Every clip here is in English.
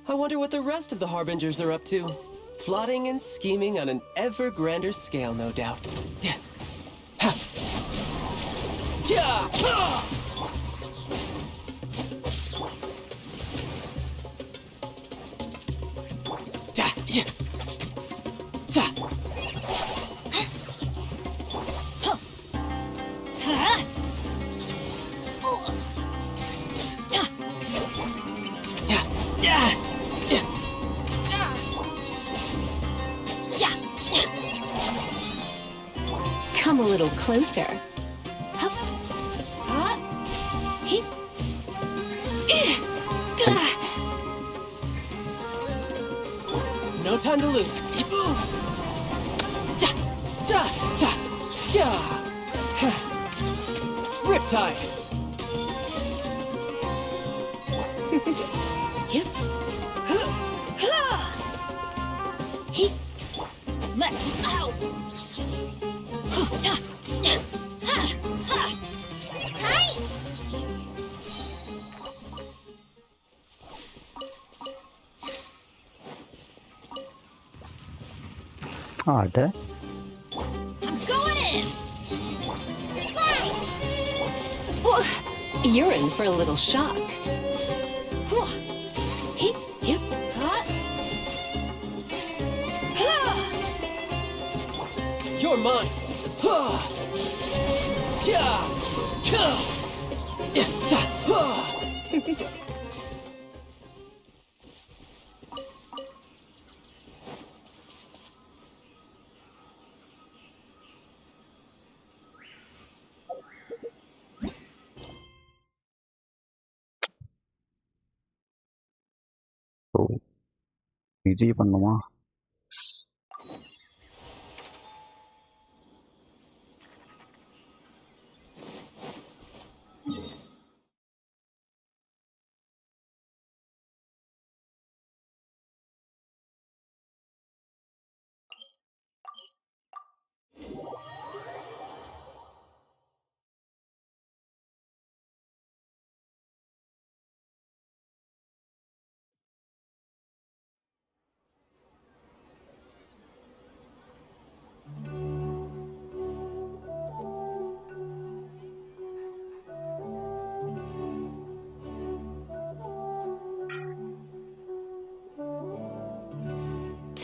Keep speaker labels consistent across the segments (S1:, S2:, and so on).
S1: I wonder what the rest of the Harbingers are up to. Plotting and scheming on an ever grander scale, no doubt. Yeah. Ha. Yeah. Ha. Da. Yeah. Da.
S2: Come a little closer.
S1: No time to lose. Riptide.
S2: Let's out.
S3: Ada.
S2: I'm going in. You're in for a little shock.
S1: You're mine.
S3: இது பண்ணுமா?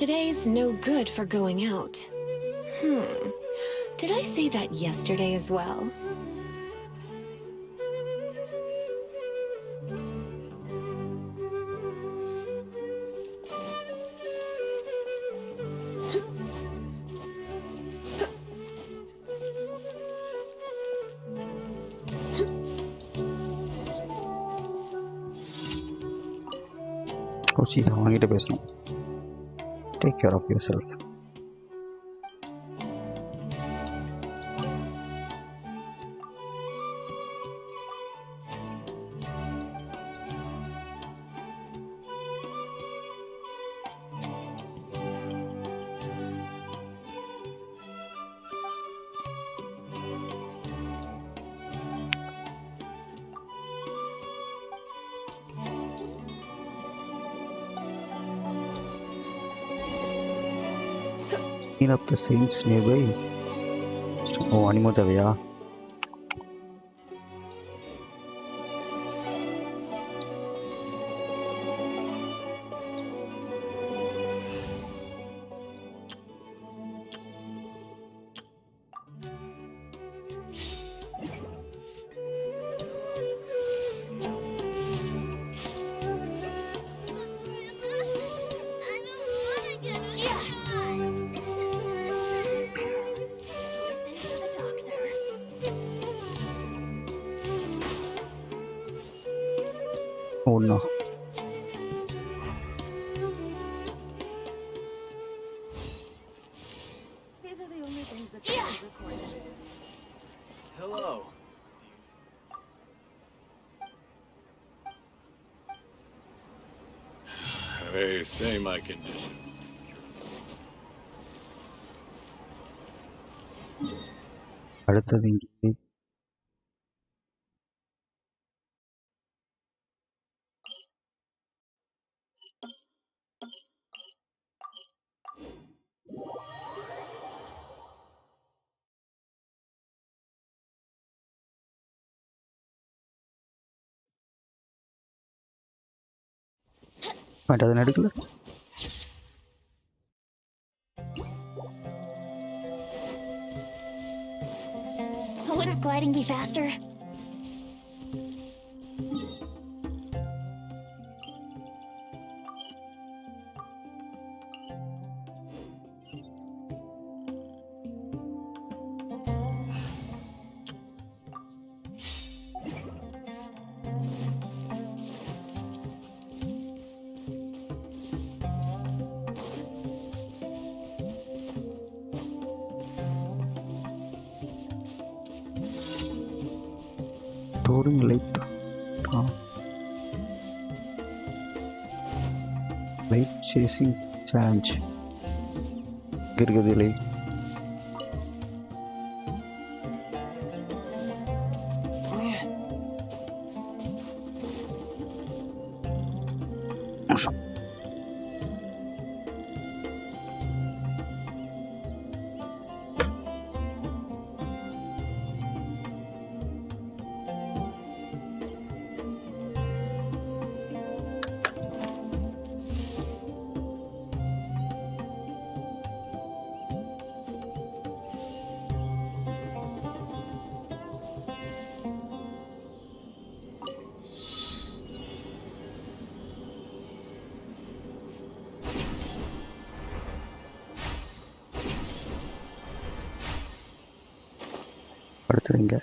S2: Today's no good for going out. Did I say that yesterday as well?
S3: Sita வாங்கிட்டு பேசணும். Take care of yourself. Clean up the saints nearby. Oh, animal தேவையா? Oh no.
S4: These are the only things that should be recorded.
S1: Hello.
S5: Hey, say my conditions.
S3: அடுத்தது இங்கே அதனை எடுக்கல.
S2: Wouldn't gliding be faster?
S3: Touring light. Light chasing challenge. गिरगिरले. அடுத்ததுங்க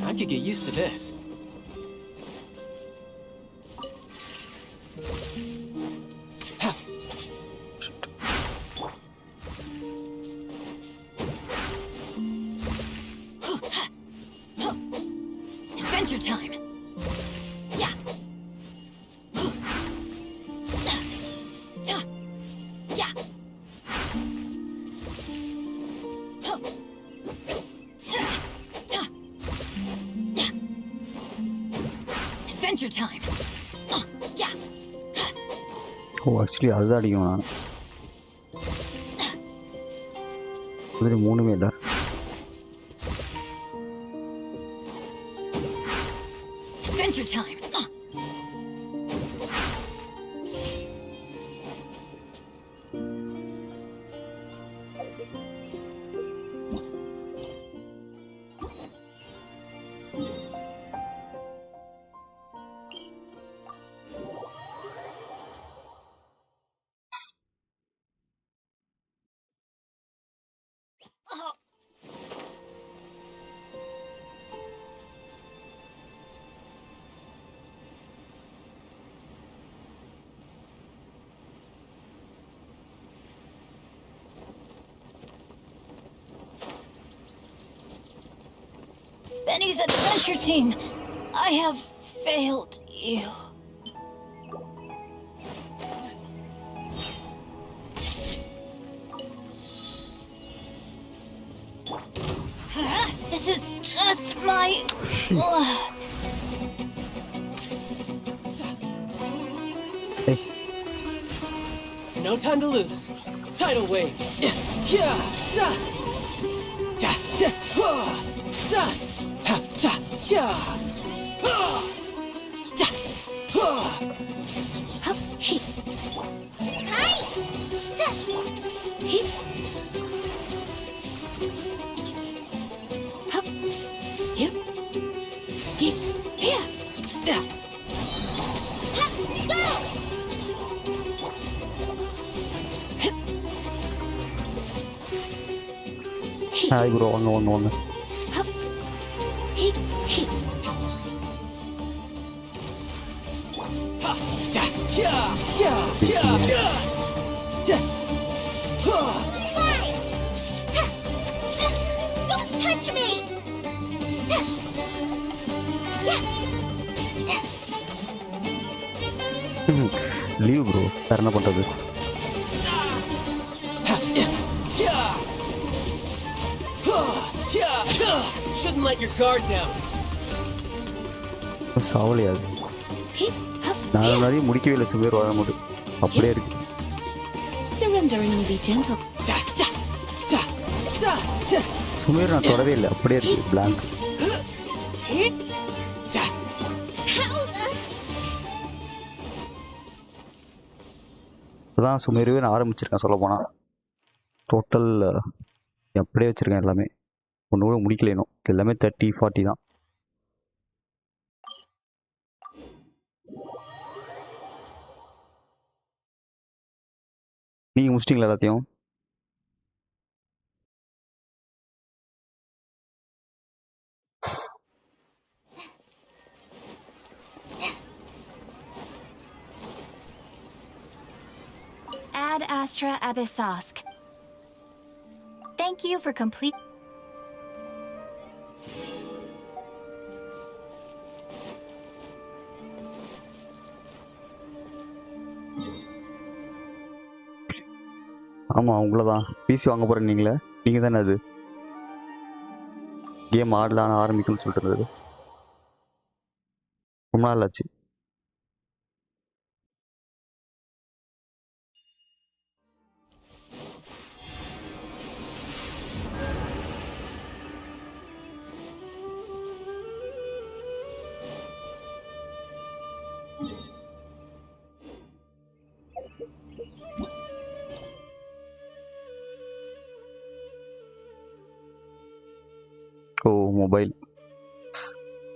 S1: I could get used to this.
S2: Adventure time! Yeah! Yeah! Adventure time! Yeah!
S3: O actually அதுதான் அடிக்கும் நான் குதிரை மூணுமே இல்லை.
S2: Adventure time! Benny's adventure team, I have failed you. This is just my...
S3: Hey.
S1: no time to lose. Tidal wave. Yeah. Za. Da. Da. Za. Ha. Da. Yeah. Da.
S2: Hup, he.
S4: Hi!
S2: He. Hup. Yep. Ye. Yeah.
S1: Da.
S4: Go!
S3: Hi bro வாங்க வாங்க வாங்க.
S2: Hup. He. He.
S1: Ha. Da. Yeah. Yeah. Yeah. Yeah. Da.
S4: Fly! Ha! Don't touch me! Yeah!
S3: Leave bro, வேறு என்ன பண்ணுறது?
S1: Shouldn't let your guard down.
S3: சாவலியாது.
S2: He. Hup.
S3: நான் நிறைய முடிக்கவே இல்லை, சுவேர் வாழ முடியும் அப்படியே இருக்கு.
S2: Surrendering will be gentle.
S1: Da, da, da, da, da,
S3: Sumer நான் தொடவே இல்லை, அப்படியே இருக்கு பிளாங்க்.
S2: He.
S1: da.
S3: அதான் சுமேருவே நான் ஆரம்பிச்சிருக்கேன் சொல்ல போனால். டோட்டல் அப்படியே வச்சுருக்கேன் எல்லாமே, ஒன்று கூட முடிக்கலேனும். எல்லாமே 30-40 தான். நீங்கள் முடிச்சிட்டிங்களா எல்லாத்தையும்?
S4: Ad Astra Abyssosk. Thank you for complete.
S3: ஆமாம் உங்களை தான் பிசி வாங்க போகிறேன் நீங்களே. நீங்கள் தானே அது கேம் ஆடலான்னு ஆரம்பிக்கணும்னு சொல்லிட்டு இருந்தது. ரொம்ப நாள் ஆச்சு. ஓ மொபைல்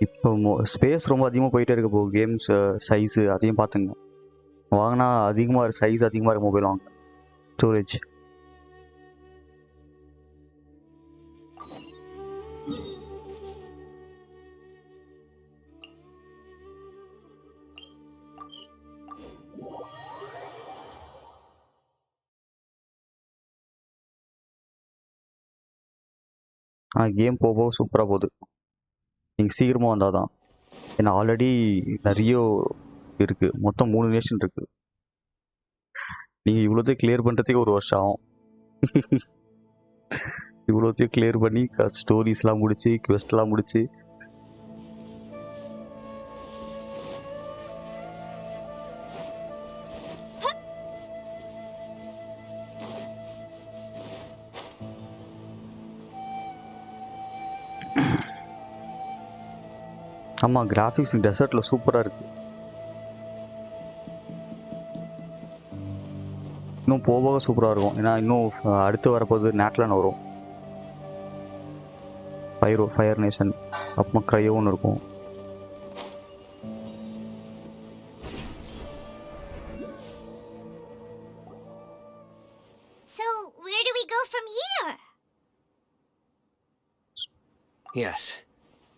S3: இப்போ ஸ்பேஸ் ரொம்ப அதிகமாக போயிட்டே இருக்க போகுது. கேம்ஸ் சைஸு அதையும் பார்த்துங்க. வாங்கினா அதிகமாக சைஸ் அதிகமாக இருக்க மொபைல் வாங்க. ஸ்டோரேஜ் கேம் போக போக சூப்பராக போகுது. நீங்கள் சீக்கிரமாக வந்தால் தான். ஏன்னா ஆல்ரெடி நிறைய இருக்குது, மொத்தம் 3 நேஷன் இருக்குது. நீங்கள் இவ்வளோத்தையும் கிளியர் பண்ணுறதுக்கு 1 வருஷம் ஆகும். இவ்வளோத்தையும் கிளியர் பண்ணி ஸ்டோரிஸ்லாம் முடிச்சு குவெஸ்ட்லாம் முடிச்சு ஆமாம் கிராஃபிக்ஸ் டெசர்ட்டில் சூப்பராக இருக்குது. இன்னும் போக சூப்பராக இருக்கும். ஏன்னா இன்னும் அடுத்து வரப்போது நேட்லான் வரும், ஃபயர் நேஷன், அப்புறமா க்ரையோ ஒன்று இருக்கும்.
S4: So, where do we go from here?
S6: Yes.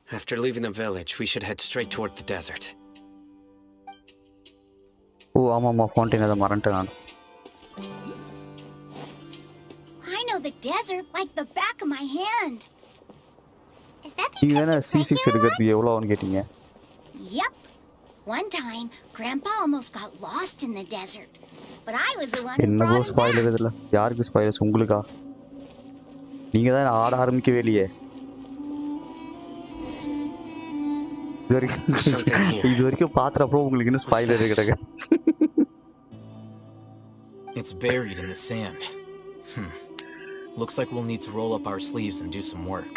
S6: After leaving the village, we should head straight toward the desert.
S3: ஓ ஆமாம்மா ஃபவுண்டைன் அதை மறந்துட்டேன் நான்.
S4: I know the desert like the back of my hand. Is that
S3: நீங்கள்
S4: because
S3: தானே
S4: it's right
S3: C6
S4: here?
S3: எடுக்கிறதுக்கு எவ்வளோ ஆகும்னு கேட்டீங்க.
S4: Yep. One time, Grandpa almost got lost in the desert, but I was the one who
S3: என்னவோ
S4: brought him
S3: spoiler
S4: back.
S3: இதில். யாருக்கு spoilers? உங்களுக்கா? நீங்கள் தான் ஆட ஆரம்பிக்கவே இல்லையே இது வரைக்கும் பார்த்துறப்போ உங்களுக்கு இன்னும் ஸ்பாயிலர் கிடக்கு.
S7: It's buried in the sand. Looks like we'll need to roll up our sleeves and do some work.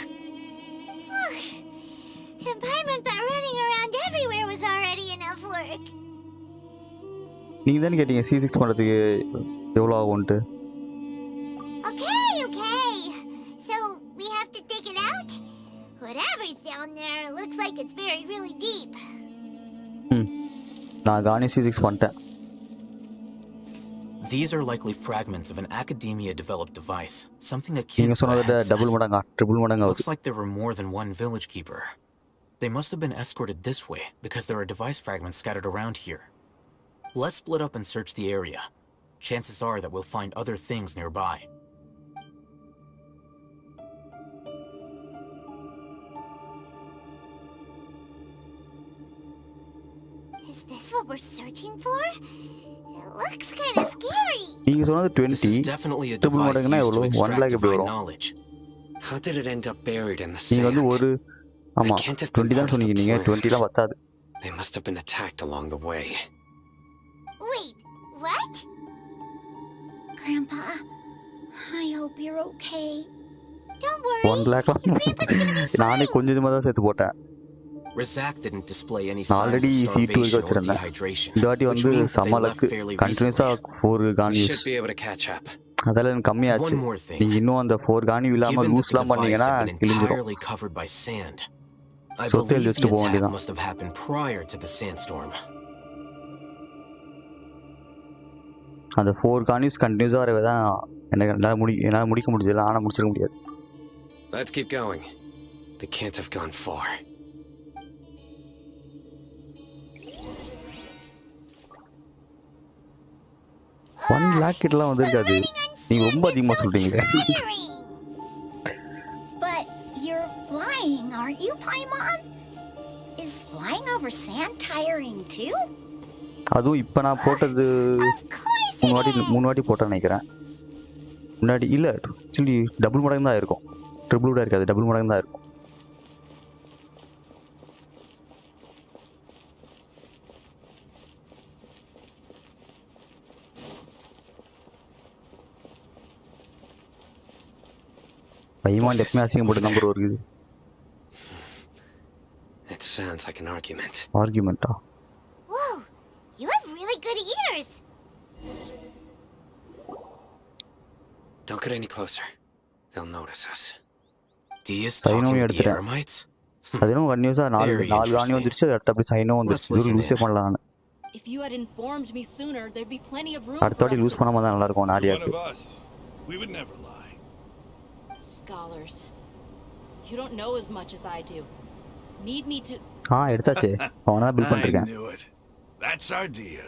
S4: And Paimon thought running around everywhere was already enough work.
S3: நீங்கள் தானே கேட்டீங்க C6 பண்ணுறதுக்கு எவ்வளோ ஆகும்ன்ட்டு.
S4: Okay. So we have to dig it out? Whatever's down there looks like it's buried really deep.
S3: நான் காணி C6 பண்ணிட்டேன்.
S7: These are likely fragments of an academia-developed device, something akin
S3: நீங்கள்
S7: to a
S3: சொன்னதை
S7: headset.
S3: Double மடங்கா triple மடங்கா
S7: Looks like there were more than one village keeper. They must have been escorted this way because there are device fragments scattered around here. Let's split up and search the area. Chances are that we'll find other things nearby.
S4: Is this what we're searching for? It looks kind of scary.
S3: நீங்கள் சொன்னது
S7: This
S3: 20
S7: is definitely a
S3: triple
S7: device
S3: மடங்குனா
S7: used
S3: எவ்வளோ
S7: to
S3: 1
S7: extract
S3: lakh எப்படி
S7: divine
S3: வரும்?
S7: knowledge.
S6: How did it end up buried in the
S3: நீங்கள் வந்து
S6: sand?
S3: ஒரு ஆமாம்
S6: can't have been
S3: 20 தான்
S6: part of the
S3: சொன்னீங்க நீங்கள்
S6: plan.
S3: 20லாம் பத்தாது.
S6: They must have been attacked along the way.
S4: Wait, what? Grandpa, I hope you're okay. Don't worry.
S3: 1 லேக்லாம்
S4: Grandpa's gonna be
S3: நானே
S4: fine.
S3: கொஞ்சமாக தான் சேர்த்து போட்டேன்.
S7: Razak didn't display any
S3: நான்
S7: signs
S3: already
S7: of
S3: C2
S7: starvation or
S3: வச்சுருந்தேன்.
S7: dehydration,
S3: இந்த வாட்டி
S7: which
S3: வந்து
S7: means that they
S3: செம்ம
S7: left
S3: லக்கு
S7: fairly
S3: கண்டினியூஸாக
S7: recently.
S3: 4 காணி
S6: We
S3: use.
S6: should be able to catch up.
S3: அதெல்லாம் எனக்கு கம்மியாச்சு.
S7: One more thing.
S3: நீங்கள் இன்னும் அந்த 4 காணி இல்லாமல்
S7: Given that the
S3: லூஸ்லாம்
S7: device
S3: பண்ணீங்கன்னா
S7: had been
S3: கிழிஞ்சிடும்.
S7: entirely covered by sand, I
S3: சொத்தை
S7: believe
S3: எழுதிட்டு
S7: the
S3: போக
S7: attack
S3: வேண்டியதான்.
S7: must have happened prior to the sandstorm.
S3: அந்த 4 காணிஸ் கண்டினியூஸாக வரவே தான் எனக்கு என்னால் முடிக்க முடியல. ஆனால் முடிச்சிருக்க முடியாது.
S6: Let's keep going. They can't have gone far.
S3: One lake கிட்டலாம் வந்திருக்காது. நீங்கள் ரொம்ப அதிகமாக சொல்கிறீங்களே.
S4: Tiring. But you're flying, aren't you, Paimon? Is flying over sand tiring too?
S3: அதுவும் இப்போ நான் போட்டது
S4: Of course it is.
S3: 3 வாட்டி போட்டேன்னு நினைக்கிறேன். முன்னாடி இல்லை ஆக்சுவலி டபுள் மடங்கு தான் இருக்கும். ட்ரிபிள் கூட இருக்காது, டபுள் மடங்கு தான் இருக்கும். பைமான் எப்பவுமே அசிங்கப்பட்டு நம்பர் இருக்குது.
S6: It sounds like an argument.
S3: ஆர்குமெண்ட்டா?
S4: Whoa, you have really good ears.
S6: Don't get any closer. They'll notice us.
S7: Dia's
S3: Cyno
S7: talking with the
S3: எடுத்துட்டேன்.
S7: Eremites?
S3: அது என்னமோ கன்னியூஸாக 4
S7: Very
S3: காணி
S7: interesting.
S3: வந்துருச்சு. அடுத்த அப்படி சைனோ வந்துருச்சு.
S7: Let's listen
S3: லூஸே
S7: in.
S3: பண்ணலாம். நான்
S8: If you had informed me sooner, there'd be plenty of room
S3: அடுத்த
S8: for
S3: வாட்டி
S8: us
S3: லூஸ்
S8: to
S3: பண்ணாமல் தான் நல்லாயிருக்கும்
S9: One
S3: நாடியாக்கு.
S9: of us. We would never lie.
S8: scholars. You don't know as much as I do. Need me to...
S3: எடுத்தாச்சு. அவனை தான் bill
S9: I
S3: பண்ணிருக்கேன்.
S9: knew it. That's our Dia.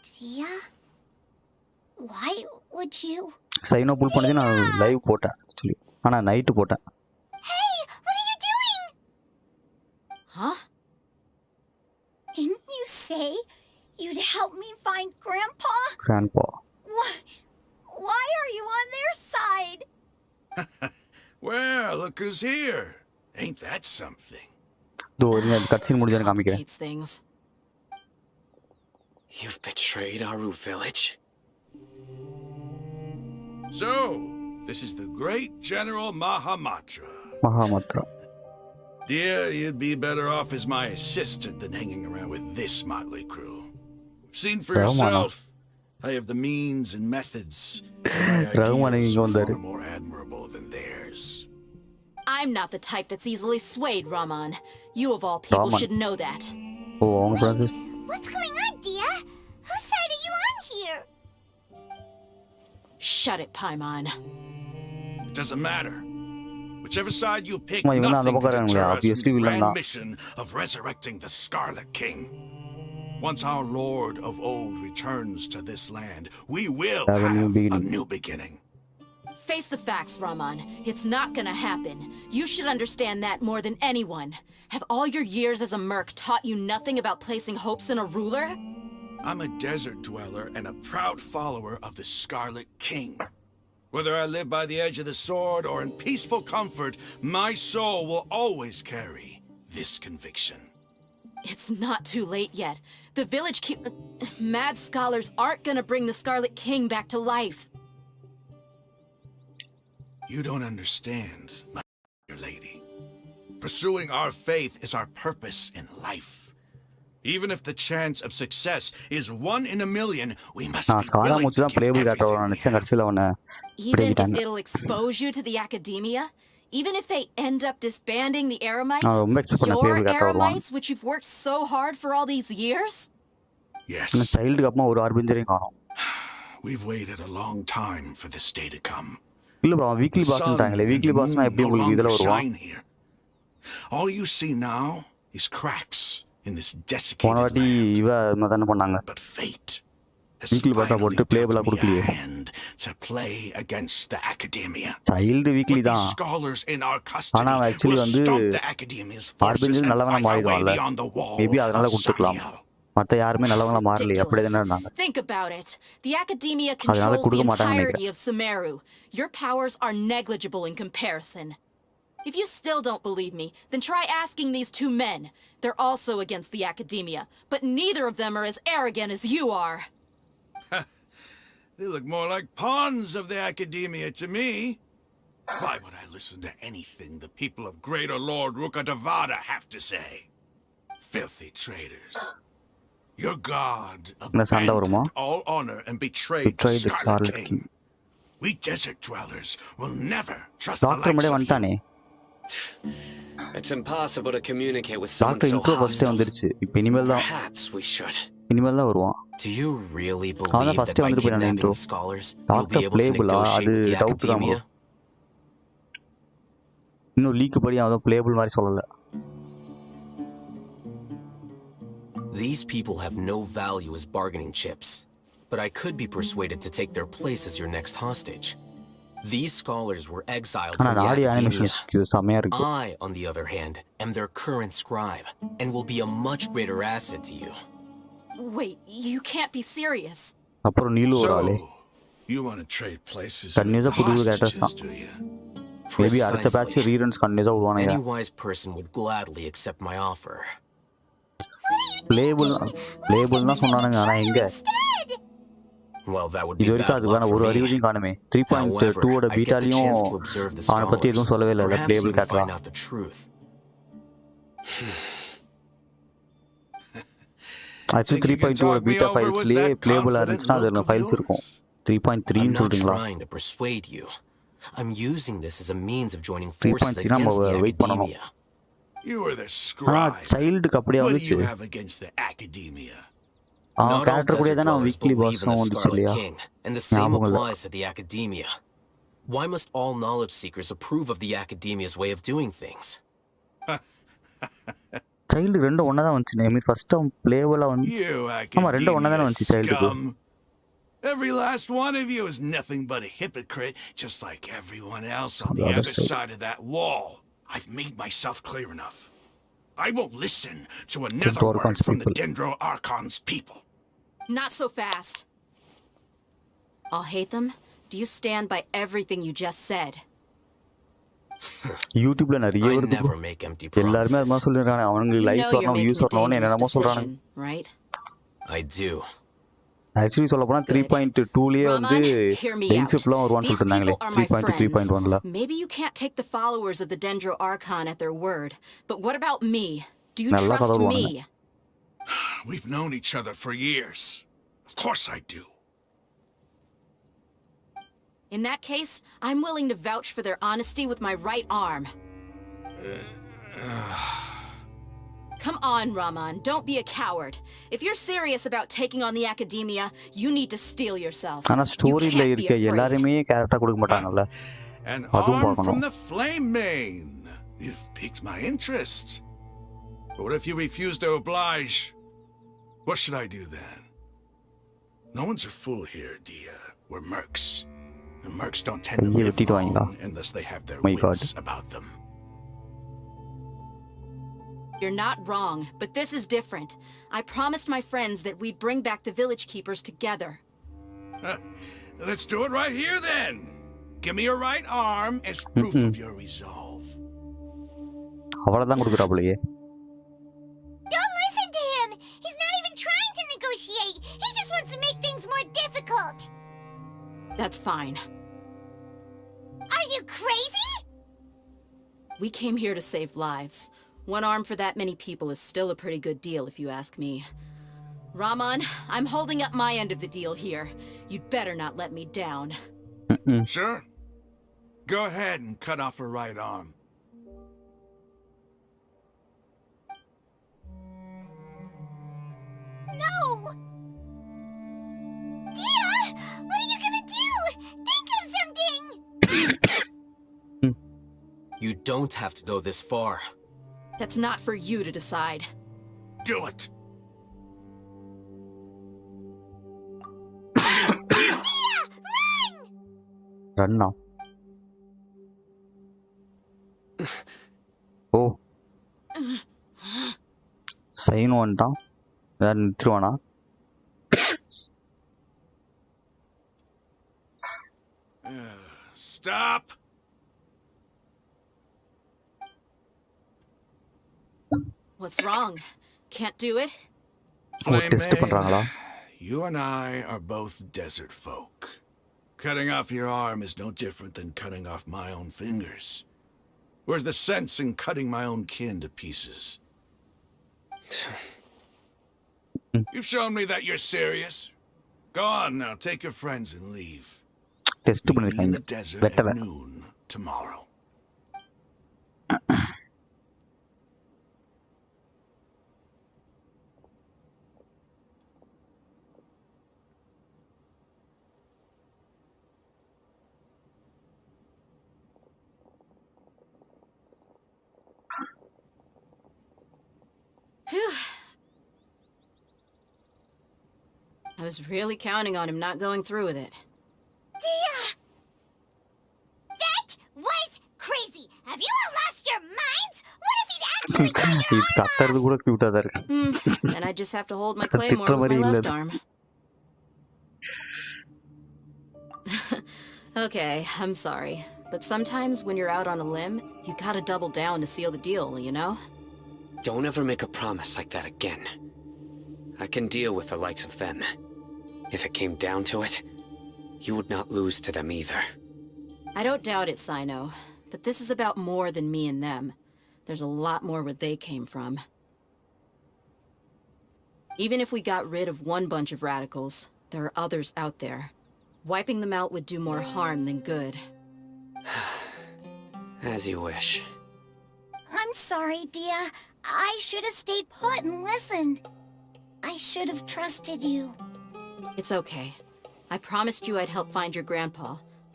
S4: Tia? Why would you?
S3: Cyno pull பண்ணது நான் live போட்டேன் actually. ஆனால் night போட்டேன்.
S4: Hey, what are you doing?
S8: Huh?
S4: Didn't you say you'd help me find Grandpa?
S3: Grandpa.
S4: Why are you on their side?
S9: Well, look who's here. Ain't that something?
S3: இதோ நீங்கள் கட்சின் முடிஞ்சான்னு காமிக்கிறேன்.
S8: Complicates things.
S6: You've betrayed Aru village?
S9: So, this is the great General Mahamatra.
S3: மகாமத்ரா.
S9: Dear, you'd be better off as my assistant than hanging around with this motley crew. Seen for
S3: Rahman.
S9: yourself. I have the means and methods. My
S3: Rahman
S9: ideals
S3: இங்க
S9: are
S3: வந்தாரு.
S9: far more admirable than theirs.
S8: I'm not the type that's easily swayed, Raman. You of all people
S3: Raman.
S8: should know that.
S3: ஓ அவங்க Francis.
S4: What's going on, Dia? Whose side are you on here?
S8: Shut it, Paimon.
S9: It doesn't matter. Whichever side you pick,
S3: இவன் தான் அந்த
S9: nothing
S3: பக்கம்
S9: can
S3: இருக்காங்க.
S9: deter us from
S3: Obviously
S9: the
S3: villain
S9: grand
S3: தான்.
S9: mission of resurrecting the Scarlet King. Once our Lord of Old returns to this land, we will
S3: Have a
S9: have
S3: new
S9: a
S3: beginning.
S9: new beginning.
S8: Face the facts, Raman. It's not gonna happen. You should understand that more than anyone. Have all your years as a merc taught you nothing about placing hopes in a ruler?
S9: I'm a desert dweller and a proud follower of the Scarlet King. Whether I live by the edge of the sword or in peaceful comfort, my soul will always carry this conviction.
S8: It's not too late yet. The village mad scholars aren't gonna bring the Scarlet King back to life.
S9: You don't understand, my dear lady. Pursuing our faith is our purpose in life. Even if the chance of success is 1 in a million, we must be willing to give everything we have.
S8: Even if it'll expose you to the academia? Even if they end up disbanding the Eremites? Your Eremites, which you've worked so hard for all these years?
S9: Yes.
S3: சைல்டுக்கு அப்புறமா ஒரு ஆர்பிஞ்சரையும் காணோம்.
S9: We've waited a long time for this day to come.
S3: இல்ல bro, weekly பாஸ்ன்றாங்களே. Weekly பாஸ்னா எப்படி உங்களுக்கு இதுல வருவான்?
S9: All you see now is cracks in this desiccated
S3: போன வாட்டி இவ மதன பண்ணாங்க.
S9: But fate
S3: வீக்லி பாஸா போட்டு பிளேபிளா கொடுக்கலையே.
S9: to play against the academia.
S3: Child weekly தான். ஆனா ஆக்சுவலி வந்து ஆர்பிஞ்சர் நல்லவனா மாறிடுவான்ல. மேபி அதனால கொடுத்துக்கலாம். மத்த யாருமே நல்லவங்களா மாறல. அப்படியே தான இருந்தாங்க.
S8: Think about it. The academia controls the entirety of Sumeru. Your powers are negligible in comparison. If you still don't believe me, then try asking these 2 men. They're also against the academia, but neither of them are as arrogant as you are.
S9: They look more like pawns of the academia to me. Why would I listen to anything the people of Greater Lord Rukkhadevata have to say? Filthy traitors. Your god abandoned all honor and betrayed the Scarlet King. We desert dwellers will never trust the likes of you.
S6: It's impossible to communicate with someone so hostile. Perhaps we should.
S3: இனிமேல் தான் வருவான்.
S7: Do you really believe that by kidnapping the scholars, you'll be able to negotiate with the academia?
S3: இன்னும் league படி அவன் பிளேபிள் மாதிரி சொல்லல.
S7: These people have no value as bargaining chips, but I could be persuaded to take their place as your next hostage. These scholars were exiled from the academia. I, on the other hand, am their current scribe, and will be a much greater asset to you.
S8: Wait, you can't be serious.
S3: அப்புறம் நீலு ஒரு ஆளே.
S9: You want to trade places
S3: கன்னிசா புது characters தான். Maybe அடுத்த patch reruns கன்னிசா வருவானே.
S7: Any wise person would gladly accept my offer.
S3: Label தான் சொன்னானுங்க. ஆனா எங்க?
S7: Well, that would be
S3: இது வரைக்கும் அதுக்கான ஒரு அறிகுறியும் காணுமே. 3.2 ஓட பீட்டாலையும் அவனை பத்தி எதுவும் சொல்லவே இல்லை. லேபிள் கேட்கலாம். ஆக்சுவலி 3.2 ஓட பீட்டா ஃபைல்ஸ்லயே பிளேபிளா இருந்துச்சுன்னா அதுல ஃபைல்ஸ் இருக்கும். 3.3 ன்னு சொல்றீங்களா?
S7: I'm using this as a means of joining forces against the academia.
S9: You were the scribe.
S3: சைல்டுக்கு அப்படியே
S9: What do
S3: வந்துச்சு.
S9: you have against the academia?
S3: அவன் கேரக்டர் கூட தான அவன் வீக்லி பாஸும் வந்துச்சு இல்லையா?
S7: And the same applies to the academia. Why must all knowledge seekers approve of the academia's way of doing things?
S3: Child ரெண்டும் ஒண்ணா தான் வந்துச்சு. நேமி ஃபர்ஸ்ட் அவன் பிளேபிளா வந்து ஆமா ரெண்டும் ஒண்ணா தான வந்துச்சு சைல்டுக்கு.
S9: Every last one of you is nothing but a hypocrite, just like everyone else on the other side of that wall. I've made myself clear enough. I won't listen to another word from the Dendro Archon's people.
S8: Not so fast. I'll hate them. Do you stand by everything you just said?
S3: யூடியூப்ல நிறைய வருது. எல்லாரும் அதமா சொல்றாங்க. அவங்களுக்கு likes வரணும், views வரணும்னு என்னென்னமோ சொல்றாங்க.
S8: Right?
S7: I do.
S3: ஆக்சுவலி சொல்ல போனா 3.2லயே வந்து இன்சிப்லாம் வருவான்னு சொல்றாங்களே. 3.2 3.1ல.
S8: Maybe you can't take the followers of the Dendro Archon at their word, but what about me? Do you trust me?
S9: We've known each other for years. Of course I do.
S8: In that case, I'm willing to vouch for their honesty with my right arm. Come on, Raman, don't be a coward. If you're serious about taking on the academia, you need to steel yourself.
S3: ஆனா ஸ்டோரியில இருக்க எல்லாரையுமே character கொடுக்க மாட்டாங்கல்ல.
S9: An arm from the flame main. You've piqued my interest. But what if you refuse to oblige? What should I do then? No one's a fool here, Dia. We're mercs. And mercs don't tend to live long unless they have their wits about them.
S8: You're not wrong, but this is different. I promised my friends that we'd bring back the village keepers together.
S9: Let's do it right here then. Give me your right arm as proof of your resolve.
S3: அவளதான் கொடுக்கறாப்லையே.
S4: Don't listen to him. He's not even trying
S8: That's fine.
S4: Are you crazy?
S8: We came here to save lives. One arm for that many people is still a pretty good deal, if you ask me. Raman, I'm holding up my end of the deal here. You'd better not let me down.
S9: Sure. Go ahead and cut off her right arm.
S4: No! Dia! What are you gonna do? Think of something!
S7: You don't have to go this far.
S8: That's not for you to decide.
S9: Do it!
S3: Run now. Oh. Cyno வந்துட்டான். வேற நிறுத்துருவானா?
S9: Stop!
S8: What's wrong? Can't do it?
S3: Test பண்றாங்களா?
S9: You and I are both desert folk. Cutting off your arm is no different than cutting off my own fingers. Where's the sense in cutting my own kin to pieces? You've shown me that you're serious. Go on now, take your friends and leave.
S3: Test
S9: Meet me in
S3: பண்ணிருக்காங்க.
S9: the desert
S3: வெட்டல.
S9: at noon tomorrow.
S8: Phew. I was really counting on him not going through with it.
S4: Dia! That was crazy! Have you all lost your minds? What if he'd actually cut your
S3: இது
S4: arm
S3: கத்துறது கூட கியூட்டா தான் இருக்கு.
S8: And I just have to hold my claymore with my
S3: மாதிரி இல்ல
S8: left
S3: இது.
S8: arm. Okay, I'm sorry. But sometimes when you're out on a limb, you gotta double down to seal the deal, you know?
S6: Don't ever make a promise like that again. I can deal with the likes of them. If it came down to it, you would not lose to them either.
S8: I don't doubt it, Cyno. But this is about more than me and them. There's a lot more where they came from. Even if we got rid of one bunch of radicals, there are others out there. Wiping them out would do more harm than good.
S6: As you wish.
S4: I'm sorry, Dia. I should have stayed put and listened. I should have trusted you.
S8: It's okay. I promised you I'd help find your grandpa,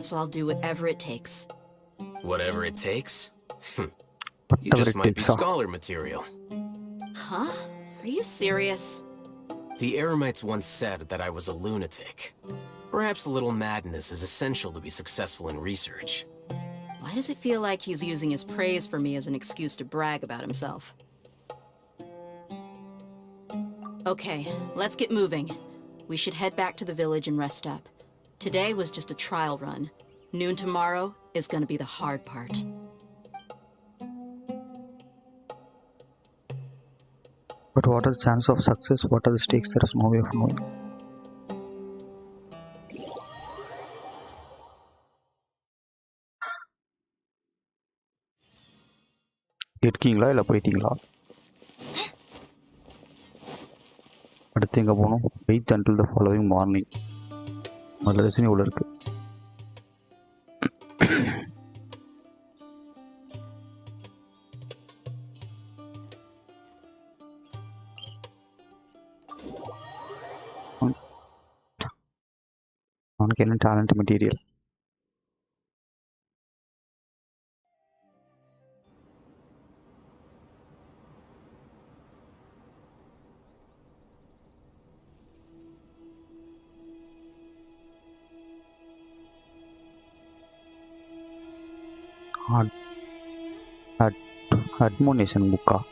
S8: so I'll do whatever it takes.
S7: Whatever it takes? You
S3: Whatever
S7: just
S3: it
S7: might be
S3: takes.
S7: scholar material.
S8: Huh? Are you serious?
S7: The Eremites once said that I was a lunatic. Perhaps a little madness is essential to be successful in research.
S8: Why does it feel like he's using his praise for me as an excuse to brag about himself? Okay, let's get moving. We should head back to the village and rest up. Today was just a trial run. Noon tomorrow is gonna be the hard part.
S3: But what are the chances of success? What are the stakes? There is no way of knowing. இருக்கீங்களா இல்லை போயிட்டீங்களா? அடுத்து எங்கே போகணும்? Wait until the following morning. அதில் ரசனி உள்ள இருக்கு. அவனுக்கு என்ன talent material? Admonition book.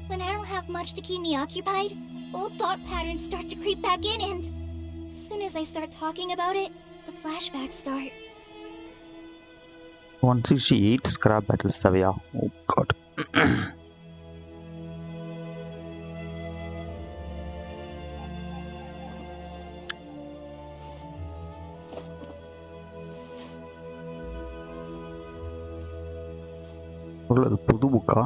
S4: When I don't have much to keep me occupied, old thought patterns start to creep back in, and as soon as I start talking about it, the flashbacks start.
S3: 168 scrap battles, Savia. Oh god. உள்ளது புது புக்கா?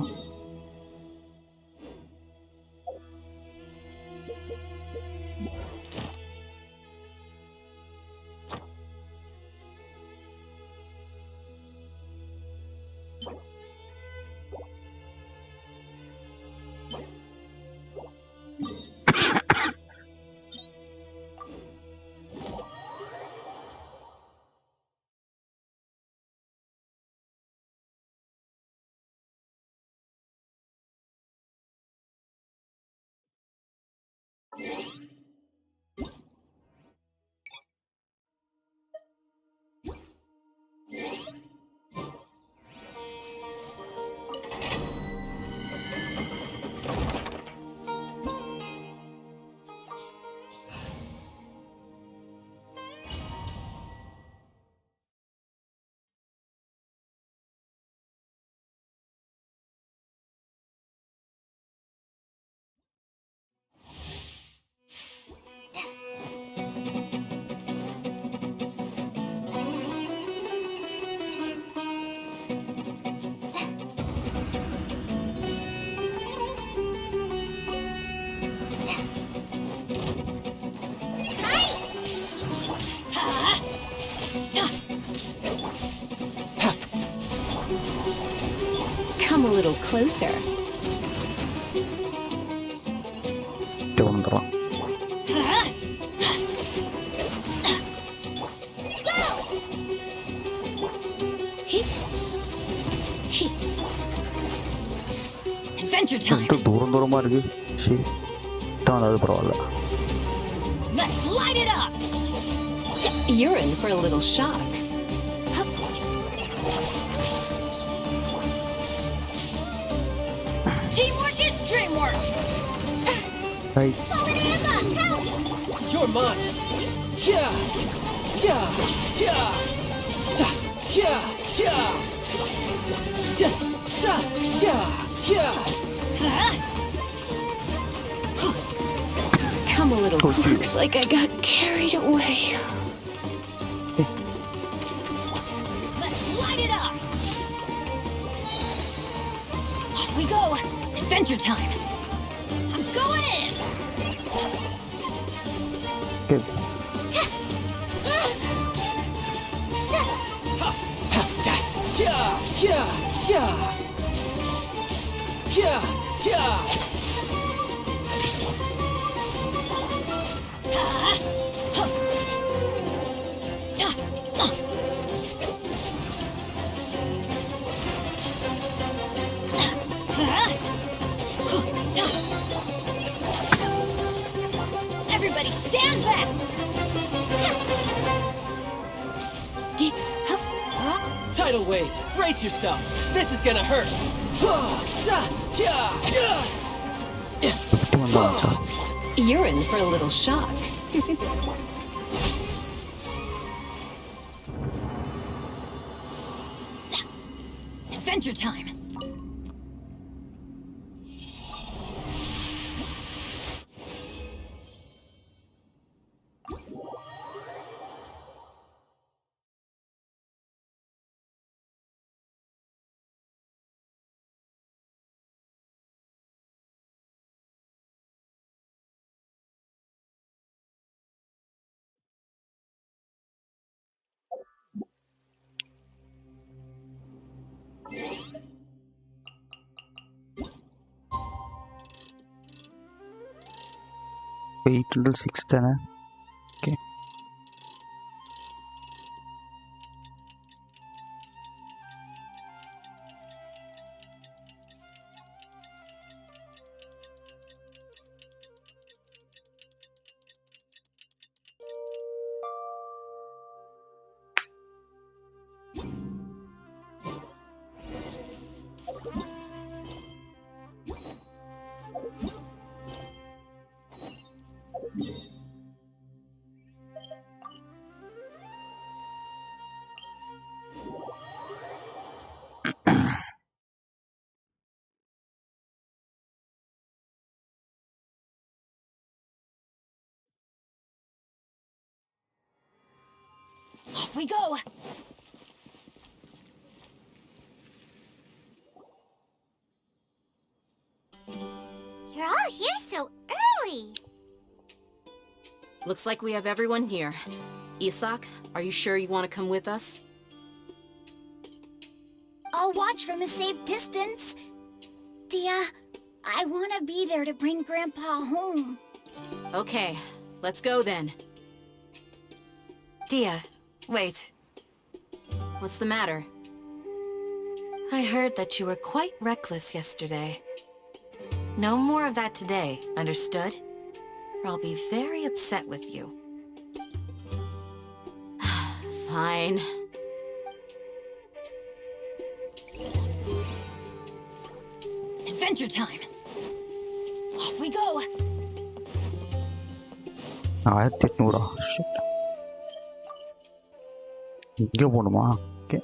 S2: Come a little closer.
S3: வந்துடுறான்.
S8: Adventure time.
S3: தூரம் தூரமா இருக்கு. சரி தான், அது பரவாயில்ல.
S8: Let's light it up.
S2: You're in for a little shock.
S8: Teamwork is dreamwork.
S3: Right.
S1: You're mine. Yeah, yeah, yeah, ta, yeah, yeah, ta, ta, yeah, yeah.
S2: Come a little. Looks like I got carried away.
S8: Let's light it up. Off we go. Adventure time. I'm going in.
S3: Good.
S1: Yeah, yeah, yeah, yeah, yeah.
S8: Everybody stand back.
S1: Tidal wave, brace yourself. This is gonna hurt. Ta, yeah, yeah.
S3: எப்படி வந்தாச்சா?
S2: You're in for a little shock.
S8: Adventure time.
S3: Eight till 6 தானே? Okay.
S8: Off we go. Looks like we have everyone here. Isak, are you sure you want to come with us?
S4: I'll watch from a safe distance. Dia, I want to be there to bring Grandpa home.
S8: Okay, let's go then.
S2: Dia, wait.
S8: What's the matter?
S2: I heard that you were quite reckless yesterday. No more of that today, understood? Or I'll be very upset with you.
S8: Fine.
S4: Adventure time. Off we go.
S3: 1800 shit இங்கே போகணுமா okay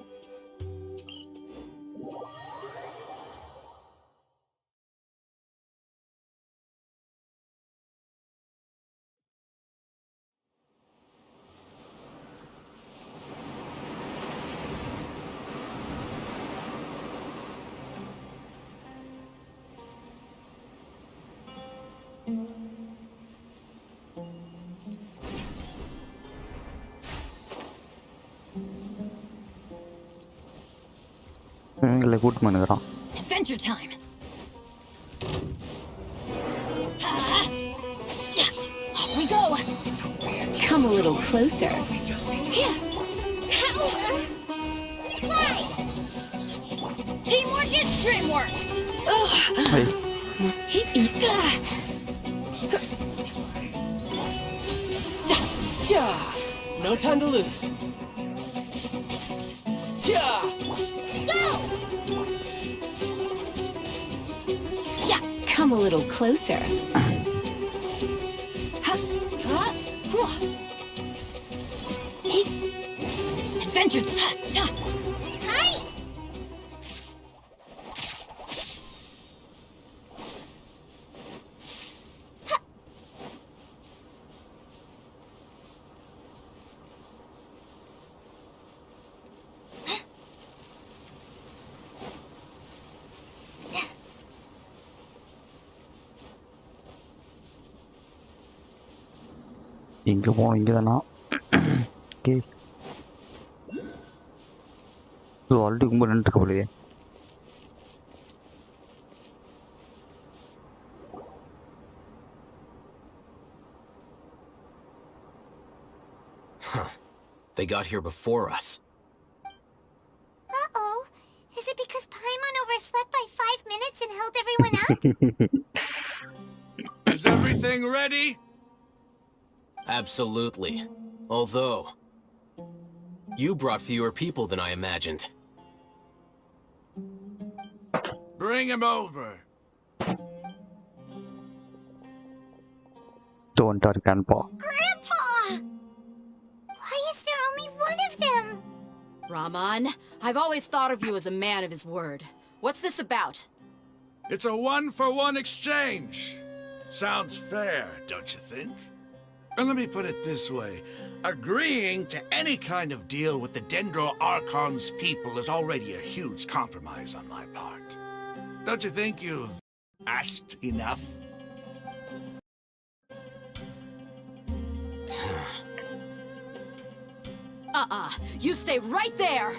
S3: இவங்களை கூட்டு பண்ணுறான்
S4: Adventure time. Off we go.
S2: Come a little closer.
S4: Fly. Teamwork is dreamwork.
S1: No time to lose. Yeah.
S2: Come a little closer.
S4: Adventure. Hi.
S3: இங்கே போகணும் இங்கே தானா okay so already ரொம்ப நின்றுருக்க போலையே
S7: They got here before us.
S4: Uh-oh. Is it because Paimon overslept by 5 minutes and held everyone up?
S9: Is everything ready?
S7: Absolutely. Although, you brought fewer people than I imagined.
S9: Bring him over.
S3: Don't touch Grandpa.
S4: Grandpa! Why is there only one of them?
S8: Raman, I've always thought of you as a man of his word. What's this about?
S9: It's a one-for-one exchange. Sounds fair, don't you think? And let me put it this way. Agreeing to any kind of deal with the Dendro Archon's people is already a huge compromise on my part. Don't you think you've asked enough?
S8: You stay right there!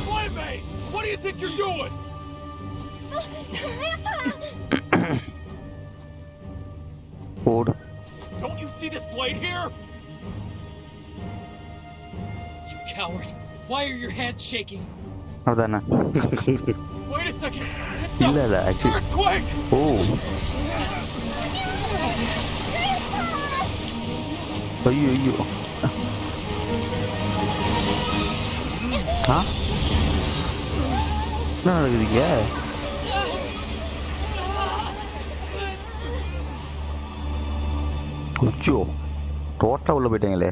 S9: Boy, what do you think you're doing?
S4: Grandpa!
S3: Hold.
S1: Don't you see this blade here? You coward! Why are your hands shaking?
S3: அதானே
S1: Wait a second! It's
S3: இல்லை
S1: a
S3: இல்லை actually
S1: earthquake!
S3: ஓ ஐயோ ஐயோ ஆ என்ன நடக்குதுங்க ஐயோ டோட்டலாக உள்ள போயிட்டீங்களே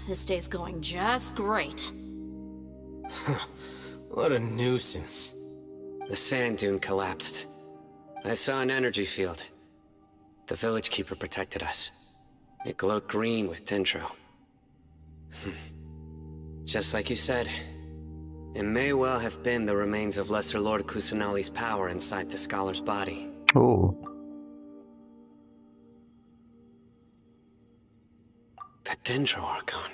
S8: This day's going just great.
S6: What a nuisance. The sand dune collapsed. I saw an energy field. The village keeper protected us. It glowed green with dendro. Just like you said, it may well have been the remains of Lesser Lord Kusanali's power inside the scholar's body.
S3: Oh.
S6: The dendro archon.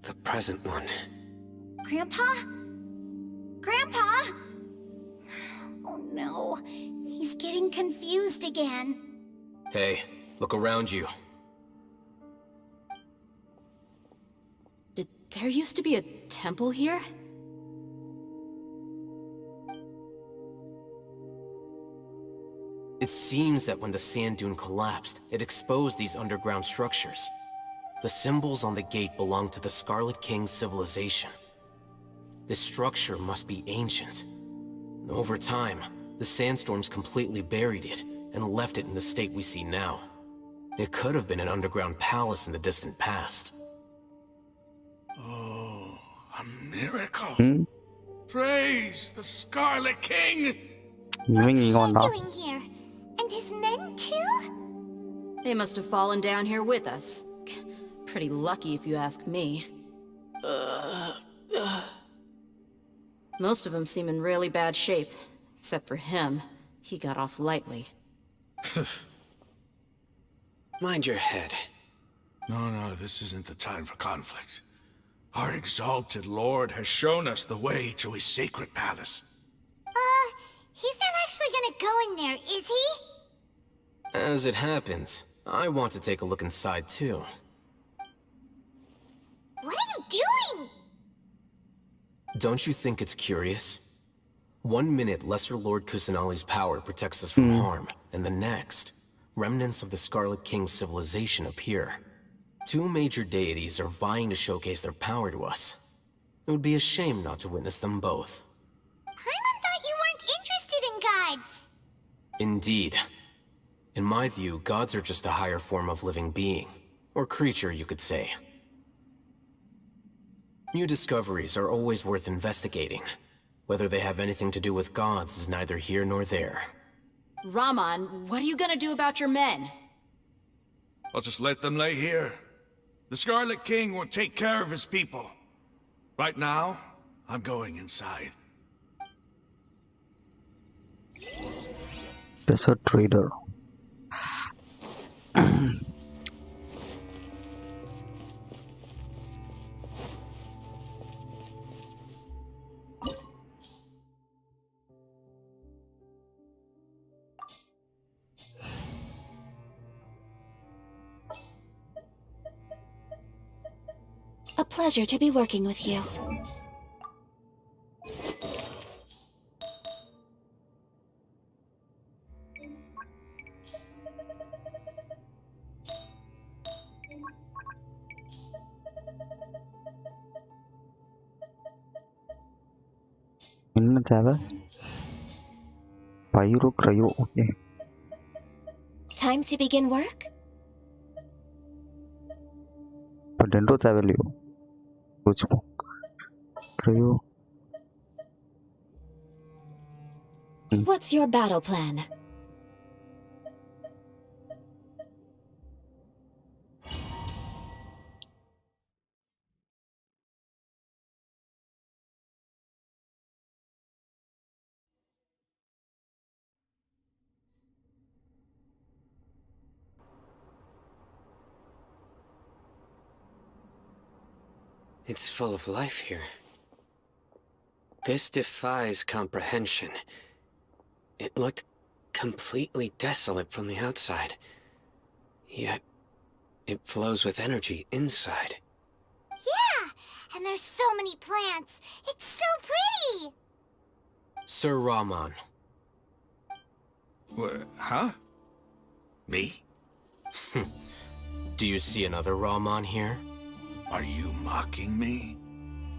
S6: The present one.
S4: Grandpa? Grandpa? Oh no, he's getting confused again.
S10: Hey, look around you.
S8: Did there used to be a temple here?
S7: It seems that when the sand dune collapsed, it exposed these underground structures. The symbols on the gate belong to the Scarlet King's civilization. This structure must be ancient. Over time, the sandstorms completely buried it and left it in the state we see now. It could have been an underground palace in the distant past.
S9: Oh, a miracle. Praise the Scarlet King!
S3: இவங்க இங்க வந்தா
S4: Doing here? And his men too?
S8: They must have fallen down here with us. Pretty lucky if you ask me. Most of them seem in really bad shape. Except for him. He got off lightly.
S6: Mind your head.
S9: No, this isn't the time for conflict. Our exalted lord has shown us the way to his sacred palace.
S4: He's not actually gonna go in there, is he?
S7: As it happens, I want to take a look inside too.
S4: What are you doing?
S7: Don't you think it's curious? 1 minute, Lesser Lord Kusanali's power protects us from harm, and the next, remnants of the Scarlet King's civilization appear. Two major deities are vying to showcase their power to us. It would be a shame not to witness them both.
S4: Paimon thought you weren't interested in gods.
S7: Indeed. In my view, gods are just a higher form of living being, or creature, you could say. New discoveries are always worth investigating. Whether they have anything to do with gods is neither here nor there.
S8: Raman, what are you gonna do about your men?
S9: I'll just let them lay here. The Scarlet King will take care of his people. Right now, I'm going inside.
S3: Desert Trader.
S4: A pleasure to be working with you.
S3: என்ன தேவை Pyro Cryo okay
S4: Time to begin work?
S3: இப்போ Dendro தேவையில்லையோ வச்சுப்போம் Cryo
S4: What's your battle plan?
S6: It's full of life here. This defies comprehension. It looked completely desolate from the outside. Yet, it flows with energy inside.
S4: Yeah, and there's so many plants. It's so pretty.
S7: Sir Raman.
S9: Huh? Me?
S7: Do you see another Raman here?
S9: Are you mocking me?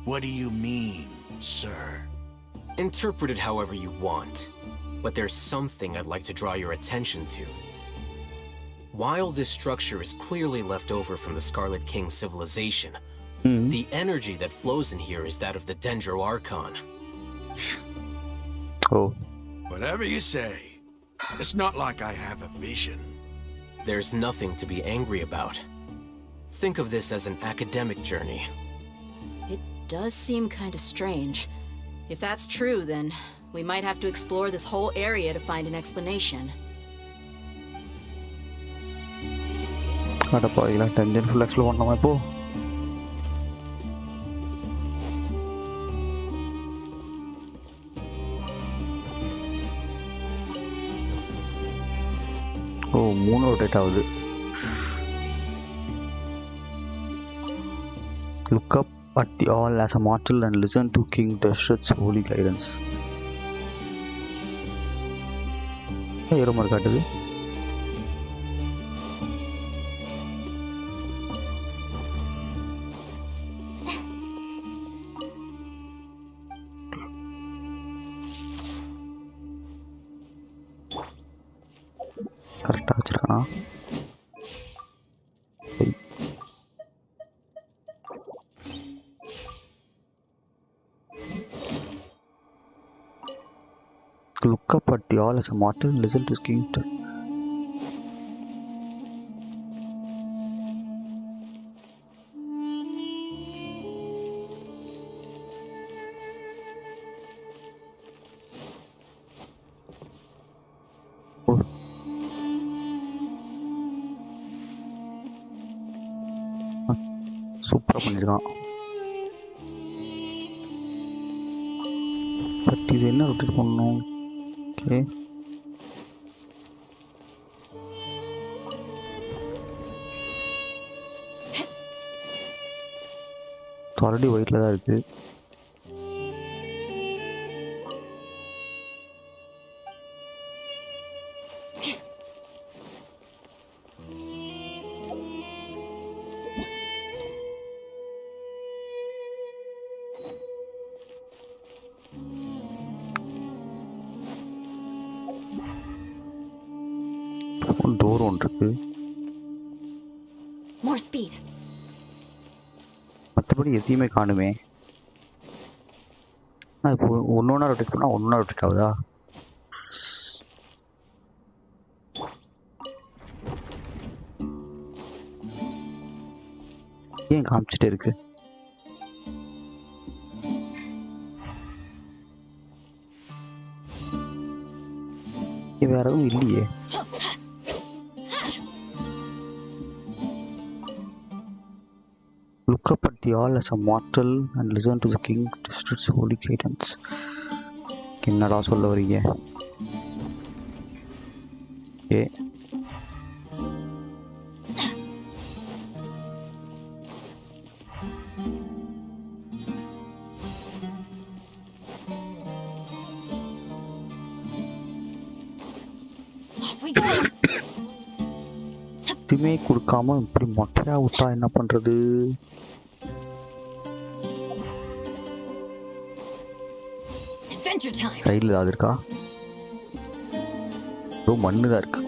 S9: What do you mean, sir?
S7: Interpret it however you want, but there's something I'd like to draw your attention to.
S10: While this structure is clearly left over from the Scarlet King civilization, the energy that flows in here is that of the Dendro Archon.
S3: Oh,
S9: Whatever you say. It's not like I have a vision.
S10: There's nothing to be angry about. Think of this as an academic journey.
S8: It does seem kind of strange. If that's true, then we might have to explore this whole area to find an explanation.
S3: அடப்பாவிங்களா, dungeon full explore பண்ணலாமா இப்போ? Oh, 3 rotate ஆகுது. Look up at the all as a mortal and listen to King Dashrath's holy guidance. ஏறோ மாதிரி காட்டுது. கரெக்டாக வச்சிருக்கானா? Look up at the all as a mortal, listen to his king. சூப்பராக பண்ணியிருக்கான். But இது என்ன ரொட்டேட் பண்ணணும்? Okay, already ஒயிட்டில் தான் இருக்குது. டோர் ஒன்று இருக்கு.
S4: More speed.
S3: மற்றபடி எதையுமே காணுமே. இப்போ ஒன்றா ரொட்டேட் பண்ணால் ஒன்றா ரொட்டேட் ஆகுதா? ஏன் காமிச்சிட்டே இருக்கு? வேற எதுவும் இல்லையே. Look up at the all as a mortal and listen to the King District's holy guidance. என்னடா சொல்ல வரீங்க? ஏ எதுவுமே கொடுக்காம இப்படி மொட்டையா விட்டா என்ன பண்றது? சைடில் ஏதாவது இருக்கா? ரொம்ப மண்ணு தான் இருக்கு.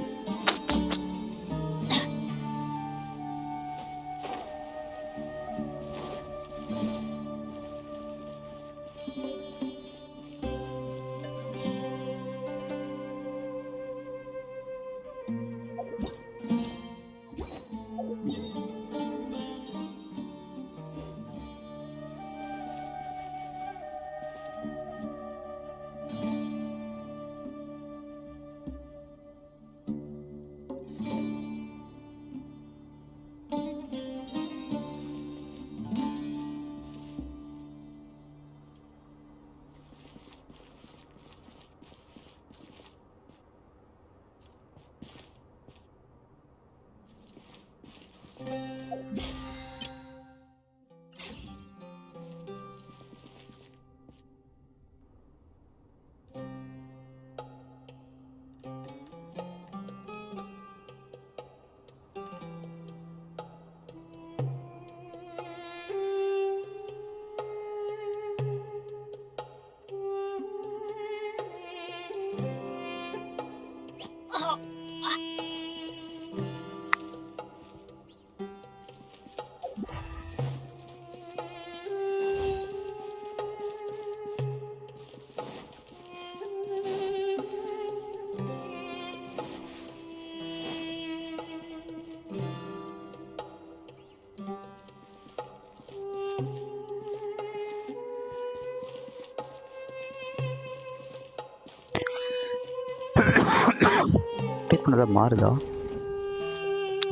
S3: ரொட்டேட் பண்ணதா மாறுதா?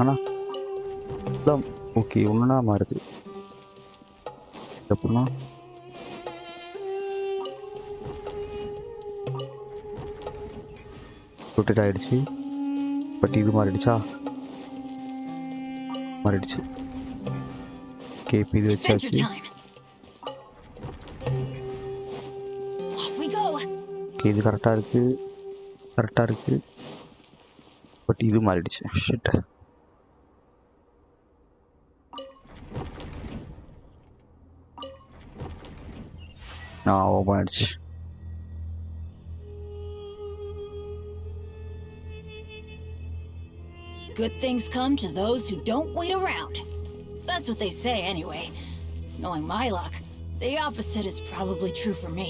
S3: ஆனால் ஓகே ஒன்றுனா மாறுது அப்படின்னா ரொட்டேட் ஆகிடுச்சு. பட் இது மாறிடுச்சா? மாறிடுச்சு. ஓகே இப்போ இது வச்சாச்சு. ஓகே இது கரெக்டாக இருக்குது. பட் இது மாறிடுச்சு. ஷிட். ஓப்பன் ஆயிடுச்சு.
S11: Good things come to those who don't wait around. That's what they say anyway. Knowing my luck, the opposite is probably true for me.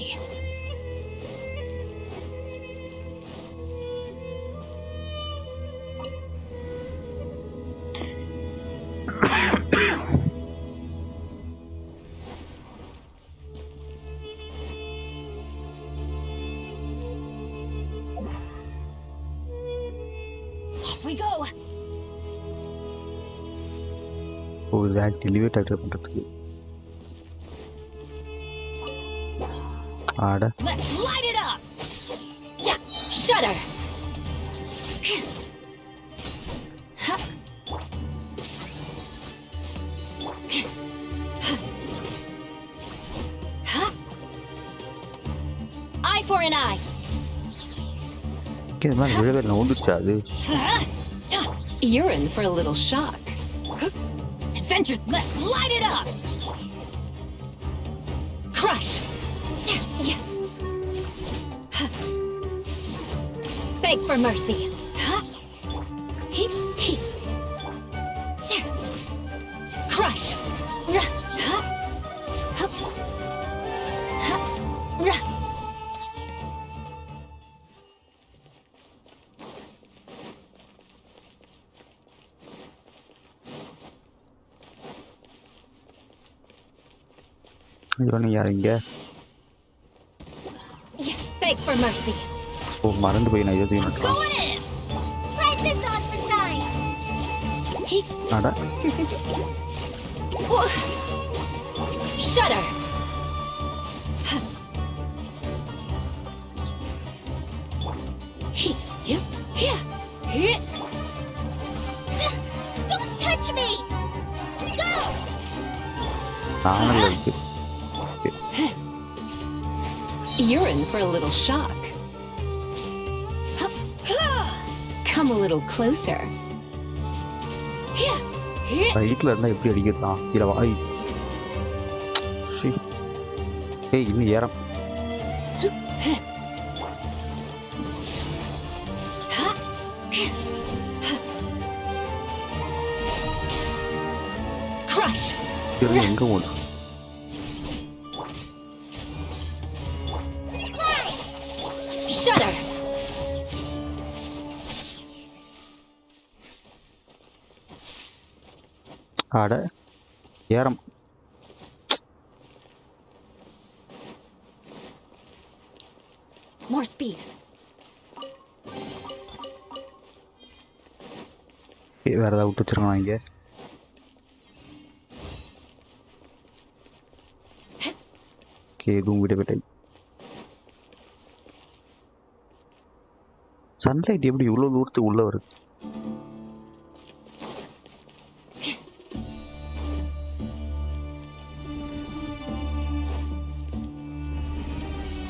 S11: We go.
S3: இது ஆக்டிவேட் பண்றதுக்கு ஆட
S11: Let's light it up. Yeah, shudder. Eye for an eye.
S3: இது மாதிரி விழவே நோந்துச்சா அது?
S8: You're in for a little shock.
S11: Adventure, let's light it up! Crush!
S4: Beg for mercy.
S11: Crush!
S3: யாருங்க?
S4: Beg for mercy.
S3: ஓ மறந்து போய் நான் இதை
S4: Going in. Try this on for size.
S3: அட
S11: Shudder!
S4: Don't touch me. Go.
S3: நானல்ல இருக்கு.
S8: You're in for a little shock. Come a little closer.
S3: ரைட்ல இருந்தா எப்படி அடிக்கிறதா? இல்ல வாய். ஏய் இன்னும் ஏறம்.
S11: Crush!
S3: இது எங்க ஓடு?
S11: Shudder!
S3: ஆட ஏறம்.
S4: More speed.
S3: வேற ஏதாவது விட்டு வச்சிருக்கான் இங்க. எதுவும் விடவில்லை. சன்லைட் எப்படி இவ்வளவு தூரத்துக்கு உள்ள வருது?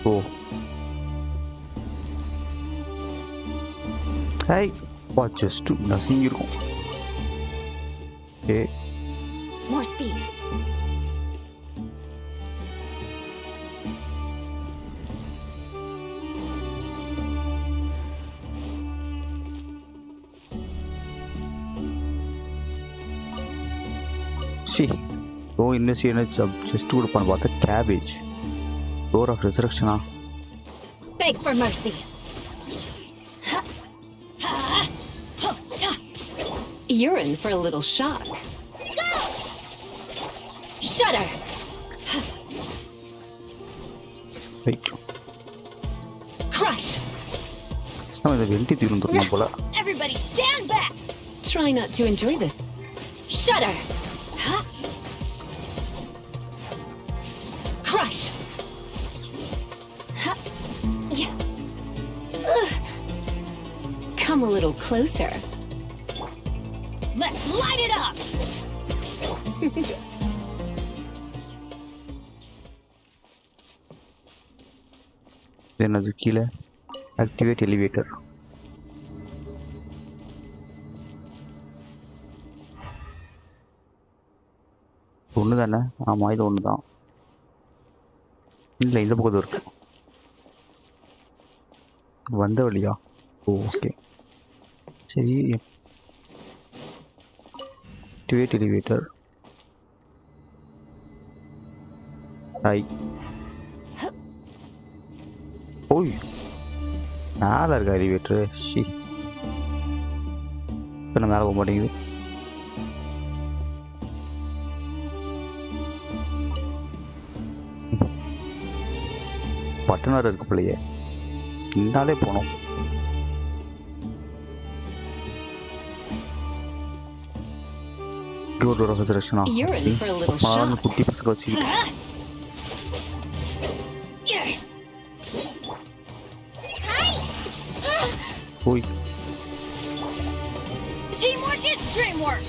S3: ஓ ஹாய் ஜஸ்ட் நசிங்கிருக்கும். Okay
S4: More speed.
S3: Oh investigate just கொடுப்பான்னு பார்த்தா கேபேஜ். டோர் ஆஃப் ரிசரக்ஷனா?
S4: Beg for mercy.
S8: You're in for a little shock.
S4: Go. Shudder.
S3: Right.
S11: Crush!
S3: நம்ம இதை வெட்டி தீர்ந்துடணும் போல.
S11: Everybody stand back!
S2: Try not to enjoy this.
S11: Shudder! Huh? Crush! Huh? Yeah. Ugh.
S2: Come a little closer.
S11: Let's light it up!
S3: என்னது கீழே activate elevator. ஒன்று தானே? ஆமாம், இது ஒன்று தான். இல்லை, இந்த பக்கத்து இருக்கு. வந்த வழியா? ஓகே, சரி. Activate elevator. ஹாய். ஓய், மேலே இருக்கா எலிவேட்டரு? ஷி, இப்போ நான் மேலே போக மாட்டேங்குது. பட்டன் வேறு இருக்கு பிள்ளையே, இந்தாலே போனோம். ஒரு ரெசரேஷனா குட்டி பசங்க வச்சுக்கிட்டு. ஓய்,
S11: Teamwork is dreamwork!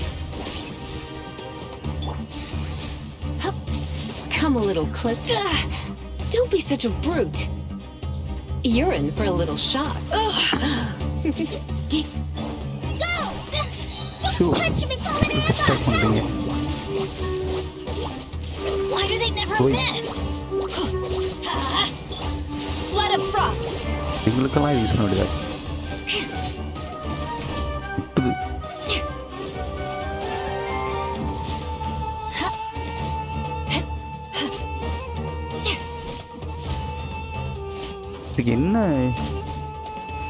S2: Come a little closer. Don't be such a brute. You're in for a little shock.
S4: Go!
S3: Sure.
S4: Don't touch me, Colin!
S11: Why do they never
S3: Oi.
S11: miss? Flood of frost!
S3: எங்களுக்கெல்லாம் use பண்ண முடியாது. இதுக்கு என்ன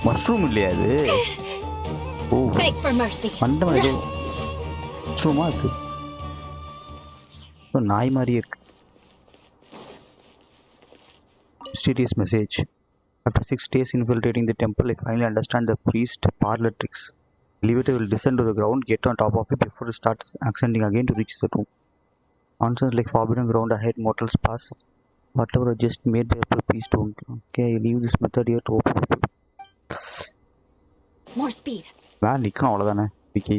S3: mushroom இல்லையா அது? ஓ,
S11: Beg for mercy.
S3: மண்டமா ஏதோ மஷ்ரூமா இருக்கு. நாய் மாதிரியே இருக்கு. Mysterious message. After 6 days infiltrating the temple, I finally understand the priest parlor tricks. Elevator will descend to the ground, get on top of it before it starts ascending again to reach the tomb. Answers like forbidden ground ahead, mortals pass. Whatever I just made the upper priest don't. Okay, I leave this method here to open people.
S11: More speed.
S3: வேலை நிற்கணும் அவ்வளோதானே. விக்கி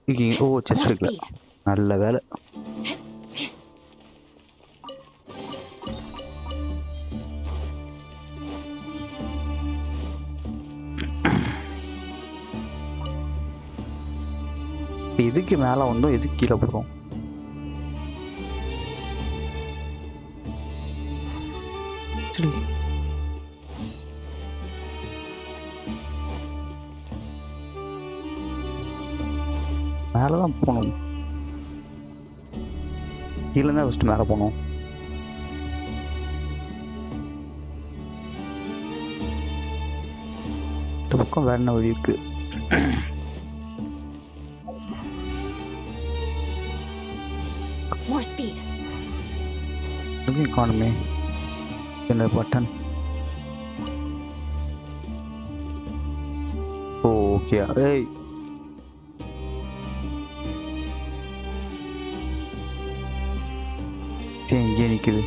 S3: விக்கி, ஓ chest வைக்கல, நல்ல வேலை. எதுக்கு மேலே வந்தோம், எதுக்கு கீழே போகிறோம்? சரி, மேலே தான் போகணும். கீழே தான் ஃபஸ்ட்டு மேலே போகணும். இந்த பக்கம் வேற என்ன வழி இருக்கு?
S11: More speed.
S3: எதுவும் காணுமே. என்ன பட்டன்? ஓகே, ஏய் எங்கே நிற்குது?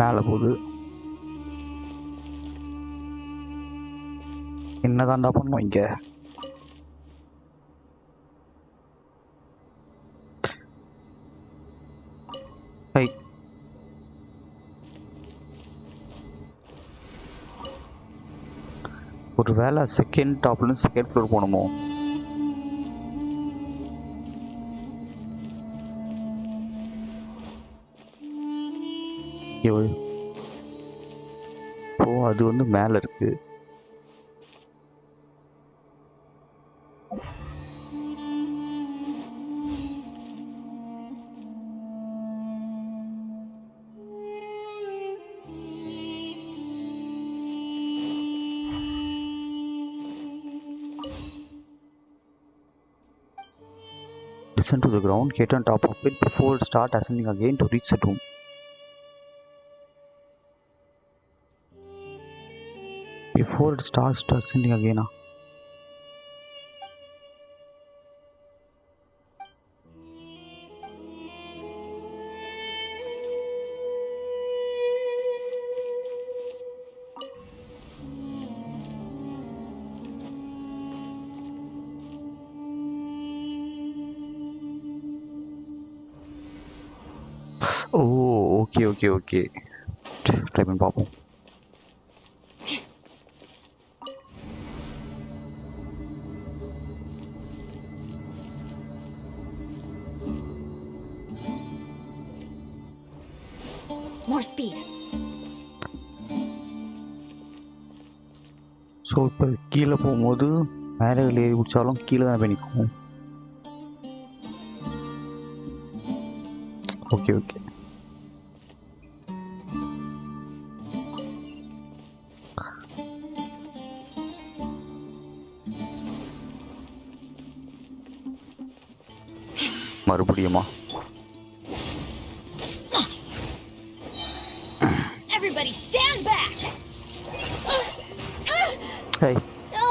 S3: மேலே போகுது. என்னதான்டா பண்ணுவோம் இங்கே? ஹை, ஒரு வேலை செகண்ட் டாப்லேருந்து செகண்ட் ஃப்ளோர் போகணுமோ? ஓ, அது வந்து மேலே இருக்கு. Descend to the ground, get on top of it before start ascending again to reach the tomb. Before it starts ascending again. Oh, okay. Try and pop.
S11: More speed.
S3: So இப்போ கீழே போகும்போது மேலே ஏறி குடிச்சாலும் கீழே தான் போய் நிற்கும். ஓகே மறுபடியுமா?
S11: Everybody stand back.
S3: Hey.
S11: No.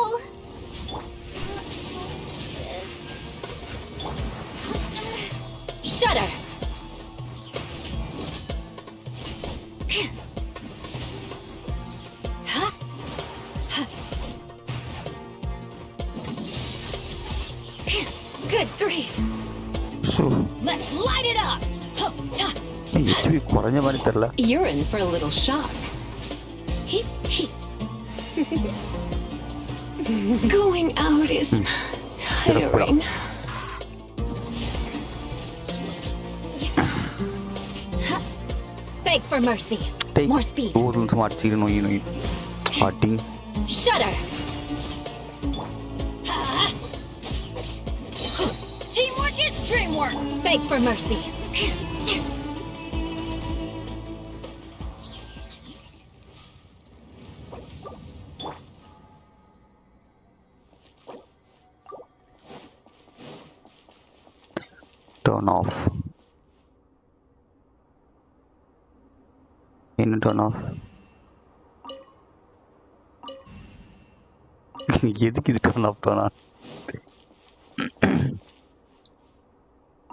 S11: Shudder. Good grief.
S3: So.
S11: Let's light it up.
S3: HP குறைஞ்ச மாதிரி தெரியல.
S2: You're in for a little shock. Going out is tiring.
S11: Beg for mercy. More speed. Shudder. Teamwork is dreamwork. Beg for mercy.
S3: Turn off. Turn off. எதுக்கு இது turn off turn on?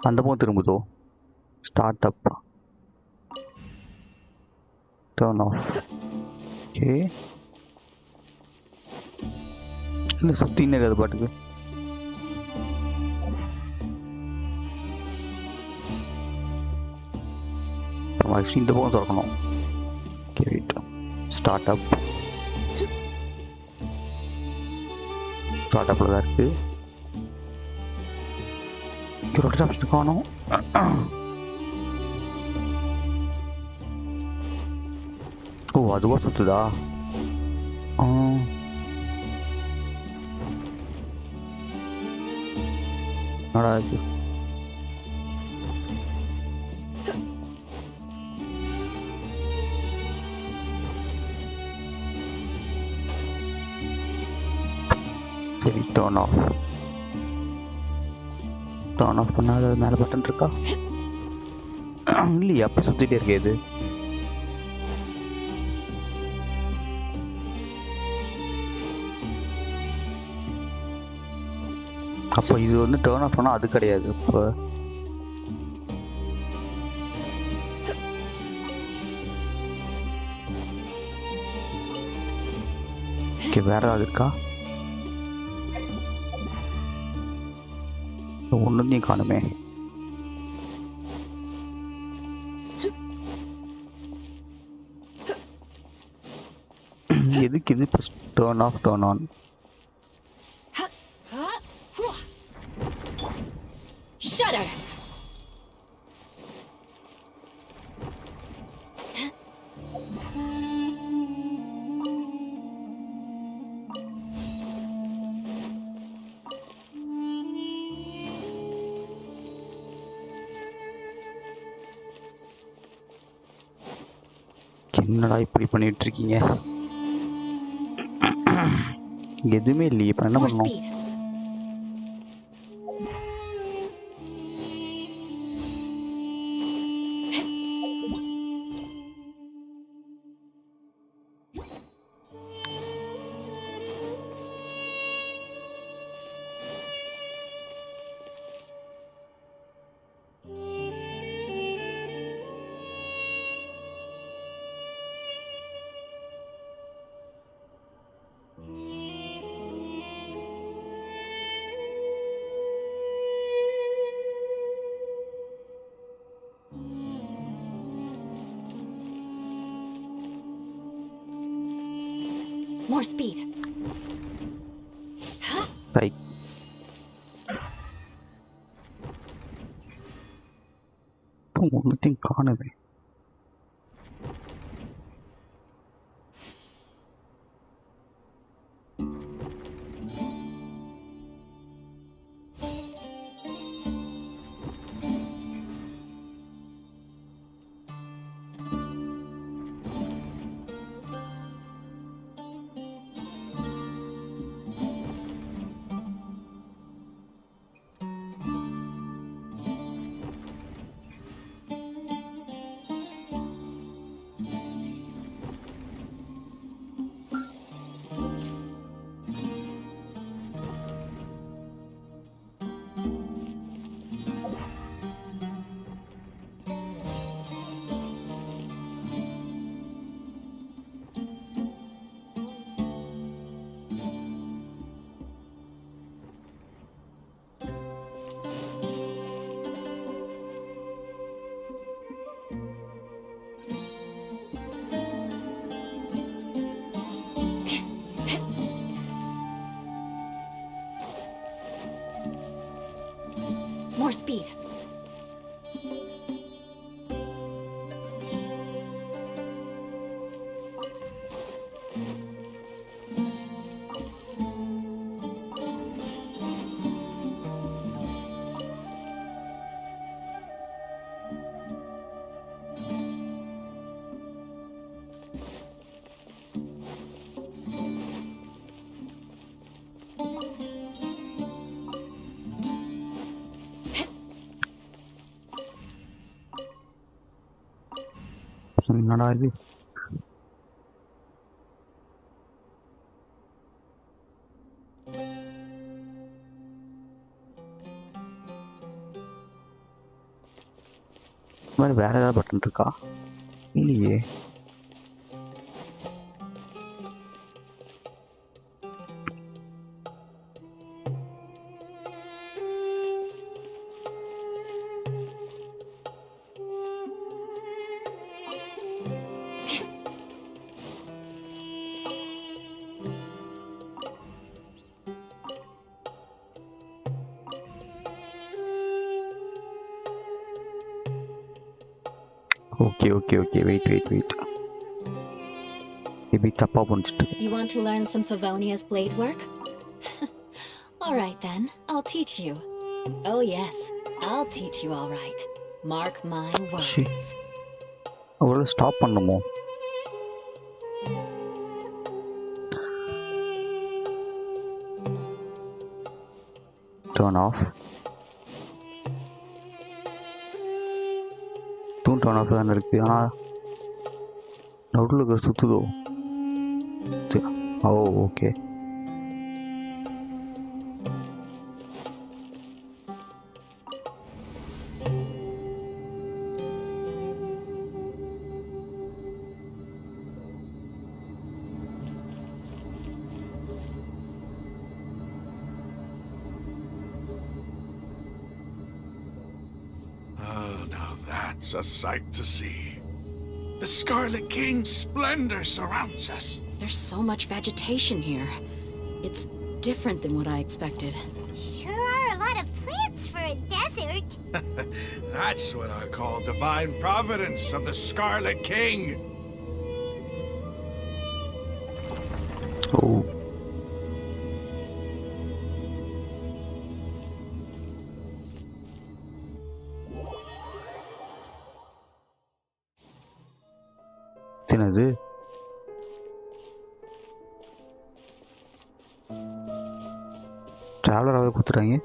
S3: அந்த பக்கம் திரும்புதோ? Start up. Turn off. Okay. இல்லை சுற்றின்னு இருக்காது பாட்டுக்கு. Actually இந்த பக்கம் திறக்கணும். Okay wait. ஸ்டார்ட் அப்பில் தான் இருக்குது. ரொட்டேட் ஆப்ஷன் காணும். ஓ அதுவா சுற்றுதா? என்னடா இது? சரி டர்ன் ஆஃப் பண்ணாத மேலே பட்டன் இருக்கா? இல்லையா? அப்போ சுற்றிட்டே இருக்கே இது. அப்போ இது வந்து டர்ன் ஆஃப் பண்ணால் அது கிடையாது. இப்போ ஓகே வேற ஏதாவது இருக்கா? ஒன்றும் காணுமே. எதுக்கு இது turn of turn on?
S11: Shudder.
S3: என்னடா இப்படி பண்ணிட்டு இருக்கீங்க? எதுவுமே இல்லையே. இப்போ என்ன பண்ணணும்?
S2: More speed.
S3: Right. ஒன்னுத்தையும் காணுமே.
S2: More speed.
S3: என்னடா இது? மாதிரி வேற ஏதாவது பட்டன் இருக்கா? இல்லையே. Okay. Wait. Maybe தப்பா புரிஞ்சிட்டு.
S11: You want to learn some Favonia's blade work? All right then, I'll teach you. Oh yes, I'll teach you all right. Mark my words.
S3: அவளை ஸ்டாப் பண்ணுமோ? Turn off. Turn off தான் இருக்கு. ஆனால் நடுவில் இருக்கிற சுற்றுதோ. ஓ okay.
S9: That's a sight to see. The Scarlet King's splendor surrounds us.
S8: There's so much vegetation here. It's different than what I expected.
S4: Sure are a lot of plants for a desert.
S9: That's what I call divine providence of the Scarlet King.
S3: Oh. என்னது? டிராவலராகவே கொடுத்துட்டாங்க.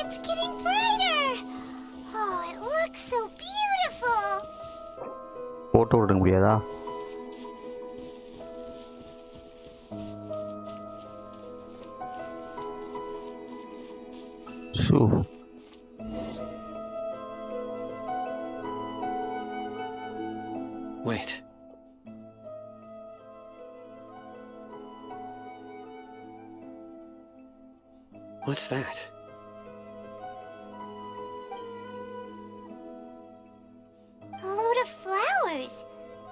S4: It's getting brighter. Oh, it looks so beautiful.
S3: Photo எடுக்க முடியாதா?
S6: Wait. What's that?
S4: A load of flowers.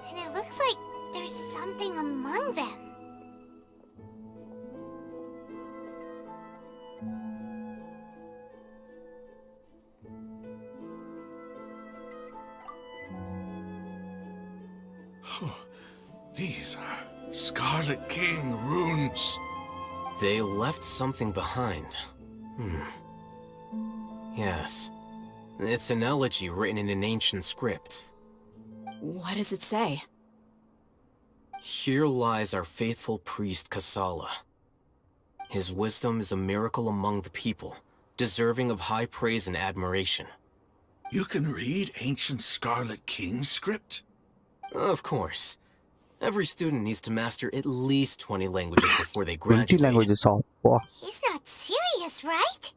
S4: And it looks like there's something among them.
S9: These are Scarlet King runes.
S10: They left something behind. Yes. It's an elegy written in an ancient script.
S8: What does it say?
S10: Here lies our faithful priest Kasala. His wisdom is a miracle among the people, deserving of high praise and admiration.
S9: You can read ancient Scarlet King script?
S10: Of course. Every student needs to master at least 20 languages before they
S3: 20
S10: graduate.
S3: languages wow.
S4: He's not serious, right?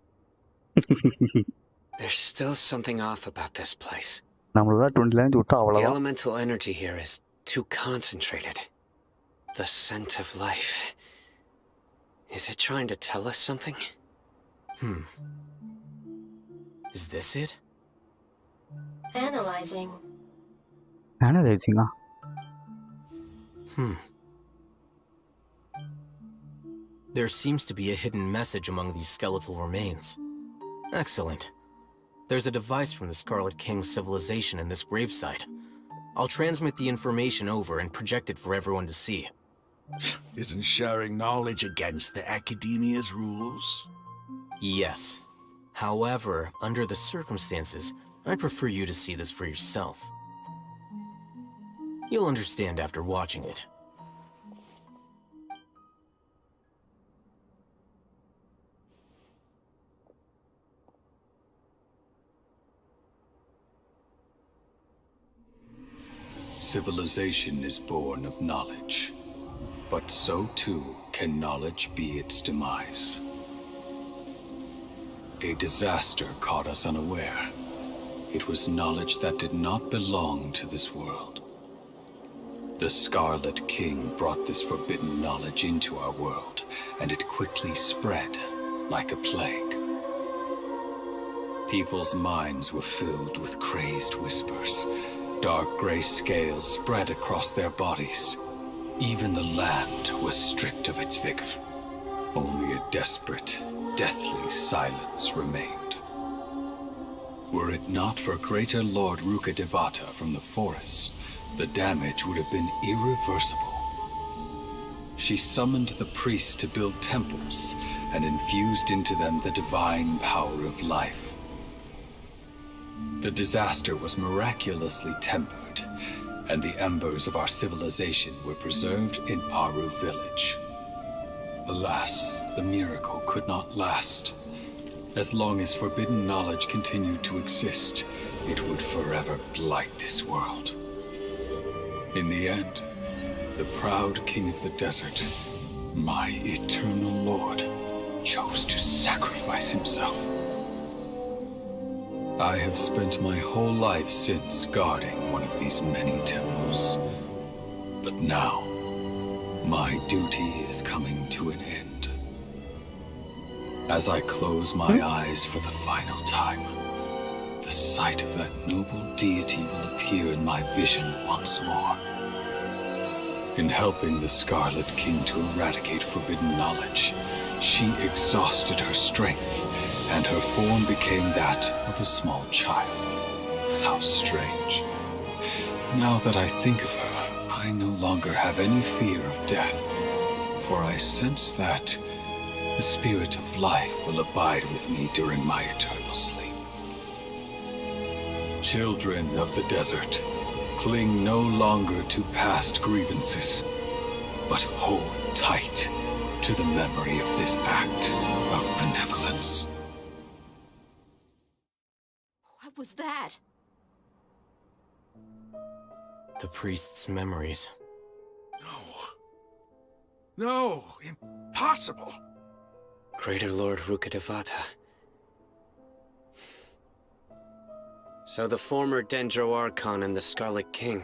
S6: There's still something off about this place.
S3: நம்மள 20 language விட்டா
S6: The
S3: அவ்வளவுதான்.
S6: elemental energy here is too concentrated. The scent of life. Is it trying to tell us something?
S10: Is this it?
S11: Analyzing.
S3: Analyzing
S10: There seems to be a hidden message among these skeletal remains. Excellent. There's a device from the Scarlet King's civilization in this gravesite. I'll transmit the information over and project it for everyone to see.
S9: Isn't sharing knowledge against the Academia's rules?
S10: Yes. However, under the circumstances, I'd prefer you to see this for yourself. You'll understand after watching it.
S12: Civilization is born of knowledge, but so too can knowledge be its demise. A disaster caught us unaware. It was knowledge that did not belong to this world. The Scarlet King brought this forbidden knowledge into our world, and it quickly spread like a plague. People's minds were filled with crazed whispers. Dark gray scales spread across their bodies. Even the land was stripped of its vigor. Only a desperate, deathly silence remained. Were it not for greater Lord Rukkhadevata from the forests, the damage would have been irreversible. She summoned the priests to build temples and infused into them the divine power of life. The disaster was miraculously tempered, and the embers of our civilization were preserved in Aru village. Alas, the miracle could not last. As long as forbidden knowledge continued to exist, it would forever blight this world. In the end, the proud king of the desert, my eternal lord, chose to sacrifice himself. I have spent my whole life since guarding one of these many temples. But now, my duty is coming to an end. As I close my eyes for the final time, the sight of that noble deity will appear in my vision once more. In helping the Scarlet King to eradicate forbidden knowledge, she exhausted her strength, and her form became that of a small child. How strange. Now that I think of her, I no longer have any fear of death, for I sense that the spirit of life will abide with me during my eternal sleep. Children of the desert, cling no longer to past grievances, but hold tight to the memory of this act of benevolence.
S8: What was that?
S10: The priest's memories.
S9: No, impossible.
S6: Greater Lord Rukkhadevata. So the former Dendro Archon and the Scarlet King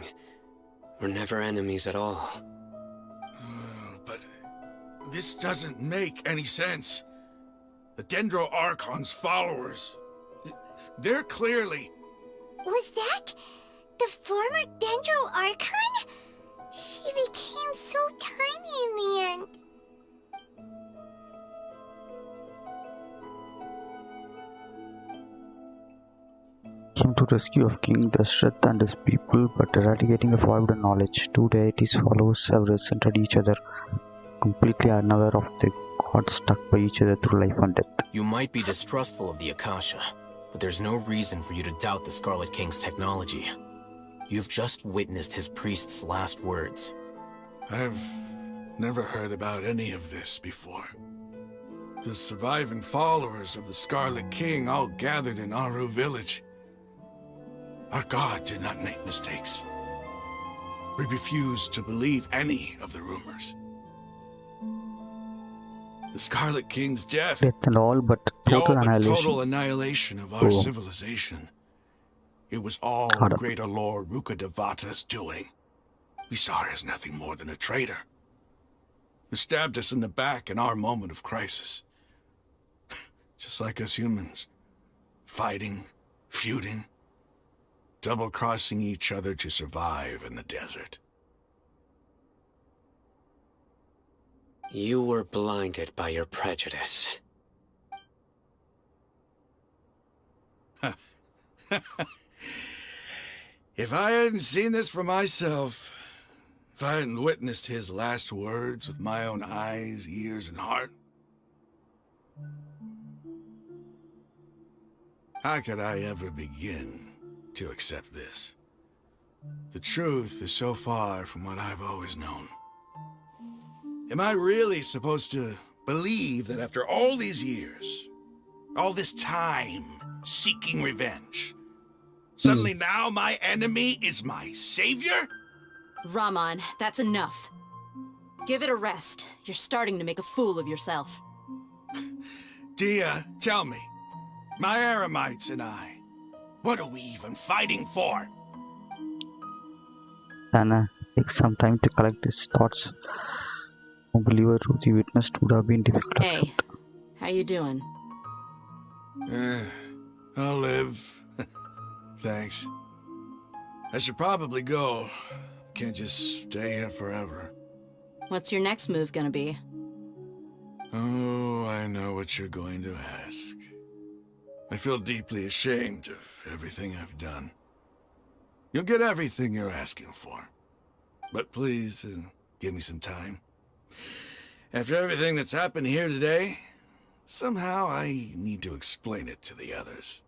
S6: were never enemies at all.
S9: But this doesn't make any sense. The Dendro Archon's followers. They're clearly...
S4: Was that the former Dendro Archon? He became so tiny in the end.
S3: Came to rescue of King Dashrath and his people, but eradicating a forbidden knowledge. Two deities' followers have resented each other, completely unaware of the gods stuck by each other through life and death.
S10: You might be distrustful of the Akasha, but there's no reason for you to doubt the Scarlet King's technology. You've just witnessed his priest's last words.
S9: I've never heard about any of this before. The surviving followers of the Scarlet King all gathered in Aru village. Our god did not make mistakes. We refused to believe any of the rumors. The Scarlet King's death,
S3: Death and all, but total annihilation.
S9: Annihilation of our civilization. It was all Greater Lord Rukkhadevata's doing. We saw her as nothing more than a traitor, who stabbed us in the back in our moment of crisis. Just like us humans. Fighting, feuding, double-crossing each other to survive in the desert.
S6: You were blinded by your prejudice.
S9: If I hadn't seen this for myself, if I hadn't witnessed his last words with my own eyes, ears, and heart, how could I ever begin to accept this? The truth is so far from what I've always known. Am I really supposed to believe that after all these years, all this time seeking revenge, suddenly now my enemy is my savior?
S8: Raman, that's enough. Give it a rest. You're starting to make a fool of yourself.
S9: Dia, tell me, my Eremites and I, what are we even fighting for?
S3: Anna takes some time to collect his thoughts. No believer who he witnessed would have been difficult to
S8: Hey,
S3: accept.
S8: how you doing?
S9: I'll live. Thanks. I should probably go. Can't just stay here forever.
S8: What's your next move gonna be?
S9: Oh, I know what you're going to ask. I feel deeply ashamed of everything I've done. You'll get everything you're asking for. But please, give me some time. After everything that's happened here today, somehow I need to explain it to the others.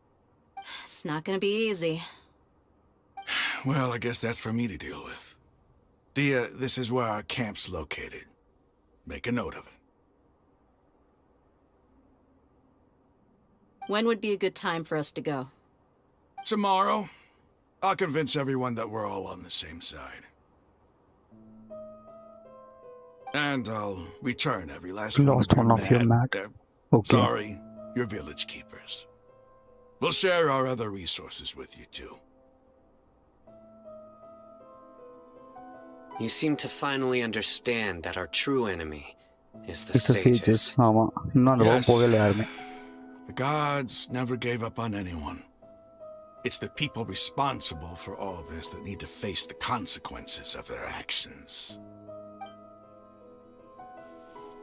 S8: It's not gonna be easy.
S9: Well, I guess that's for me to deal with. Dia, this is where our camp's located. Make a note of it.
S8: When would be a good time for us to go?
S9: Tomorrow, I'll convince everyone that we're all on the same side. And I'll return every last
S3: Lost one of your mat. Okay.
S9: Sorry, your village keepers. We'll share our other resources with you too.
S6: You seem to finally understand that our true enemy is the
S3: It's the
S6: sages.
S3: sages. ஆமா இன்னும் அந்த பக்கம் போகல யாருமே.
S9: The gods never gave up on anyone. It's the people responsible for all this that need to face the consequences of their actions.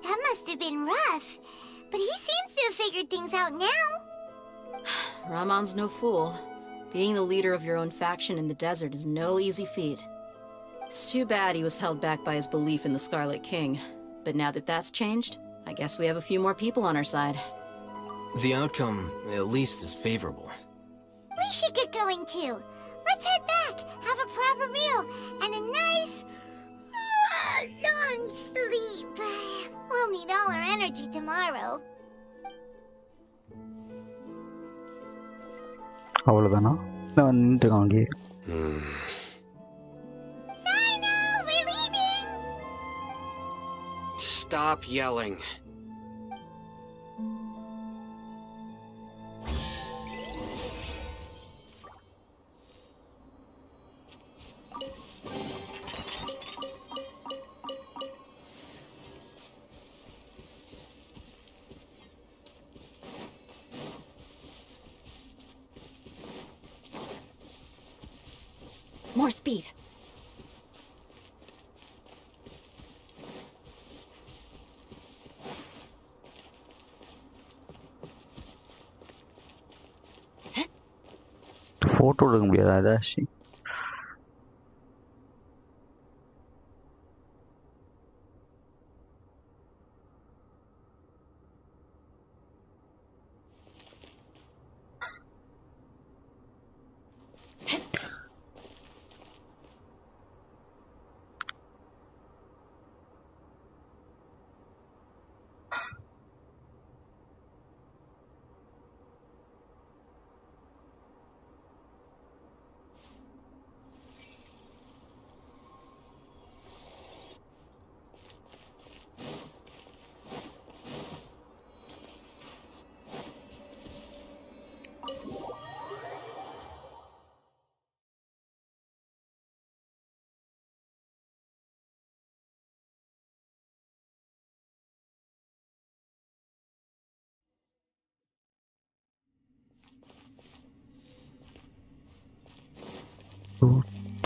S4: That must have been rough, but he seems to have figured things out now.
S8: Ramon's no fool. Being the leader of your own faction in the desert is no easy feat. It's too bad he was held back by his belief in the Scarlet King. But now that that's changed, I guess we have a few more people on our side.
S10: The outcome, at least, is favorable.
S4: We should get going too. Let's head back, have a proper meal, and a nice, long sleep. We'll need all our energy tomorrow.
S3: அவ்வளவுதானா? நான் நின்றுட்டேன் அங்கேயே.
S4: Cyno, we're leaving!
S6: Stop yelling.
S11: More speed.
S3: Photo எடுக்க முடியாதா ஏதாச்சும்?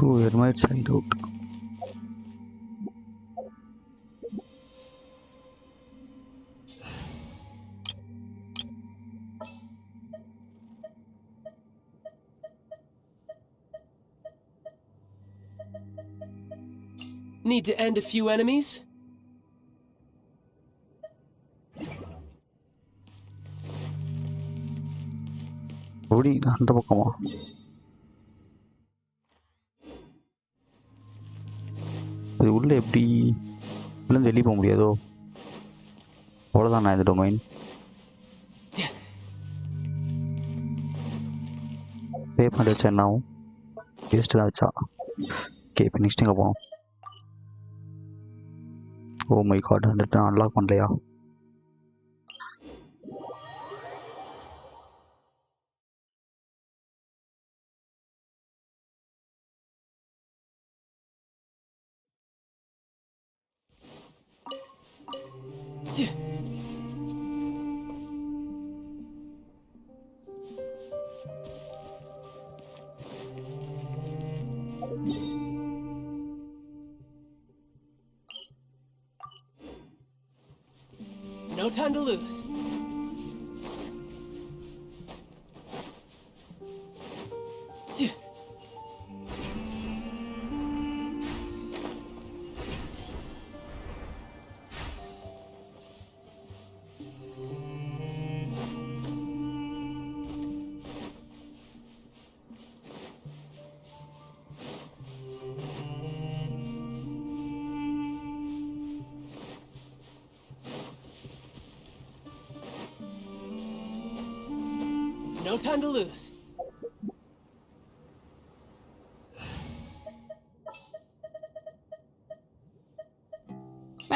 S3: Two hermits side out.
S1: Need to end a few enemies?
S3: ஓடி அந்த பக்கமா? அது உள்ள எப்படி உள்ள வெளியே போக முடியாதோ? அவ்வளோதானா இந்த டொமைன்? பே பண்ணி வச்சா என்ன ஆகும்? வேஸ்ட்டு தான் வச்சா. ஓகே, இப்போ நெக்ஸ்ட் எங்கே போகணும்? ஓ மை காட், அந்த இடத்த அன்லாக் பண்ணலையா?
S1: No time to lose. No time to lose.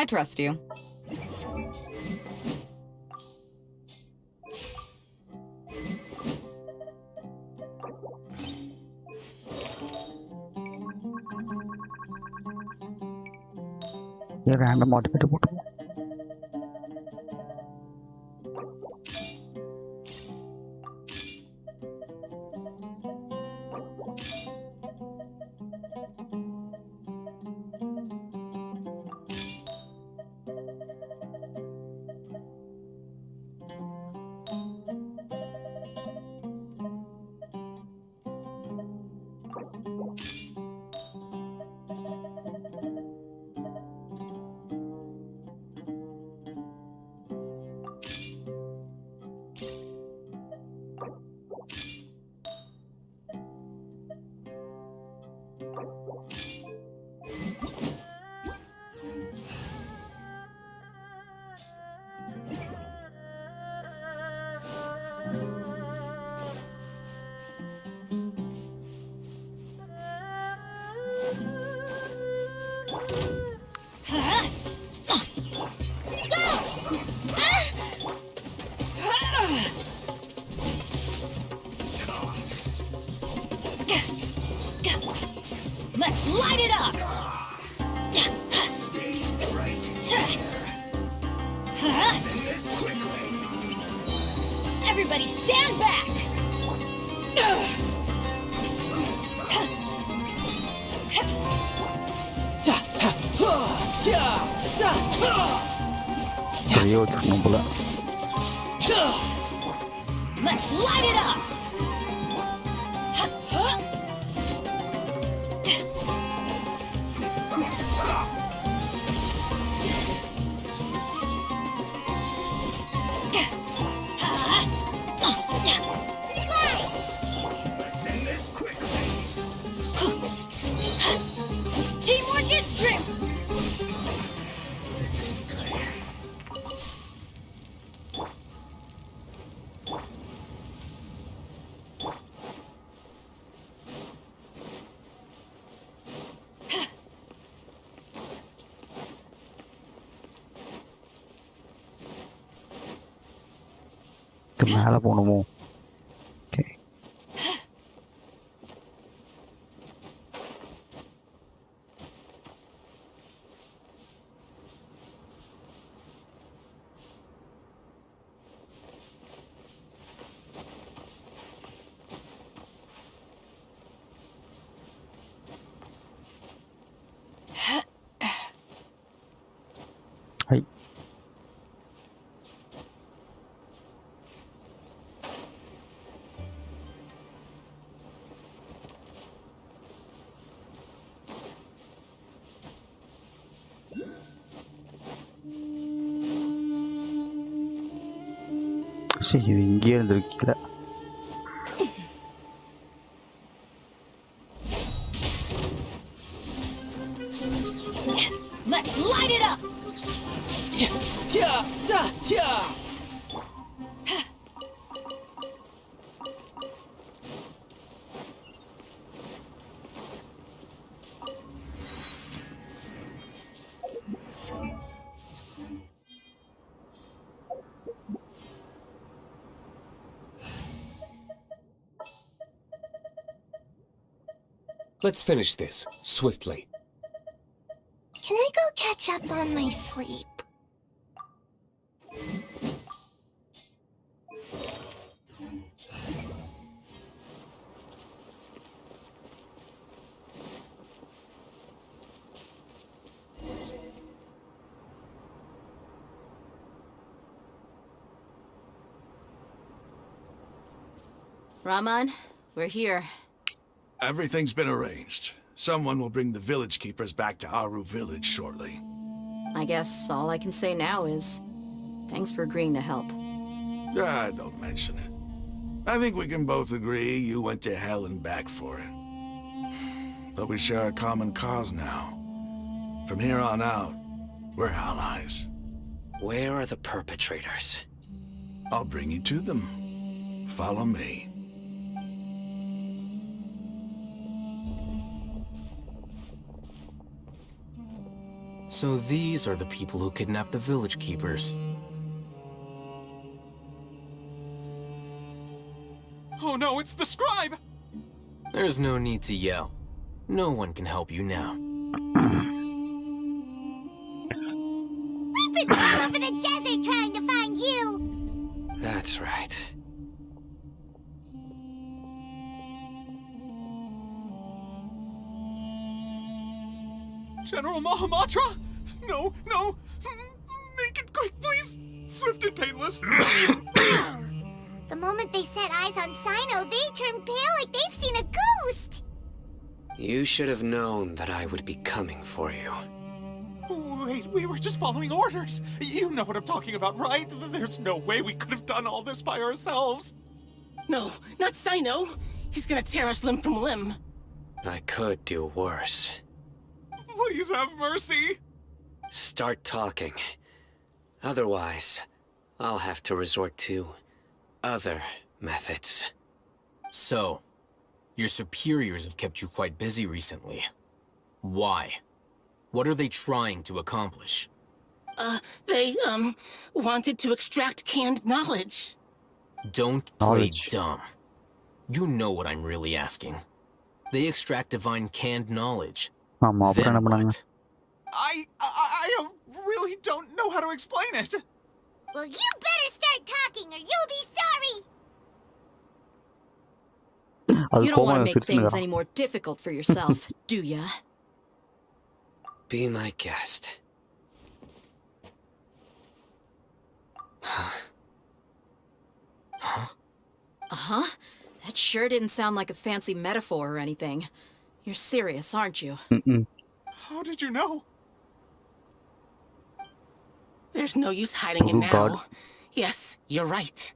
S2: I trust you.
S3: Random motivator போட்டு
S11: Let's light it up!
S12: Stay right here. Send this quickly.
S11: Everybody stand back!
S3: நிறைய வச்சிருக்கணும் போல.
S11: Let's light it up!
S9: Let's end this quickly.
S11: Teamwork is strength!
S9: This isn't good.
S3: இது மேலே போகணுமோ? Okay. High. சரி, இது இங்கேயே இருந்திருக்கீல.
S11: Let's light it up!
S13: Let's finish this, swiftly.
S4: Can I go catch up on my sleep?
S8: Raman, we're here.
S9: Everything's been arranged. Someone will bring the village keepers back to Aru village shortly.
S8: I guess all I can say now is thanks for agreeing to help.
S9: Ah, don't mention it. I think we can both agree you went to hell and back for it. But we share a common cause now. From here on out, we're allies.
S6: Where are the perpetrators?
S9: I'll bring you to them. Follow me.
S10: So these are the people who kidnapped the village keepers.
S7: Oh no, it's the scribe!
S10: There's no need to yell. No one can help you now.
S4: We've been all over the desert trying to find you!
S6: That's right.
S7: General Mahamatra? No, no! Make it quick, please! Swift and painless!
S4: The moment they set eyes on Cyno, they turn pale like they've seen a ghost!
S6: You should have known that I would be coming for you.
S7: Wait, we were just following orders! You know what I'm talking about, right? There's no way we could have done all this by ourselves!
S14: No, not Cyno! He's gonna tear us limb from limb!
S6: I could do worse.
S7: Please have mercy!
S6: Start talking. Otherwise, I'll have to resort to other methods.
S10: So, your superiors have kept you quite busy recently. Why? What are they trying to accomplish?
S14: They, wanted to extract canned knowledge.
S10: Don't play dumb. You know what I'm really asking. They extract divine canned knowledge. Then what?
S7: I really don't know how to explain it.
S4: Well, you better start talking or you'll be sorry!
S8: You don't want to make things any more difficult for yourself, do ya?
S6: Be my guest.
S8: Uh-huh. That sure didn't sound like a fancy metaphor or anything. You're serious, aren't you?
S14: How did you know? There's no use hiding it now.
S3: God.
S14: Yes, you're right.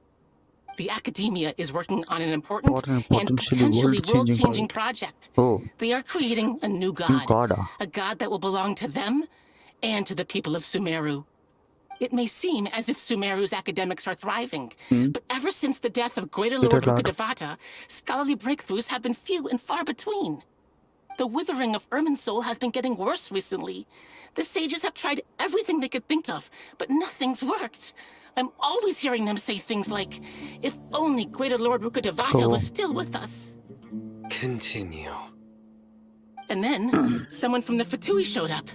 S14: The Academia is working on an important and
S3: potentially
S14: potentially
S3: world-changing
S14: world-changing project.
S3: Oh,
S14: They are creating a new
S3: new
S14: god.
S3: god ah.
S14: A god that will belong to them and to the people of Sumeru. It may seem as if Sumeru's academics are thriving, but ever since the death of Greater Lord Rukkhadevata, scholarly breakthroughs have been few and far between. The withering of Irminsul has been getting worse recently. The sages have tried everything they could think of, but nothing's worked. I'm always hearing them say things like, if only Greater Lord Rukkhadevata was still with us.
S6: Continue.
S14: And then, someone from the Fatui showed up.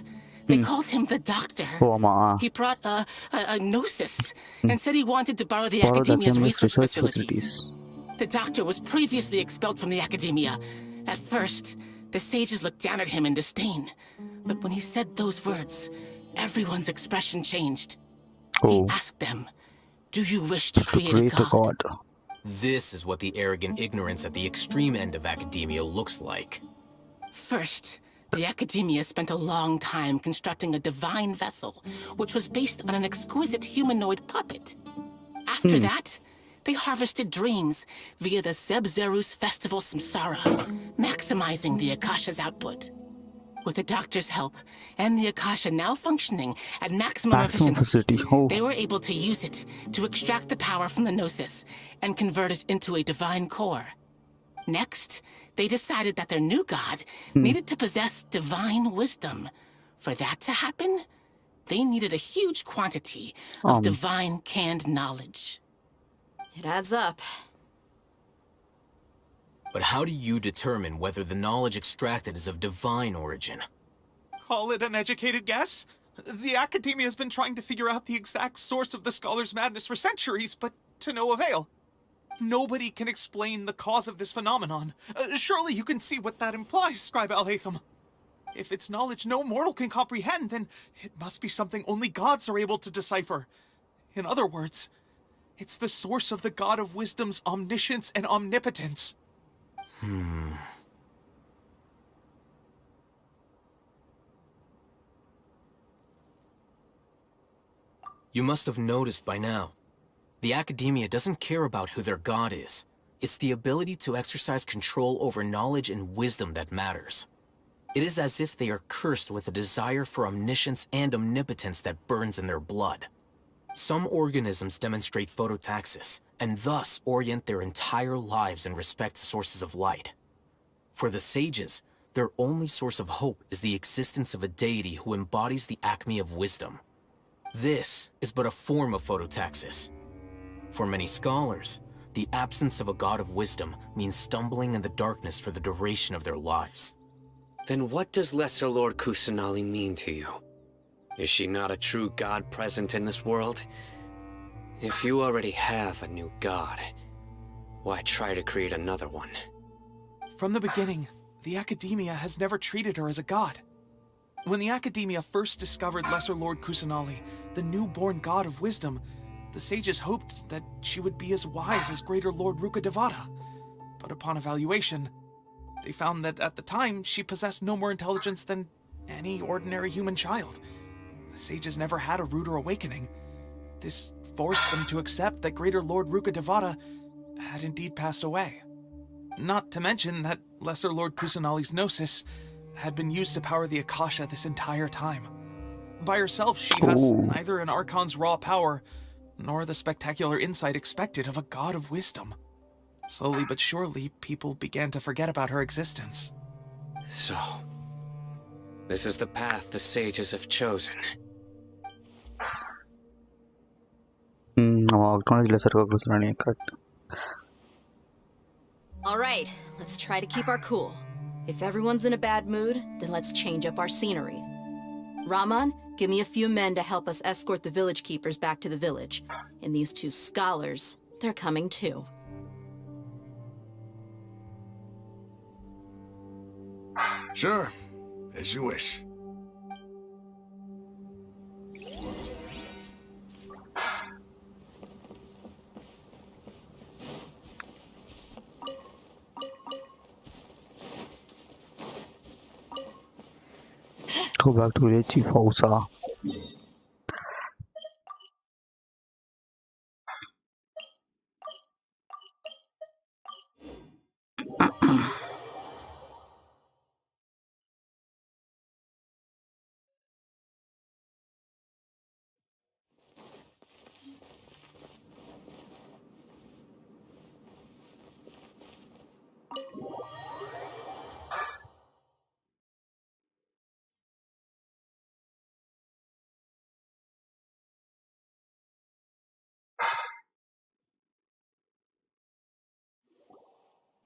S14: They called him the Doctor.
S3: Oh, ஆமா.
S14: He brought a gnosis and said he wanted to borrow the
S3: Borrow the
S14: Academia's
S3: Academia's
S14: research
S3: research
S14: facilities. The Doctor was previously expelled from the Academia. At first, the sages looked down at him in disdain. But when he said those words, everyone's expression changed. He asked them, do you wish to create a god?
S7: This is what the arrogant ignorance at the extreme end of academia looks like.
S14: First, the Academia spent a long time constructing a divine vessel, which was based on an exquisite humanoid puppet. After that, they harvested dreams via the Zeb-Zerus Festival Samsara, maximizing the Akasha's output. With the Doctor's help, and the Akasha now functioning at maximum efficiency, they were able to use it to extract the power from the Gnosis and convert it into a divine core. Next, they decided that their new god needed to possess divine wisdom. For that to happen, they needed a huge quantity of divine canned knowledge.
S8: It adds up.
S7: But how do you determine whether the knowledge extracted is of divine origin?
S15: Call it an educated guess? The Academia has been trying to figure out the exact source of the Scholar's madness for centuries, but to no avail. Nobody can explain the cause of this phenomenon. Surely you can see what that implies, Scribe Al-Haytham. If it's knowledge no mortal can comprehend, then it must be something only gods are able to decipher. In other words, it's the source of the God of Wisdom's omniscience and omnipotence.
S7: You must have noticed by now. The Academia doesn't care about who their god is. It's the ability to exercise control over knowledge and wisdom that matters. It is as if they are cursed with a desire for omniscience and omnipotence that burns in their blood. Some organisms demonstrate phototaxis, and thus orient their entire lives in respect to sources of light. For the sages, their only source of hope is the existence of a deity who embodies the acme of wisdom. This is but a form of phototaxis. For many scholars, the absence of a god of wisdom means stumbling in the darkness for the duration of their lives.
S6: Then what does Lesser Lord Kusanali mean to you? Is she not a true god present in this world? If you already have a new god, why try to create another one?
S15: From the beginning, the Academia has never treated her as a god. When the Academia first discovered Lesser Lord Kusanali, the newborn god of wisdom, the sages hoped that she would be as wise as Greater Lord Rukkhadevata. But upon evaluation, they found that at the time she possessed no more intelligence than any ordinary human child. The sages never had a ruder awakening. This forced them to accept that Greater Lord Rukkhadevata had indeed passed away. Not to mention that Lesser Lord Kusanali's gnosis had been used to power the Akasha this entire time. By herself, she has neither an Archon's raw power, nor the spectacular insight expected of a god of wisdom. Slowly but surely, people began to forget about her existence.
S6: So, this is the path the sages have chosen.
S8: All right, let's try to keep our cool. If everyone's in a bad mood, then let's change up our scenery. Raman, give me a few men to help us escort the village keepers back to the village. And these two scholars, they're coming too.
S9: Sure, as you wish.
S3: go back to the chief house.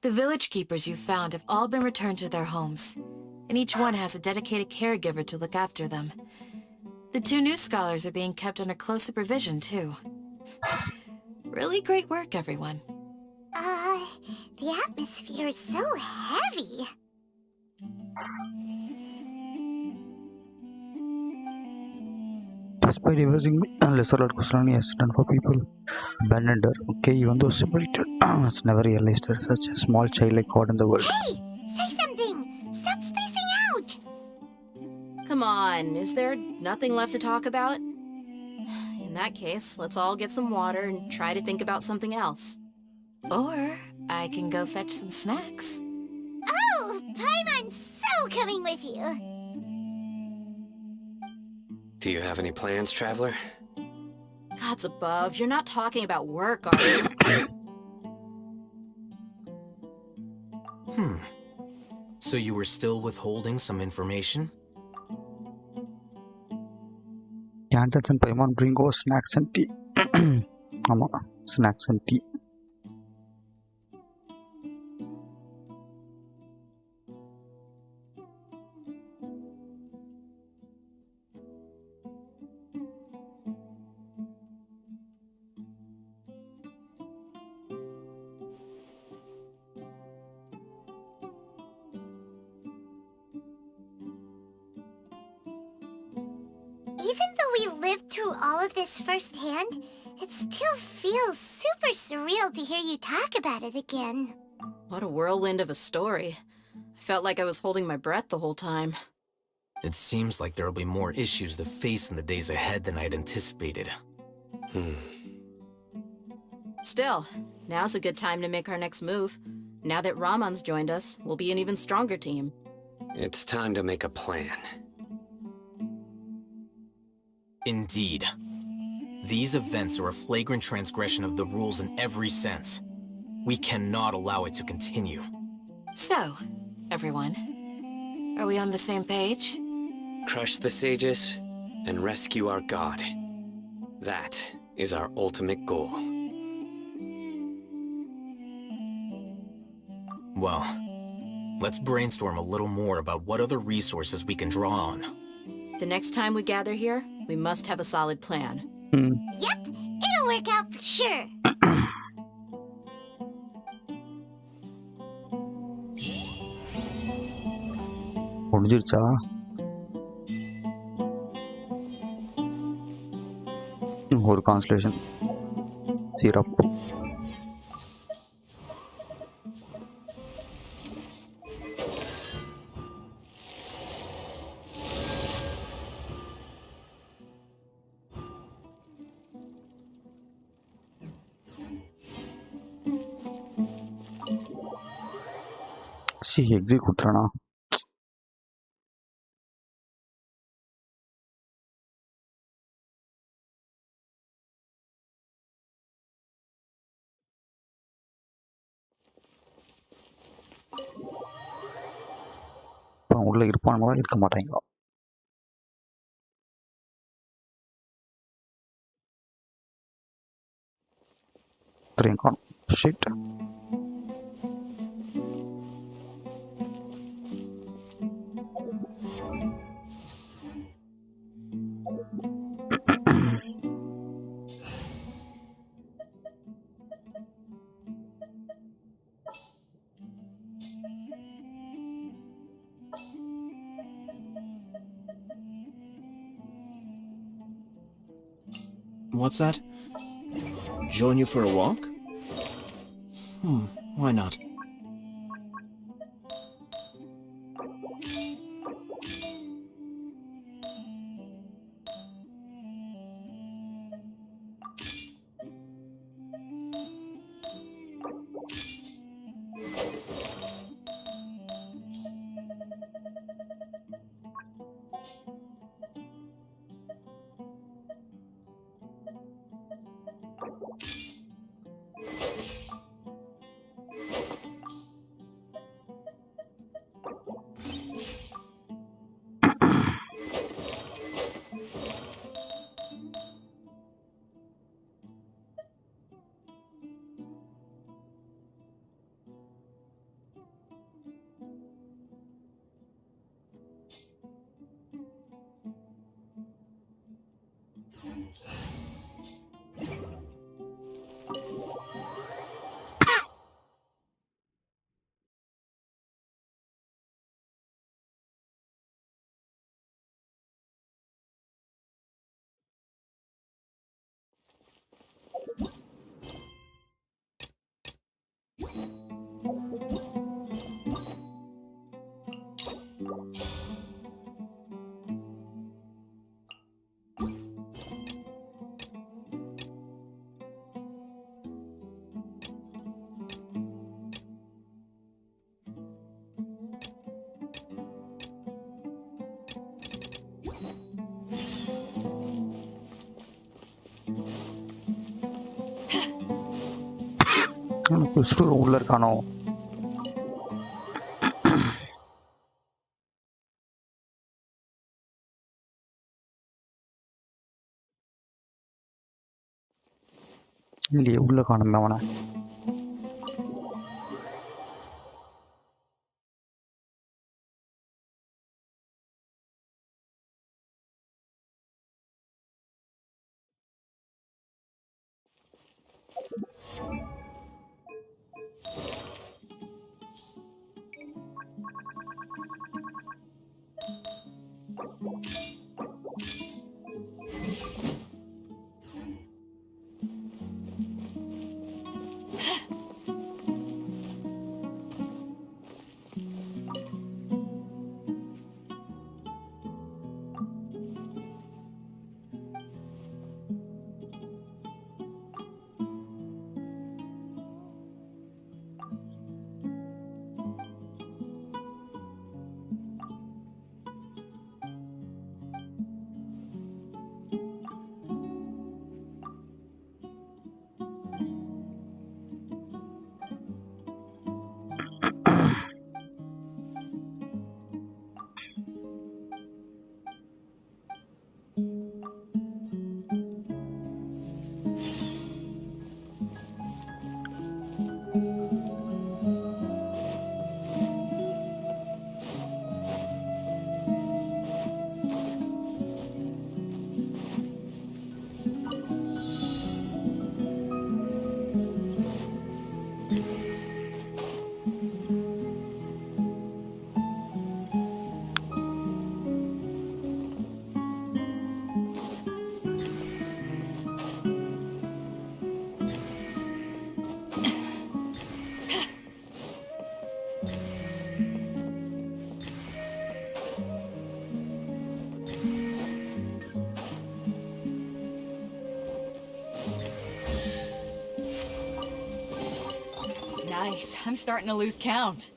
S2: The village keepers you found have all been returned to their homes, and each one has a dedicated caregiver to look after them. The 2 new scholars are being kept under close supervision, too. Really great work, everyone.
S4: The atmosphere is so heavy.
S3: Despite everything Lesser Lord Kusalani has done for people, abandoned her. Okay, even though separated, it's never realized there's such a small child like God in the world.
S4: Hey! Say something! Stop spacing out!
S8: Come on, is there nothing left to talk about? In that case, let's all get some water and try to think about something else.
S2: Or I can go fetch some snacks.
S4: Oh! Paimon's so coming with you!
S6: Do you have any plans, traveler?
S8: Gods above, you're not talking about work, are you?
S10: So you were still withholding some information?
S3: Candles and Paimon bring over snacks and tea. Snacks and tea.
S4: Even though we lived through all of this firsthand, it still feels super surreal to hear you talk about it again.
S8: What a whirlwind of a story. I felt like I was holding my breath the whole time.
S10: It seems like there'll be more issues to face in the days ahead than I'd anticipated.
S8: Still, now's a good time to make our next move. Now that Ramon's joined us, we'll be an even stronger team.
S6: It's time to make a plan.
S10: Indeed. These events are a flagrant transgression of the rules in every sense. We cannot allow it to continue.
S2: So, everyone, are we on the same page?
S6: Crush the sages and rescue our god. That is our ultimate goal.
S10: Well, let's brainstorm a little more about what other resources we can draw on.
S8: The next time we gather here, we must have a solid plan.
S4: Yep, it'll work out for sure.
S3: முடிஞ்சிருச்சா? ஒரு constellation syrup. Exit கொடுத்துறானா? உள்ள இருப்பானுங்களா இருக்க மாட்டாங்களா? காணும். Shit.
S1: What's that? Join you for a walk? Why not?
S3: Store உள்ள இருக்கானோ? இல்லையே, உள்ள காணுமே அவனை.
S2: Nice. I'm starting to lose count.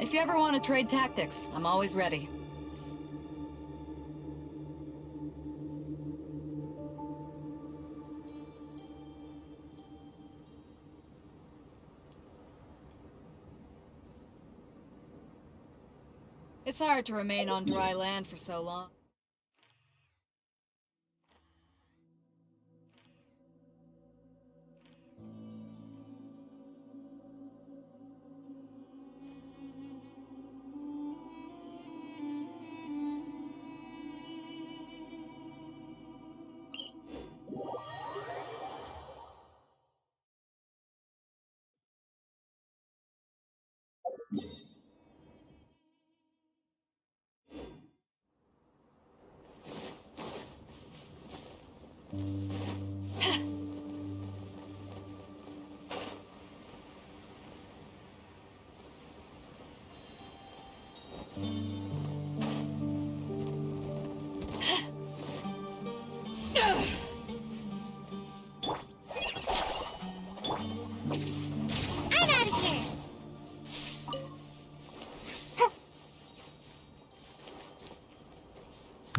S2: If you ever want to trade tactics, I'm always ready. It's hard to remain on dry land for so long.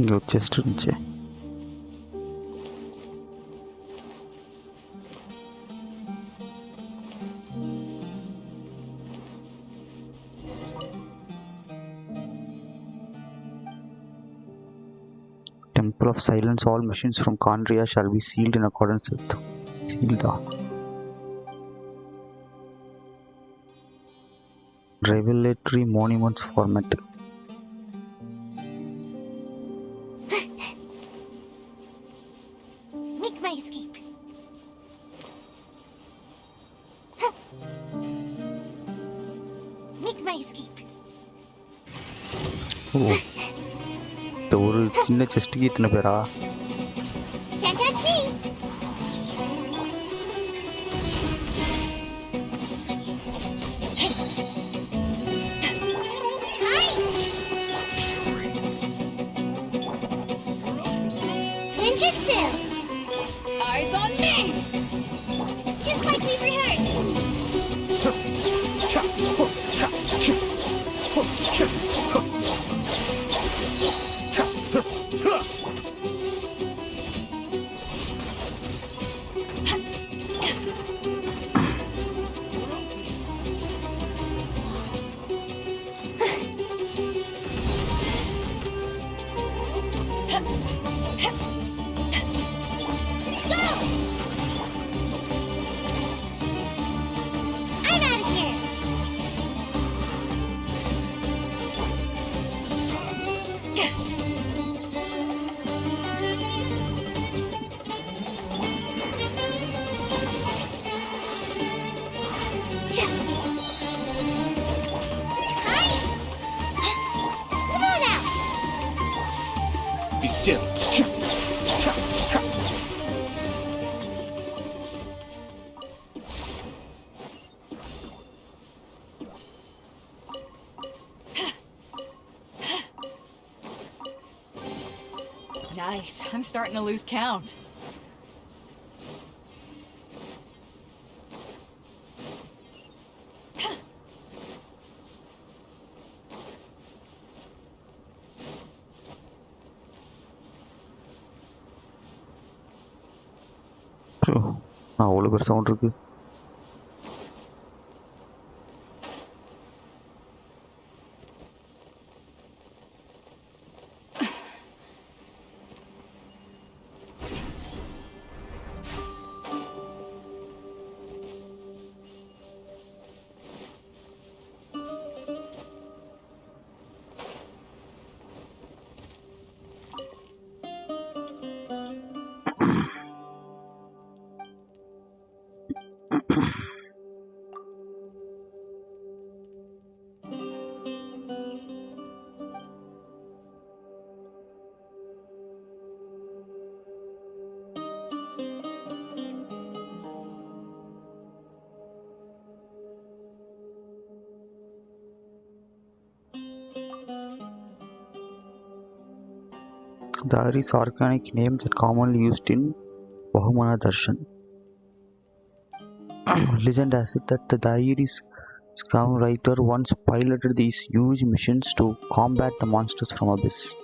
S3: இங்கே ஒரு chest இருந்துச்சு. Temple of Silence. All machines from Kandria shall be sealed in accordance with sealed revelatory monuments format.
S4: Make my escape. Make my escape.
S3: ஓ, இந்த ஒரு சின்ன செஸ்ட்டுக்கு இத்தனை பேரா?
S4: Can't touch me. Ninjutsu.
S8: Eyes on me!
S4: Just like we rehearsed. I'm out of here. Hi. Come on out.
S9: Be still.
S2: Nice. I'm starting to lose count.
S3: அவ்வளோ பேர் sound இருக்கு. There is organic name that commonly used in Vahumana Darshan. Legend has it that the Dairis Scumwriter once piloted these huge missions to combat the monsters from Abyss.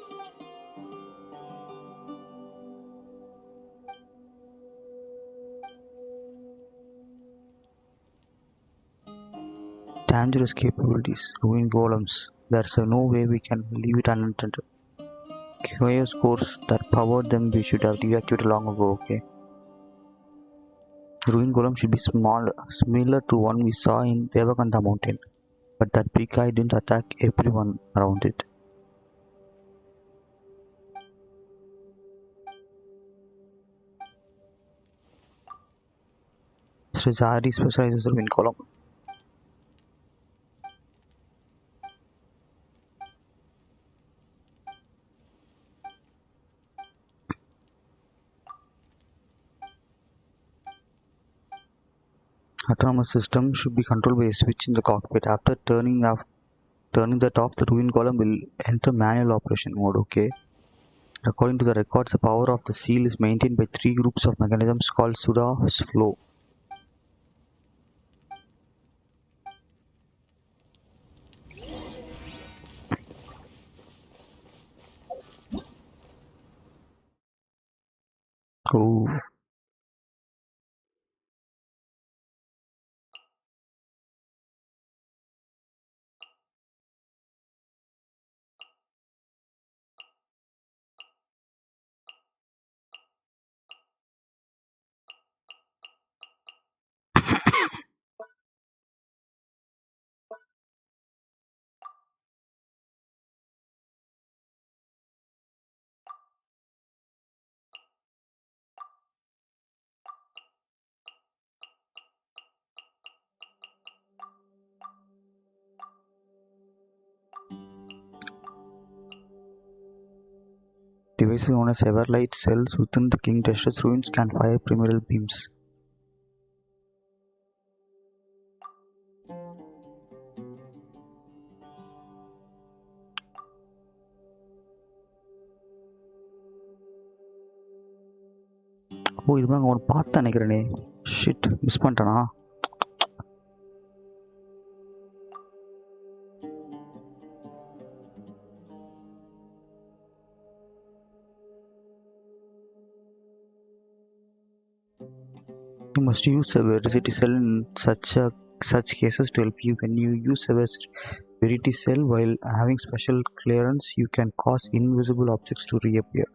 S3: Dangerous capabilities, ruin golems. There's no way we can leave it unattended. Chaos cores that powered them we should have deactivated long ago, okay? Ruin golem should be small, similar to one we saw in Devakanda mountain, but that big guy didn't attack everyone around it. Srizari specializes in ruin golem. Autonomous system should be controlled by a switch in the cockpit. After turning that off, the ruin golem will enter manual operation mode, okay? According to the records, the power of the seal is maintained by 3 groups of mechanisms called Suda's flow. Oh. Devices known as Everlight cells within the King Destroyer's ruins can fire pyramidal beams. Oh, இது மாதிரி ஒன்று பார்த்து நினைக்கிறேனே. Shit, miss பண்ணிட்டேனா? You must use a veracity cell in such cases to help you. When you use a veracity cell while having special clearance, you can cause invisible objects to reappear.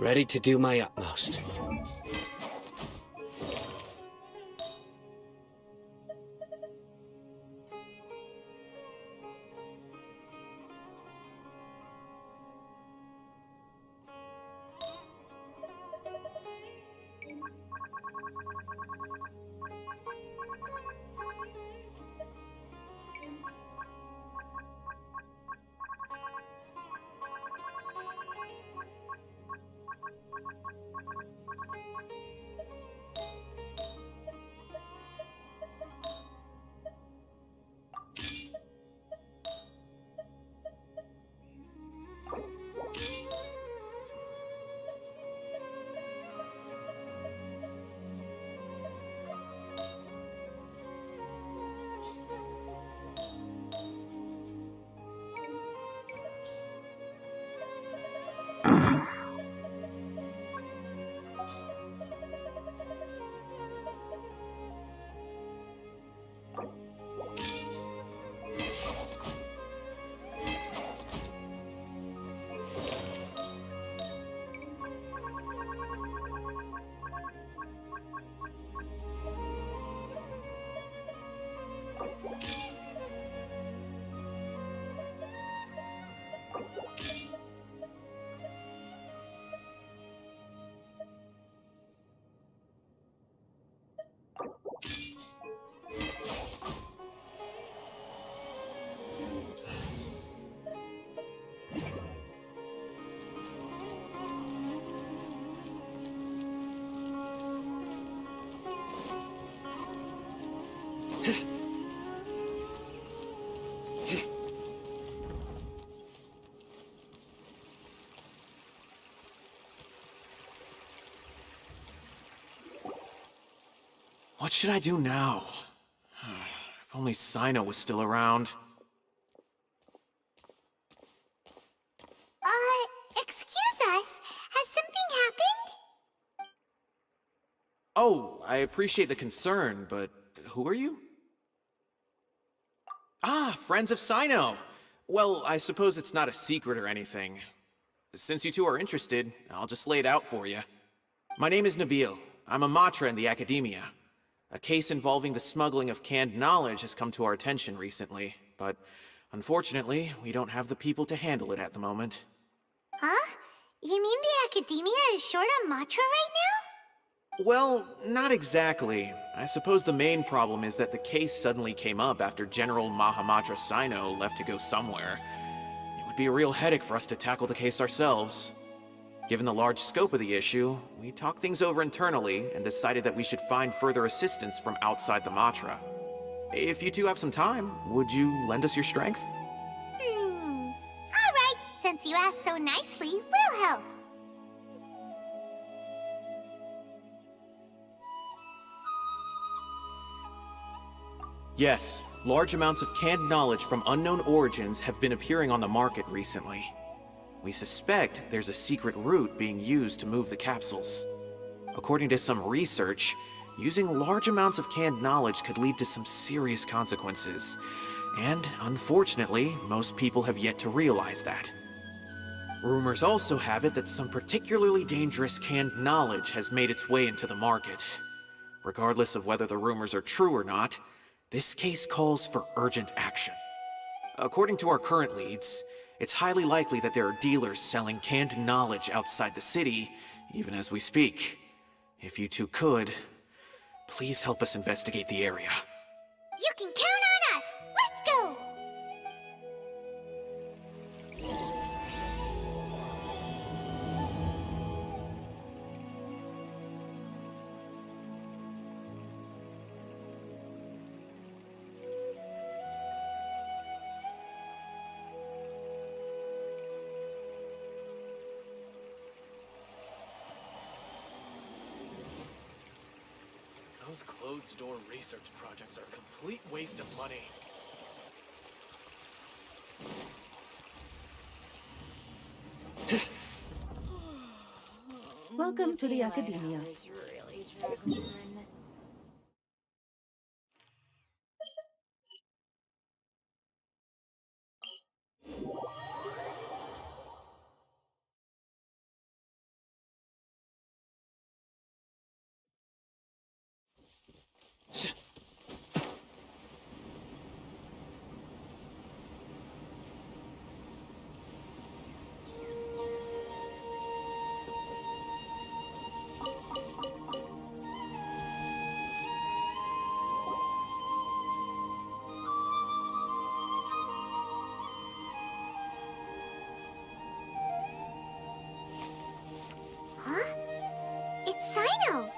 S6: Ready to do my utmost.
S15: What should I do now? If only Cyno was still around.
S4: Excuse us. Has something happened?
S15: Oh, I appreciate the concern, but who are you? Ah, friends of Cyno! Well, I suppose it's not a secret or anything. Since you two are interested, I'll just lay it out for you. My name is Nabil. I'm a Matra in the Academia. A case involving the smuggling of canned knowledge has come to our attention recently, but unfortunately, we don't have the people to handle it at the moment.
S4: Huh? You mean the Academia is short on Matra right now?
S15: Well, not exactly. I suppose the main problem is that the case suddenly came up after General Mahamatra Cyno left to go somewhere. It would be a real headache for us to tackle the case ourselves. Given the large scope of the issue, we talked things over internally and decided that we should find further assistance from outside the Matra. If you two have some time, would you lend us your strength?
S4: All right. Since you asked so nicely, we'll help.
S15: Yes, large amounts of canned knowledge from unknown origins have been appearing on the market recently. We suspect there's a secret route being used to move the capsules. According to some research, using large amounts of canned knowledge could lead to some serious consequences. And unfortunately, most people have yet to realize that. Rumors also have it that some particularly dangerous canned knowledge has made its way into the market. Regardless of whether the rumors are true or not, this case calls for urgent action. According to our current leads, it's highly likely that there are dealers selling canned knowledge outside the city, even as we speak. If you two could, please help us investigate the area.
S4: You can count on us! Let's go!
S16: Those closed-door research projects are a complete waste of money.
S2: Welcome to the Academia.
S4: Huh? It's Cyno!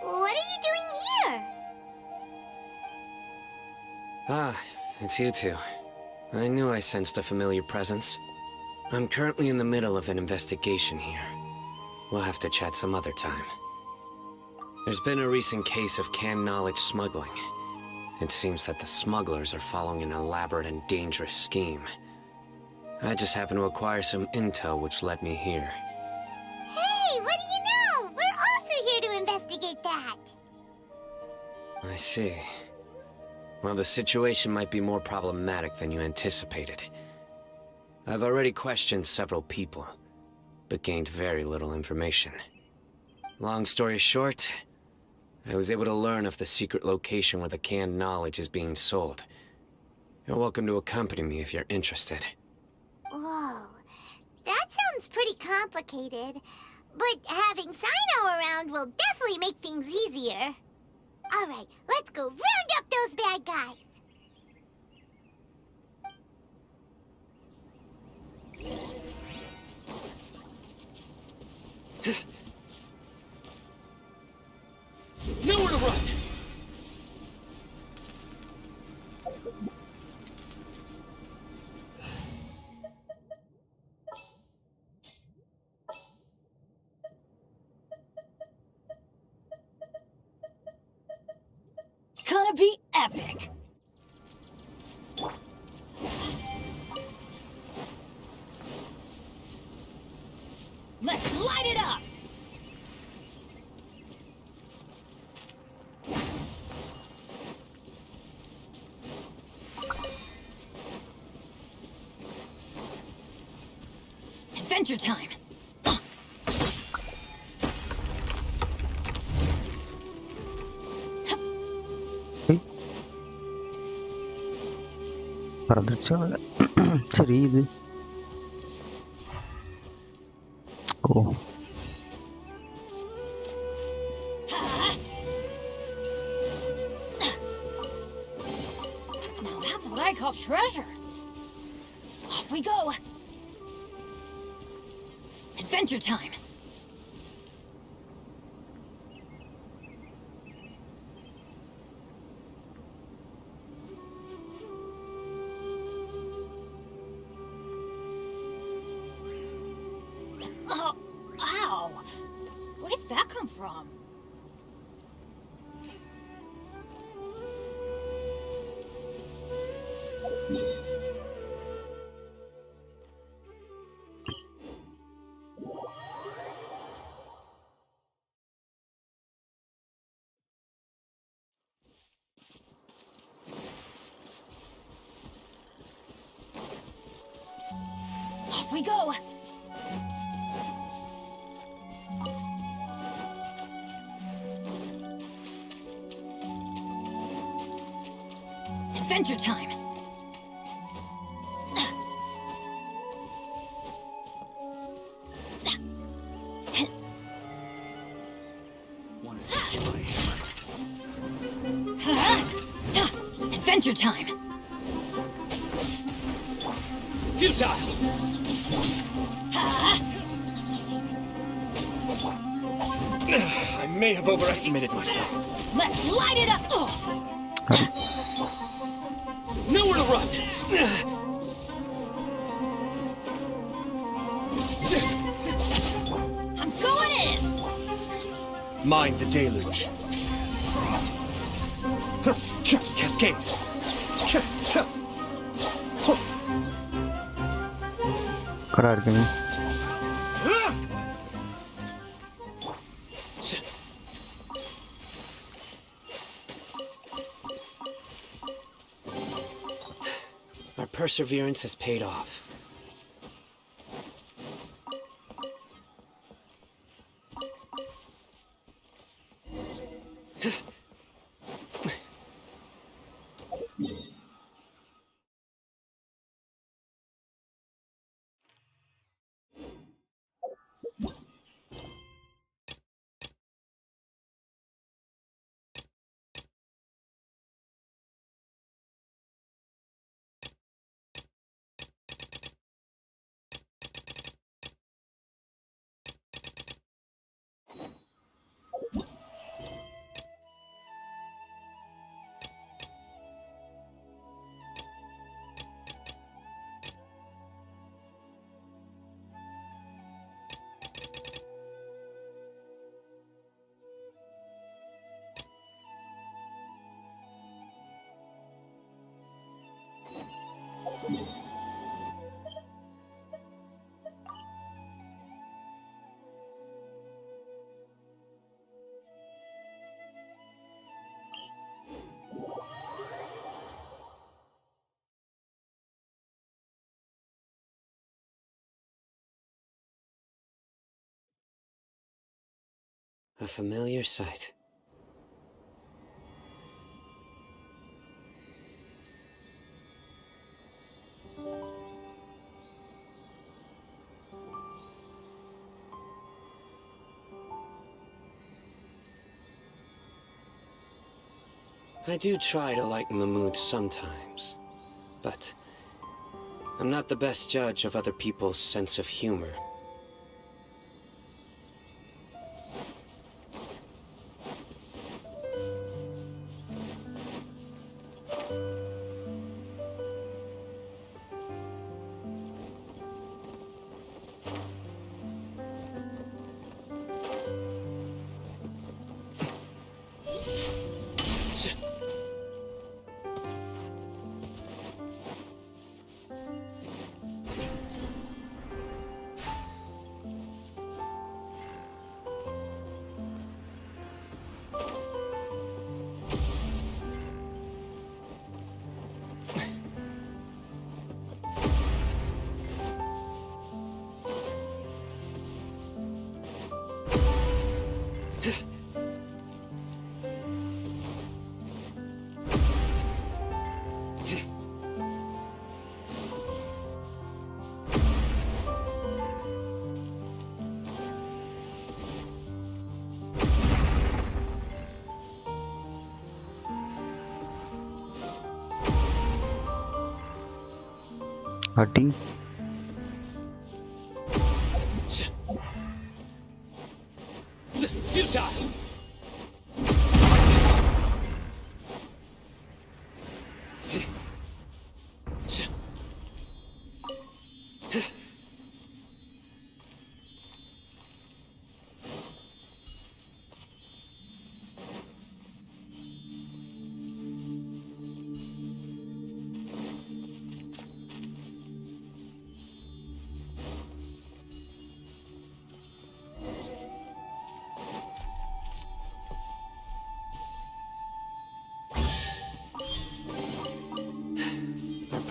S4: What are you doing here?
S6: Ah, it's you two. I knew I sensed a familiar presence. I'm currently in the middle of an investigation here. We'll have to chat some other time. There's been a recent case of canned knowledge smuggling. It seems that the smugglers are following an elaborate and dangerous scheme. I just happened to acquire some intel which led me here.
S4: Hey, what do you know? We're also here to investigate that.
S6: I see. Well, the situation might be more problematic than you anticipated. I've already questioned several people, but gained very little information. Long story short, I was able to learn of the secret location where the canned knowledge is being sold. You're welcome to accompany me if you're interested.
S4: Whoa, that sounds pretty complicated. But having Cyno around will definitely make things easier. All right, let's go round up those bad guys.
S1: Nowhere to run!
S11: gonna be epic. Let's light it up! Adventure time!
S3: பறந்துருச்சா சரி இது ஓ
S11: Now that's what I call treasure. Off we go. Adventure time. Oh, ow! Where did that come from? Off we go! Adventure time! Adventure time!
S1: Futile! I may have overestimated myself.
S11: Let's light it up!
S1: Nowhere to run!
S11: I'm going in!
S1: Mind the deluge. Cascade.
S3: கடா இருக்குங்க
S6: Our perseverance has paid off. A familiar sight. I do try to lighten the mood sometimes, but I'm not the best judge of other people's sense of humor.
S3: அடி
S1: Futile!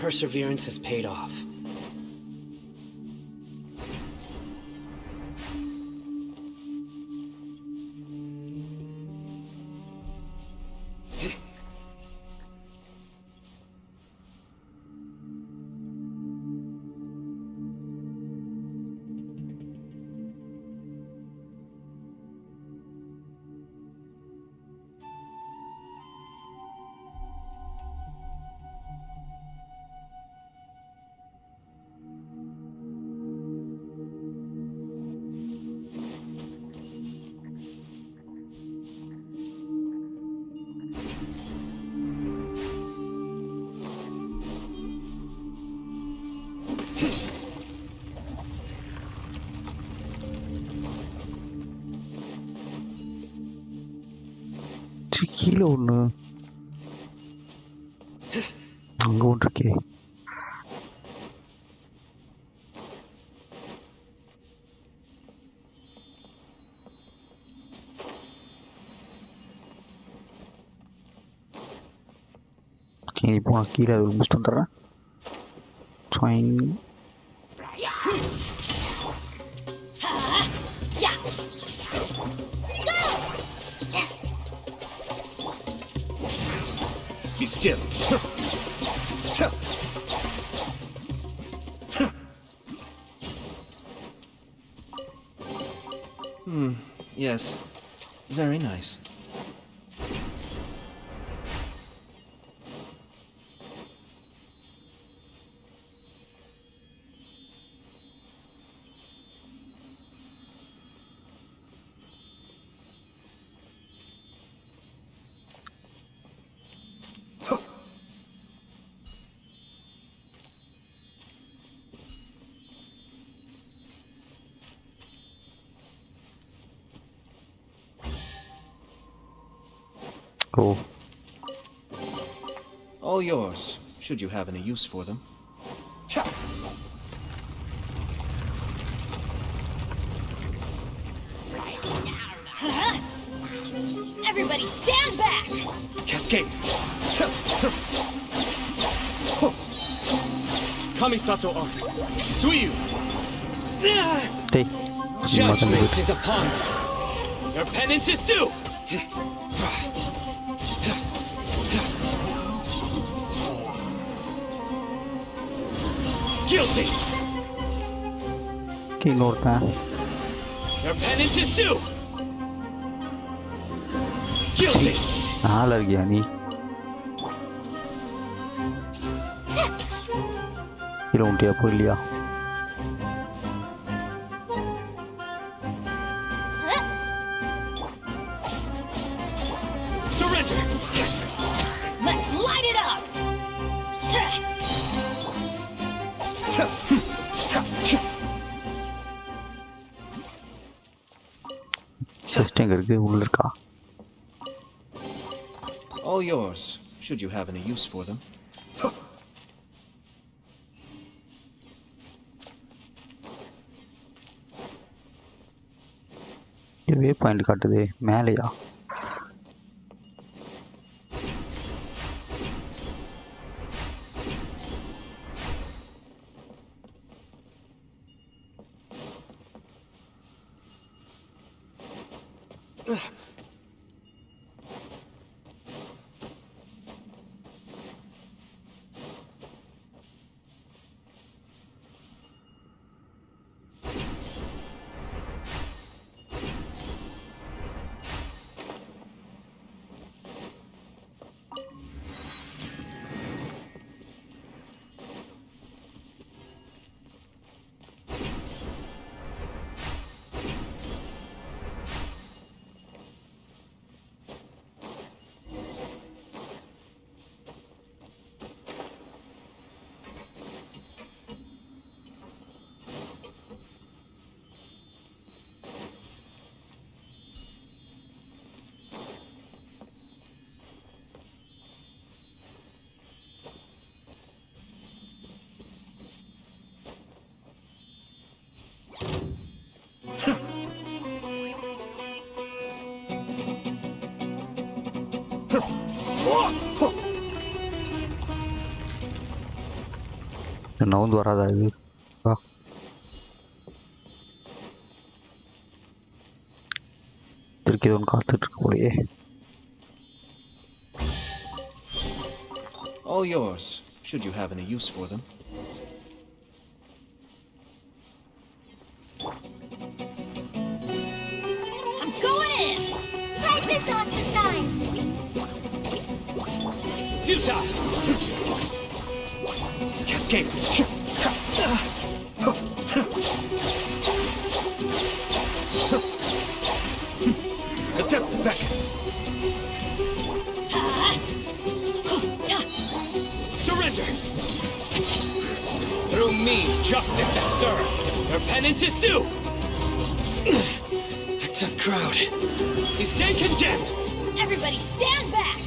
S1: Perseverance has paid off.
S3: கீழே ஒன்று அங்கே ஒன்று இருக்கே. இப்போ நான் கீழே அது முடிச்சுட்டு வந்துடுறேன்.
S9: Be still.
S17: Yes. Very nice.
S3: Oh.
S17: All yours, should you have any use for them.
S11: Everybody stand back!
S16: Cascade! Kamisato art! Suiyu!
S3: Hey.
S1: Judgment is upon you! Your penance is due! Guilty!
S3: King Orta.
S1: Your penance is due! Guilty!
S3: ஆளா இருக்கியா நீ? கீழே உண்டியா போயில்லையா?
S1: Surrender!
S11: Let's light it up!
S3: Chest எங்க இருக்கு? உள்ள இருக்கா?
S17: All yours, should you have any use for them.
S3: Way point காட்டுதே மேலையா? நவுந்து வராதா இது? வா. திருக்கி ஒன்று காத்துட்டு இருக்க போலயே.
S17: All yours, should you have any use for them.
S4: I'm going in! Fight this off the side!
S1: Futile! Cascade! Attempts back! Surrender! Through me, justice is served. Your penance is due! A tough crowd. You stand condemned!
S11: Everybody stand back!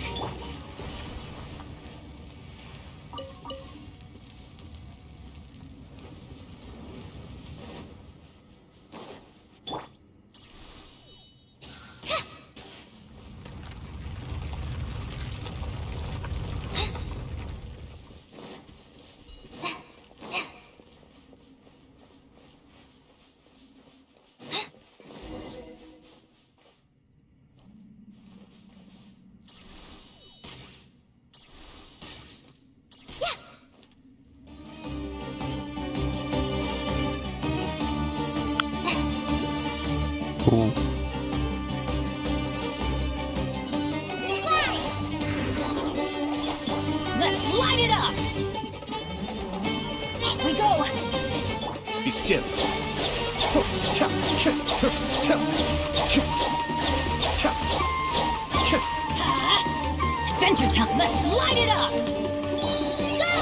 S3: Ooh.
S11: Let's light it up! Off we go!
S1: Be still.
S11: Adventure time! Let's light it up!
S4: Go!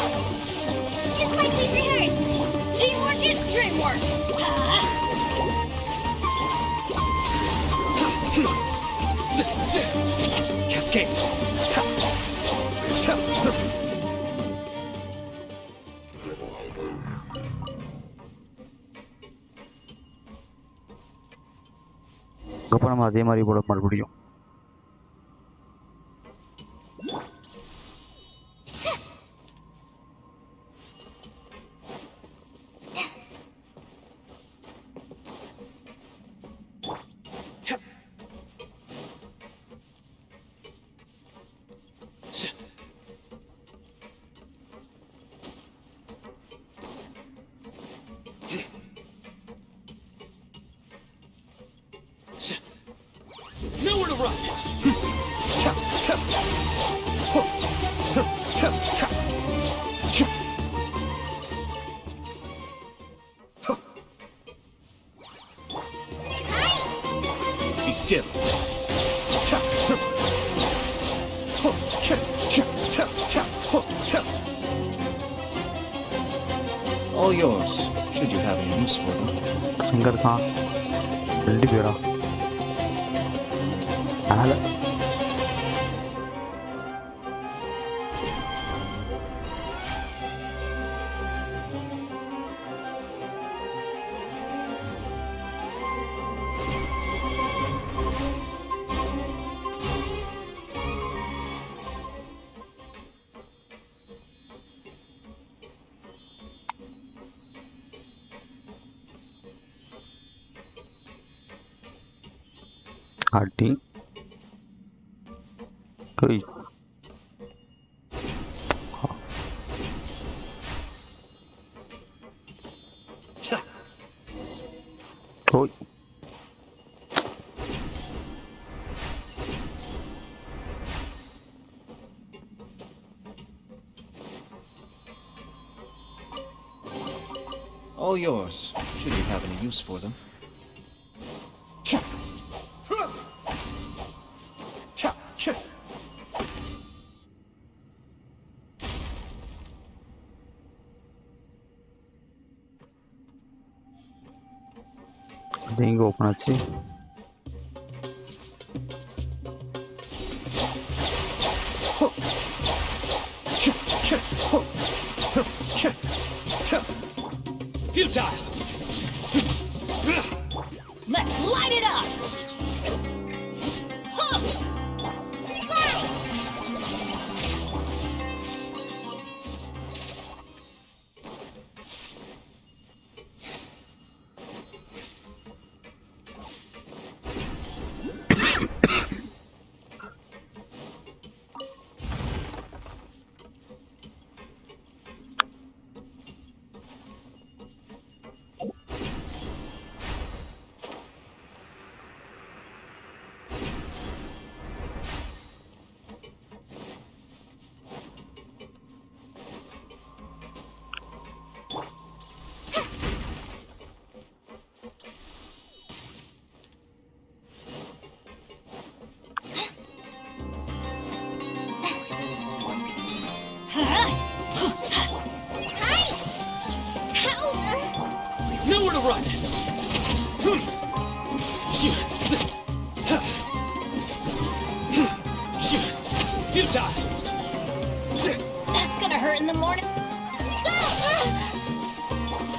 S4: Just like we rehearsed!
S11: Teamwork is dreamwork!
S1: Cascade!
S3: அப்போ நம்ம அதே மாதிரி போட மறுபடியும்.
S1: Nowhere to run! Be still.
S17: All yours, should you have any use for them.
S3: எங்க இருக்கான்? 2 பேரா? மேலே அடி. ஓய் ஓய்
S17: All yours, should you have any use for them.
S3: அது எங்க ஓப்பன் ஆச்சு?
S1: Futile!
S11: Let's light it up! Huh.
S1: futile!
S11: That's gonna hurt in the morning.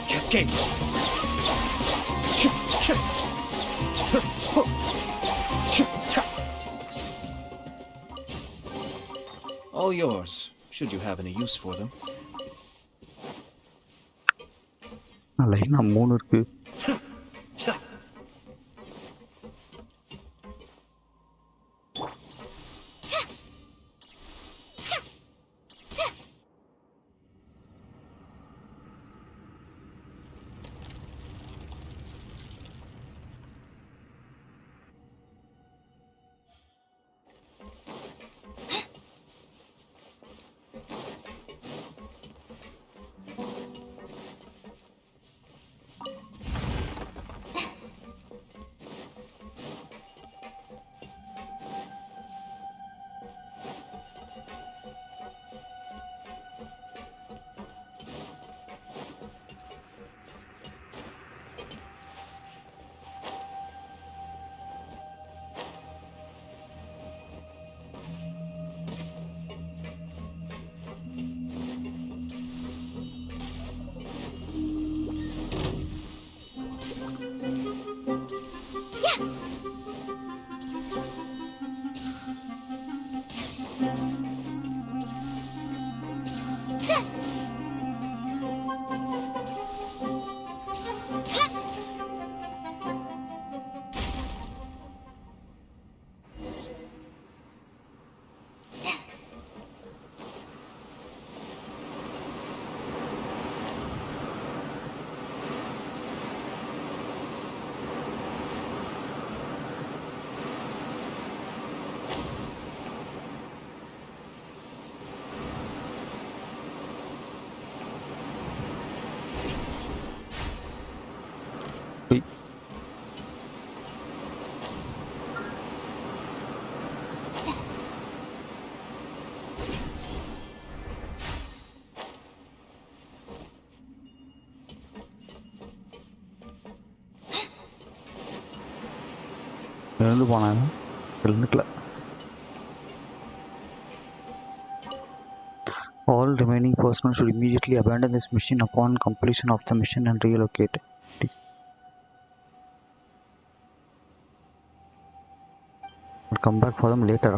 S1: Cascade!
S17: All yours, should you have any use for them.
S3: லைனா 3 இருக்கு. எழுந்து போனாங்க எழுந்துக்கல. All remaining personnel should immediately abandon this mission upon completion of the mission and relocate. I'll come back for them later.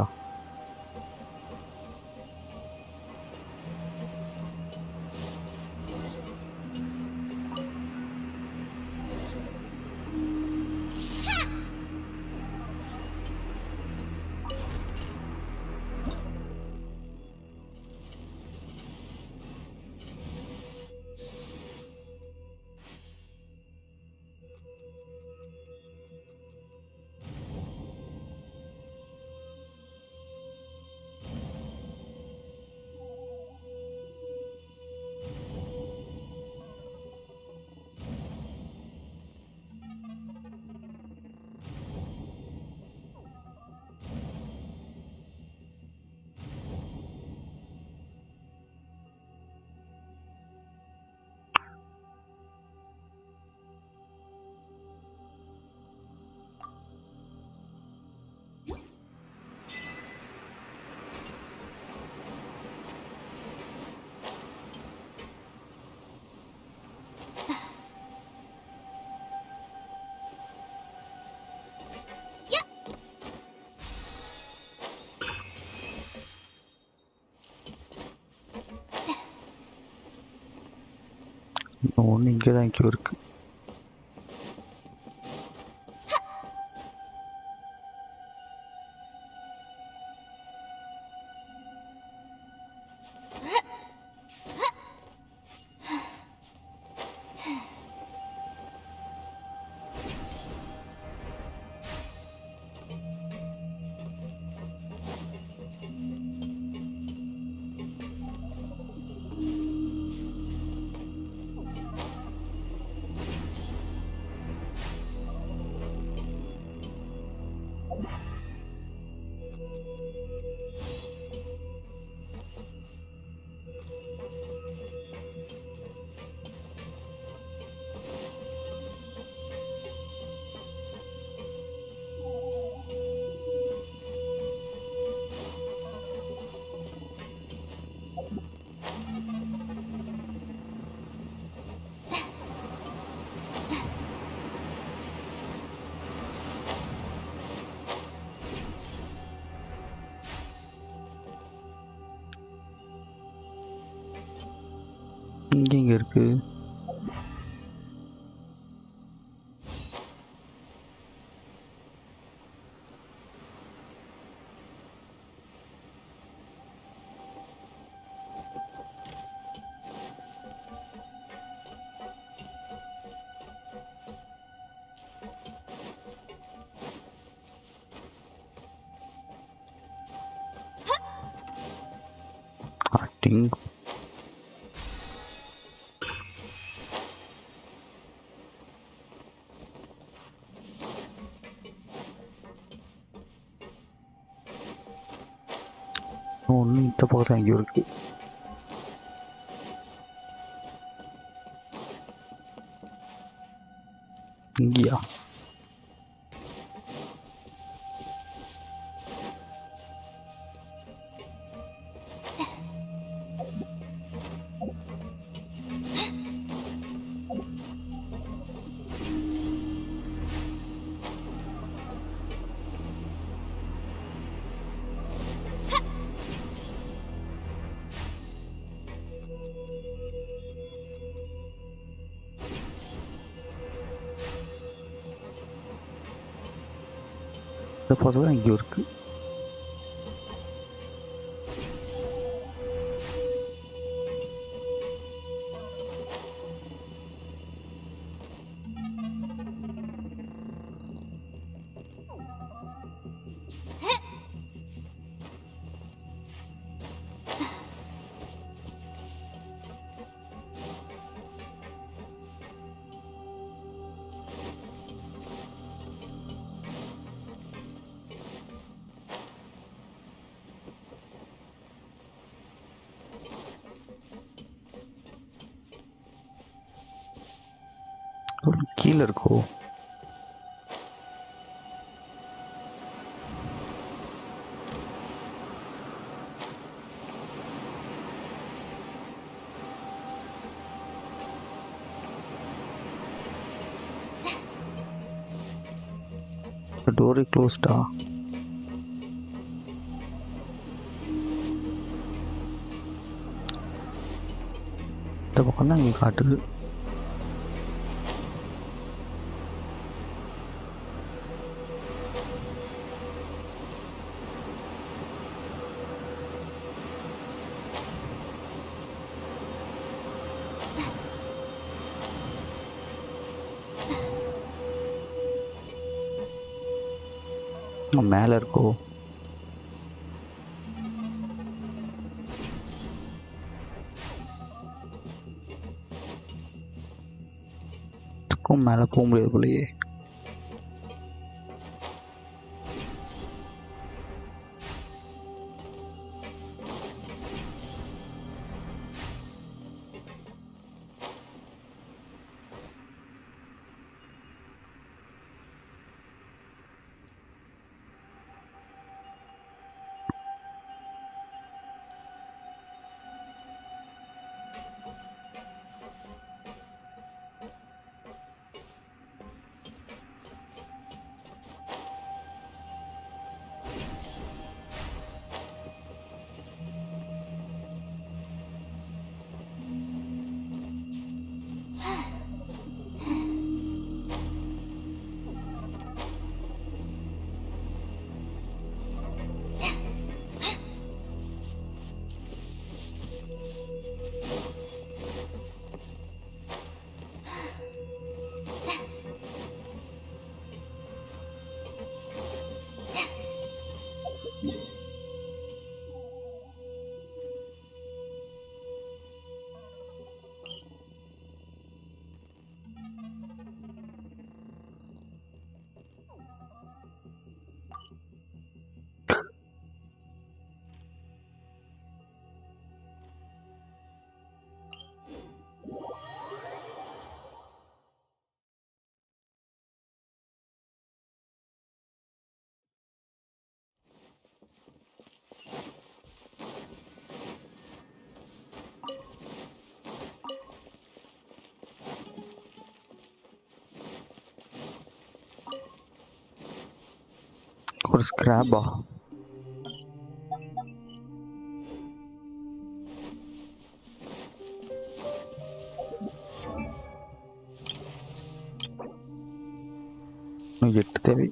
S3: ஒன்று இங்கே தான் இங்கே இருக்கு. இங்கே இருக்கு. Acting. ஒன்று இந்த பக்கம் தான் எங்கேயும் இருக்கு. இங்கேயா? இந்த பக்கம் தான் எங்கேயும் இருக்கு. கீழே இருக்கோ? டோர் க்ளோஸ்டா? இந்த பக்கம் தான் இங்கே காட்டுது. மேலே இருக்கோ? மேலே போக முடியாது போலயே. ஒரு ஸ்கிராப்பா? இன்னும் 8 தேவை.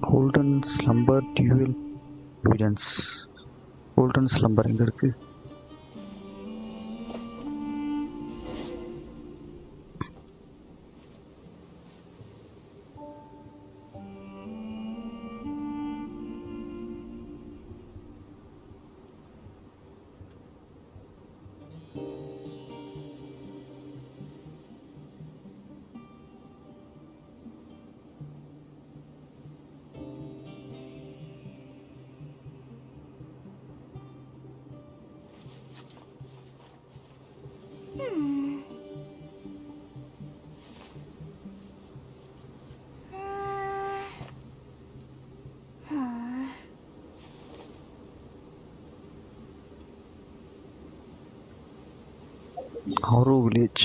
S3: Golden slumber dual evidence. Golden slumber எங்கே இருக்குது? Oro village.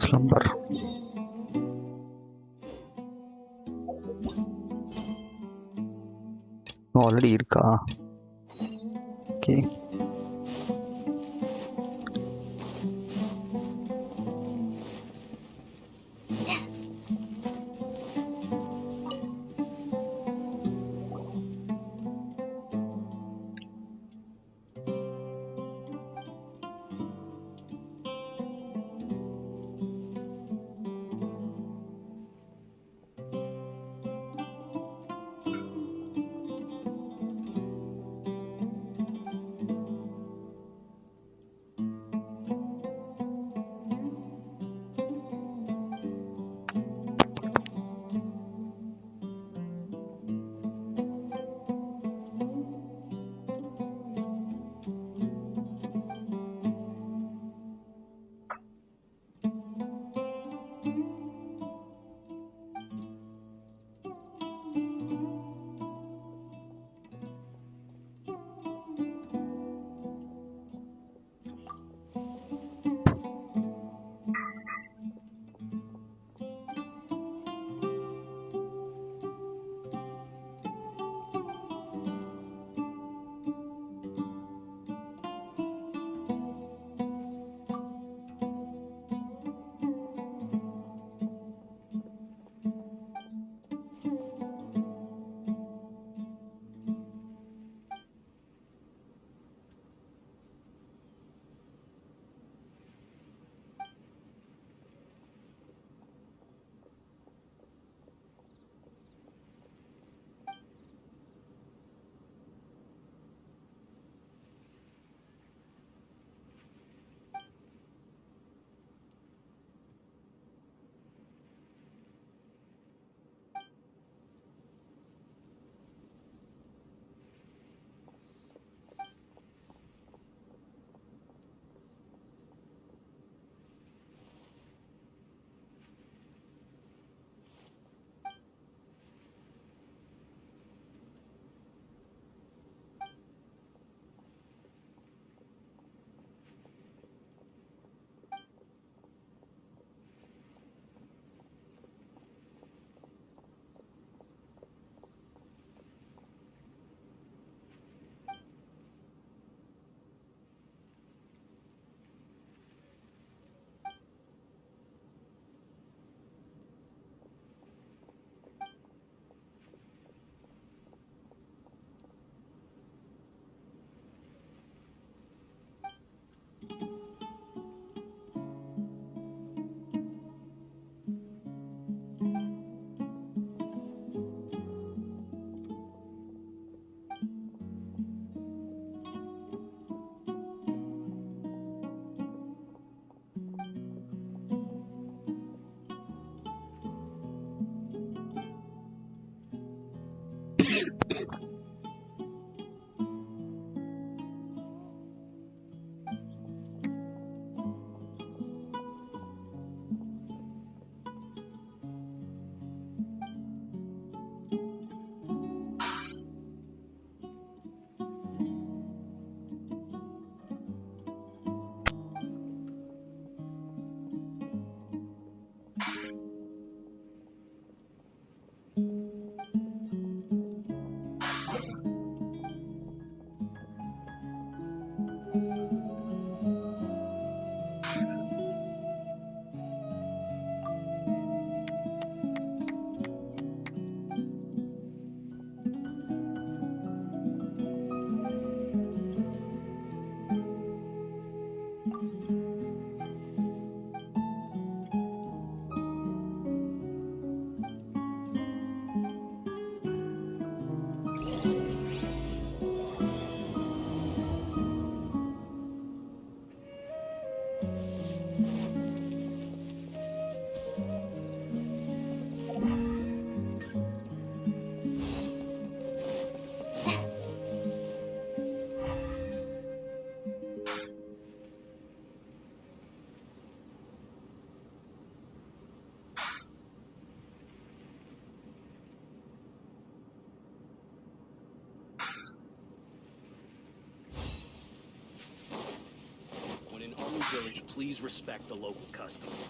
S3: Slumber. ஆல்ரெடி இருக்கா? Okay.
S16: When in Army Village, please respect the local customs.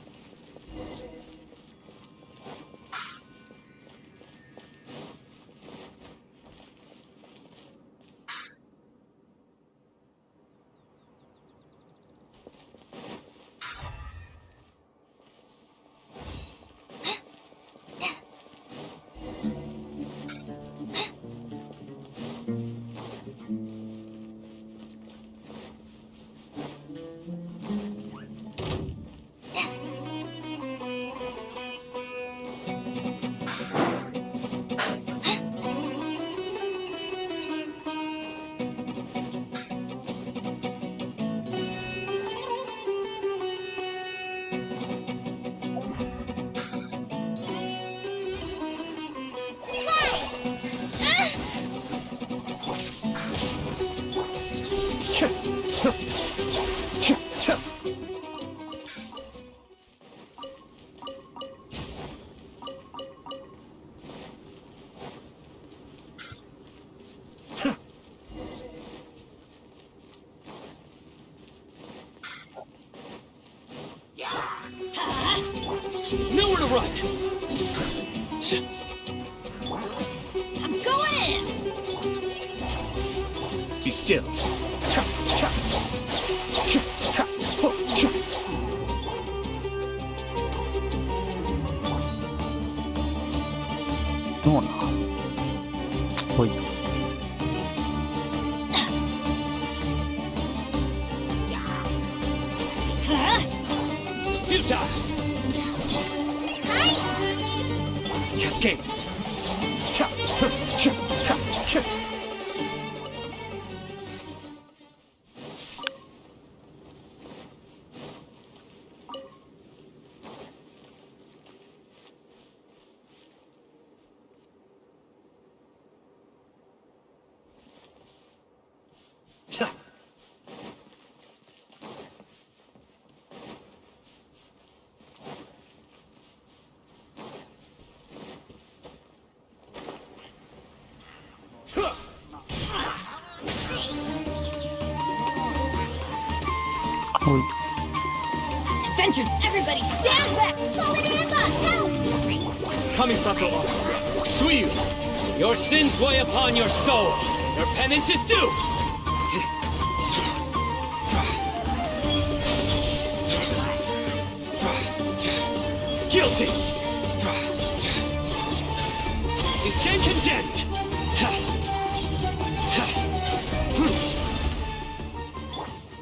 S1: Nowhere to run!
S8: I'm going in!
S1: Be still.
S3: No. Wait.
S1: Filter! Cascade!
S8: Vengeance! Everybody stand back!
S4: Help!
S1: Kamisato, Suiyu, your sins weigh upon your soul. Your penance is due. Guilty. You stand condemned.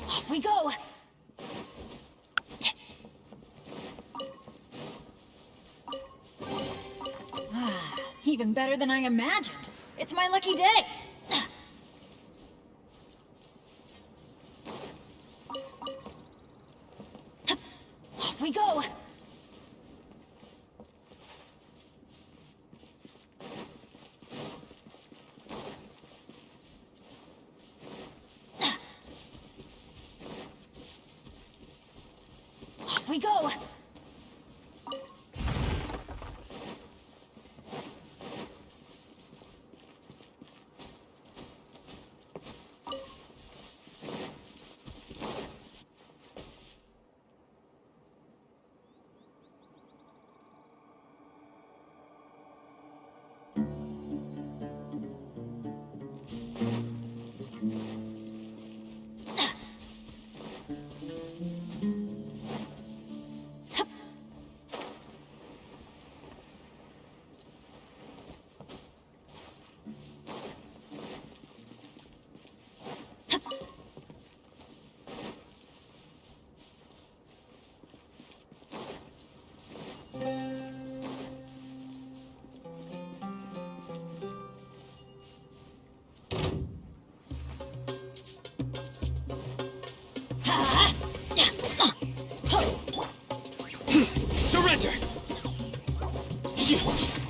S8: Off we go! Even better than I imagined. It's my lucky day. Off we go. Off we go.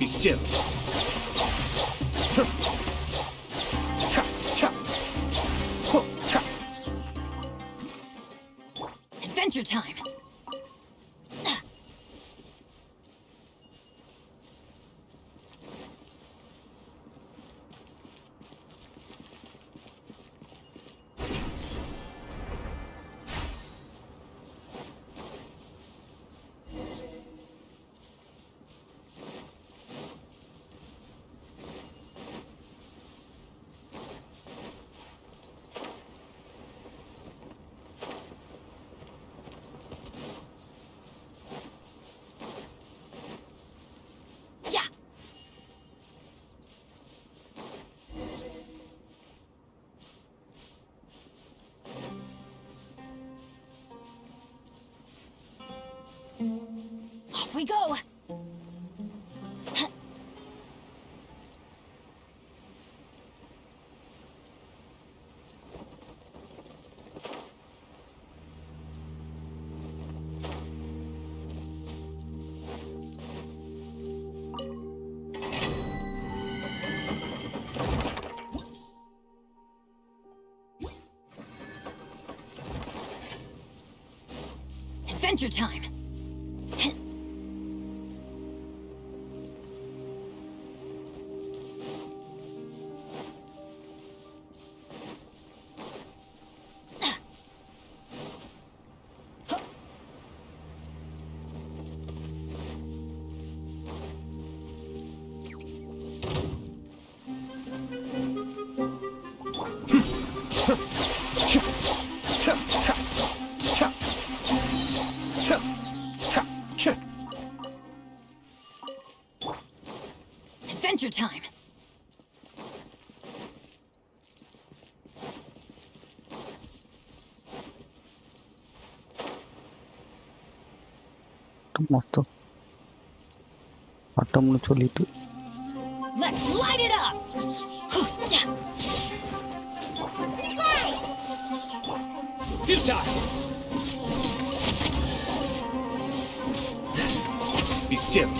S17: Be still.
S11: Adventure time! Off we go! Adventure time! Adventure time!
S3: மொத்தம் அட்டம்னு சொல்லிட்டு
S11: Let's light it up!
S1: Futile!
S17: Be still.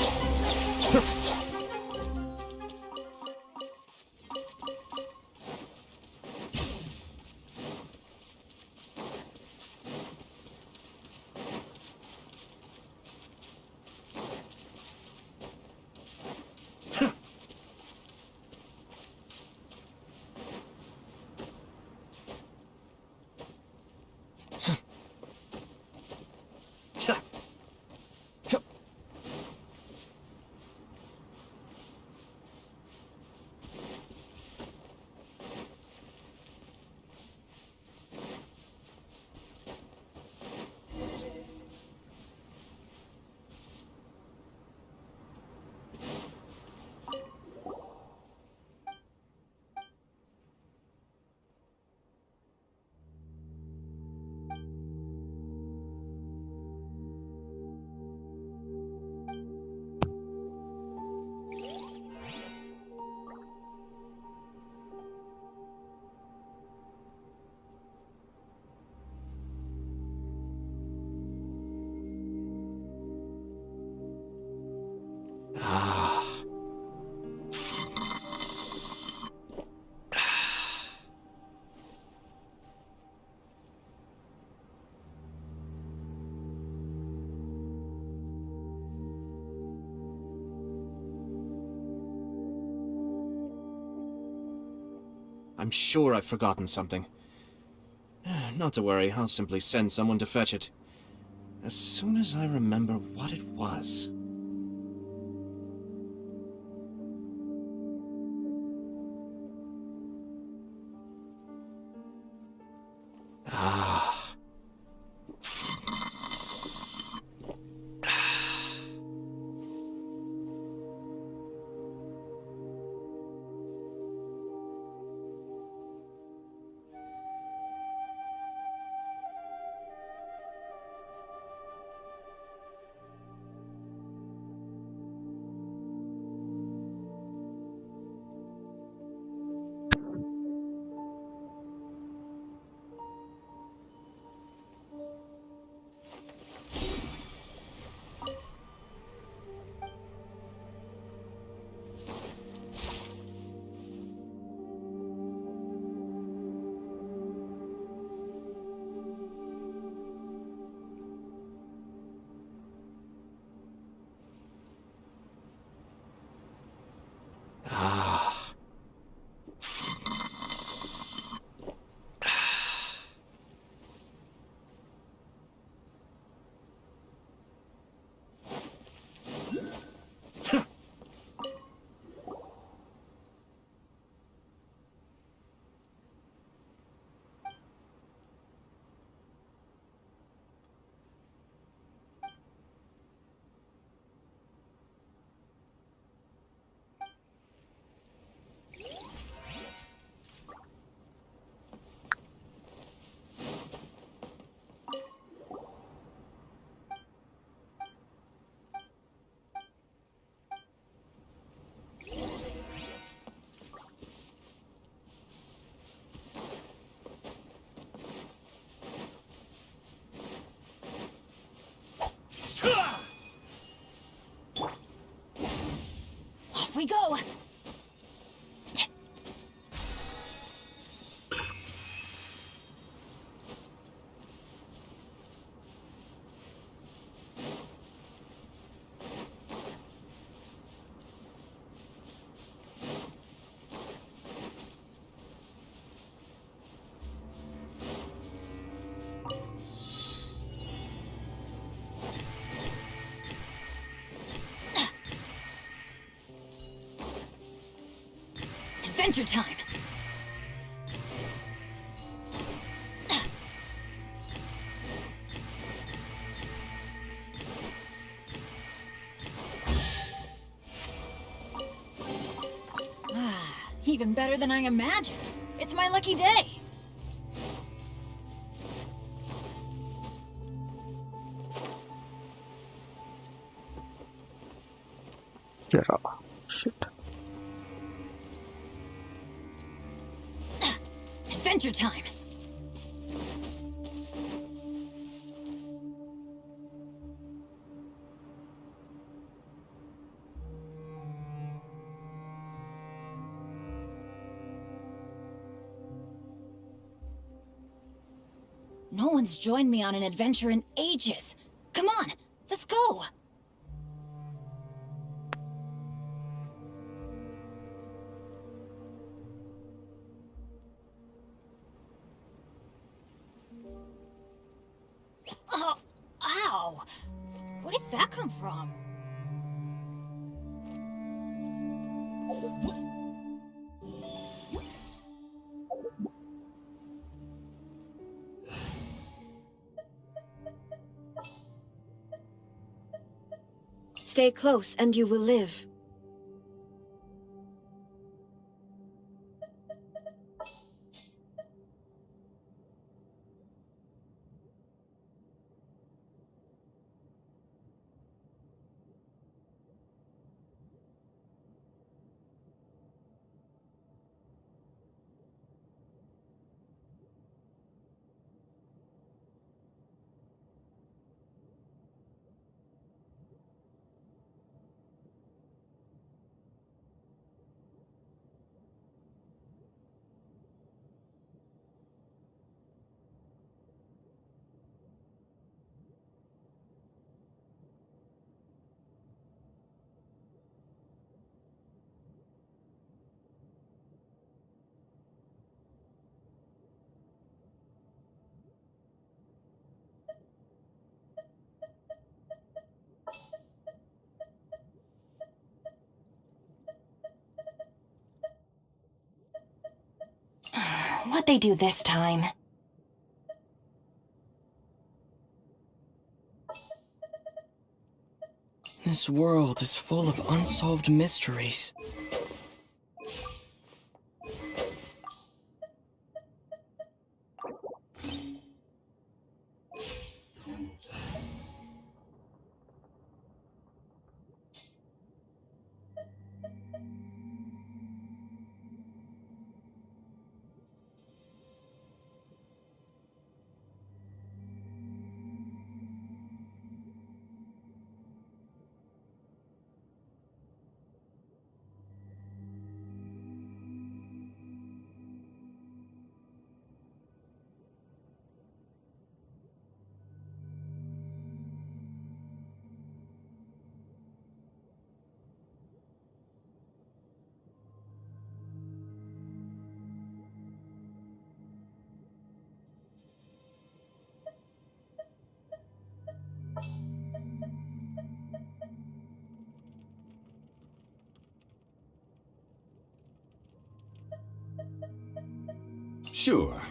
S17: I'm sure I've forgotten something. Not to worry, I'll simply send someone to fetch it. As soon as I remember what it was.
S11: Adventure time! Even better than I imagined. It's my lucky day.
S3: Shit.
S11: Adventure time! No one's joined me on an adventure in ages. Come on, let's go! Oh, ow! Where did that come from?
S2: Stay close and you will live. What'd they do this time?
S1: This world is full of unsolved mysteries.
S12: Sure.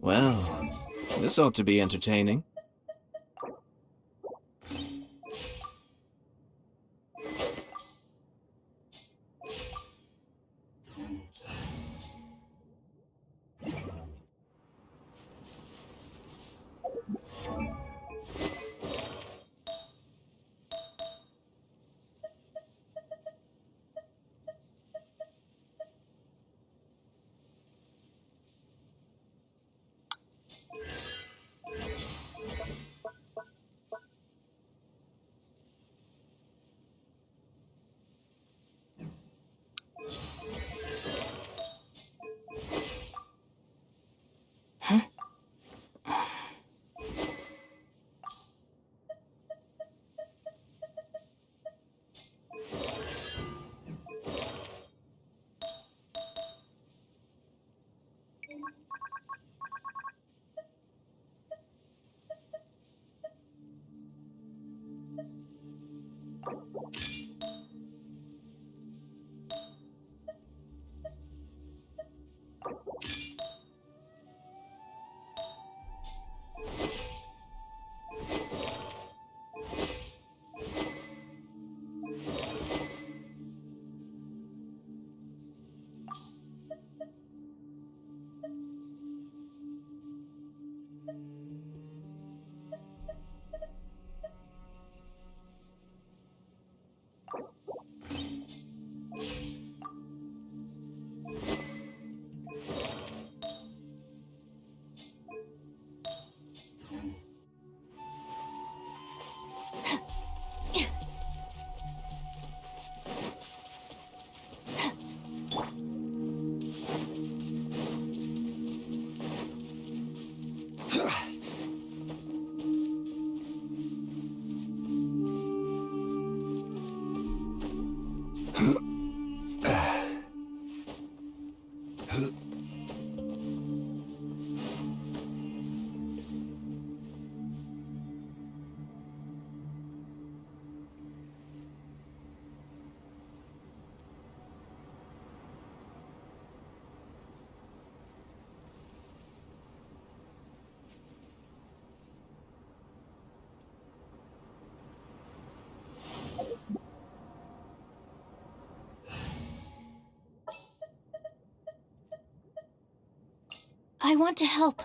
S17: Well, this ought to be entertaining.
S11: I want to help.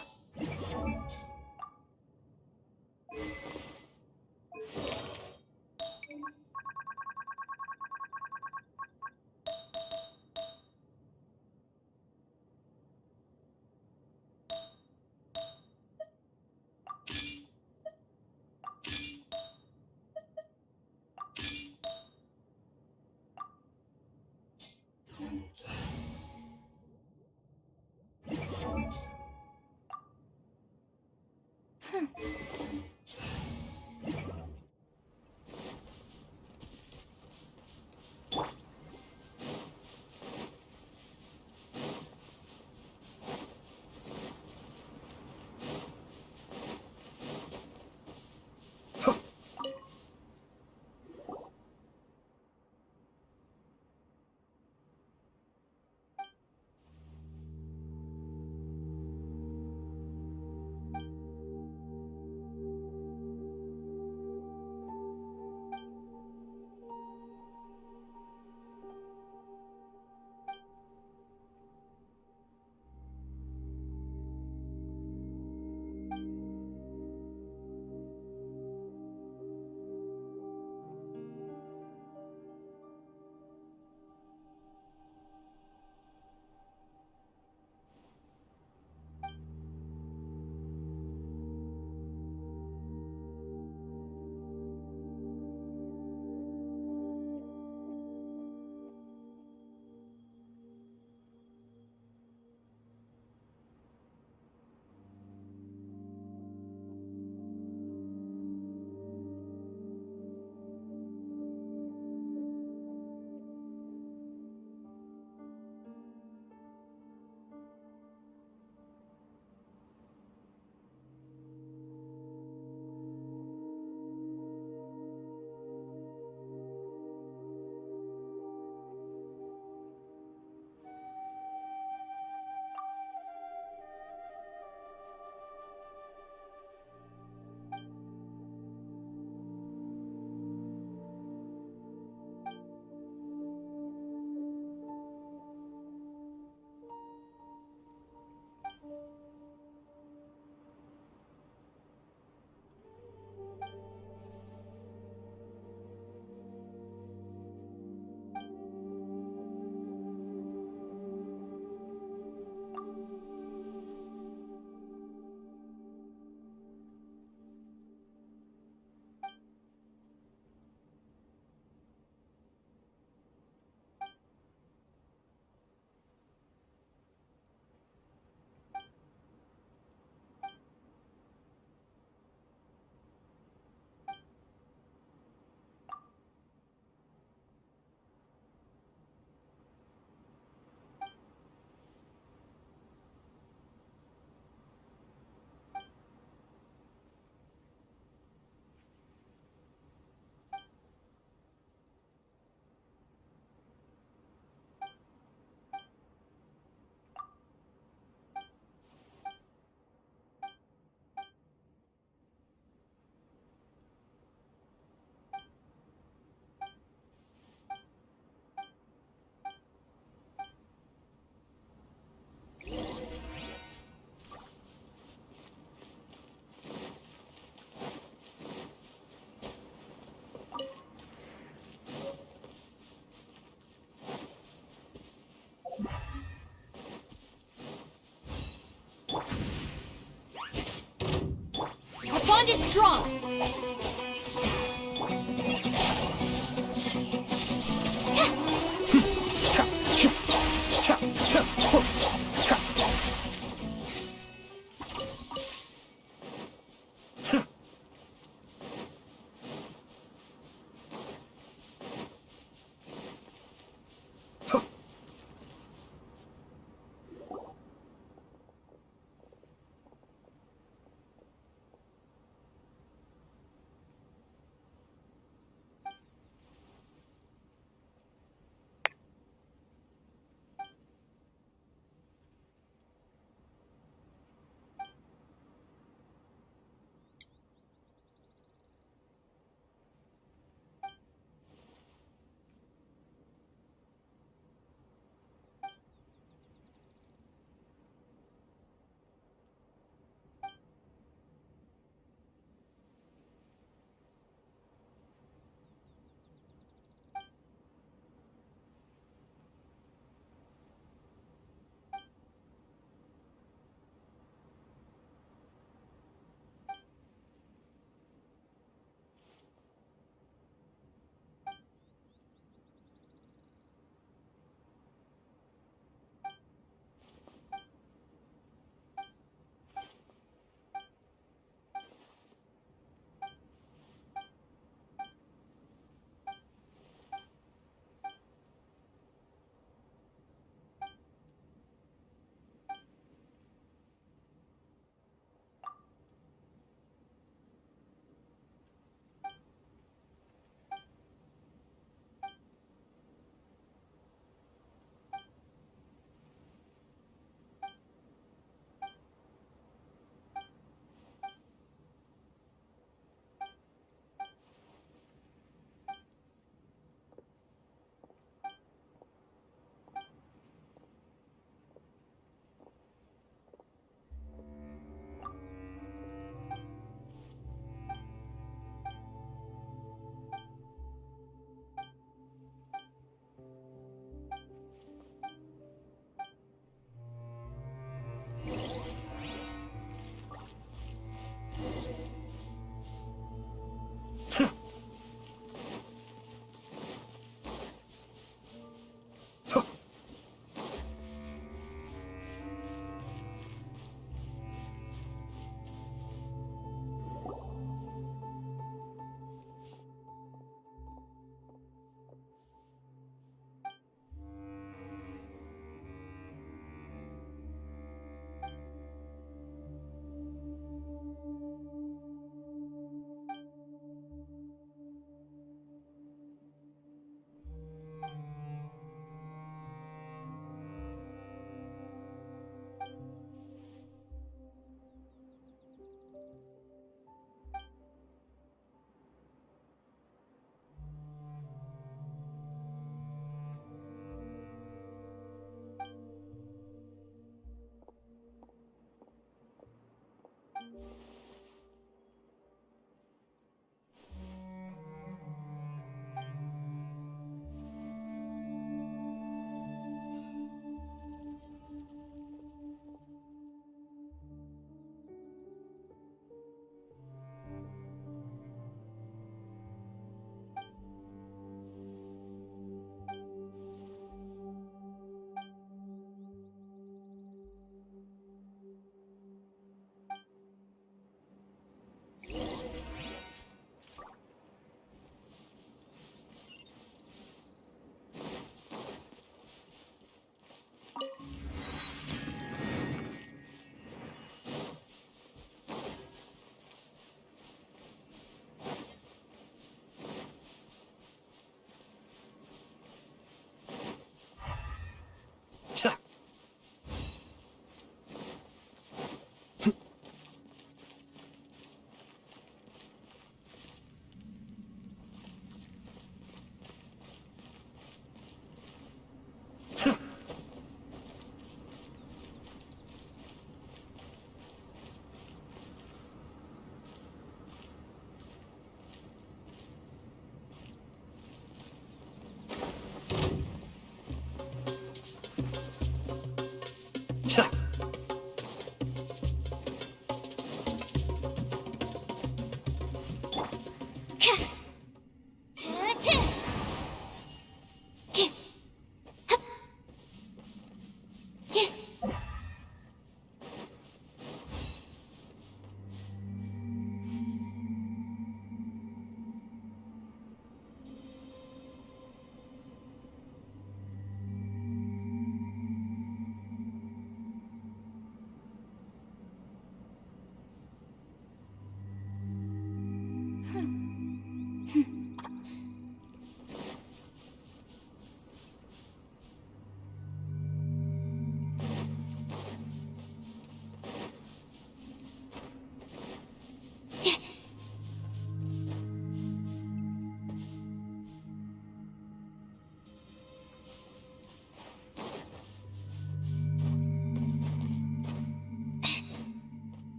S11: bond is strong.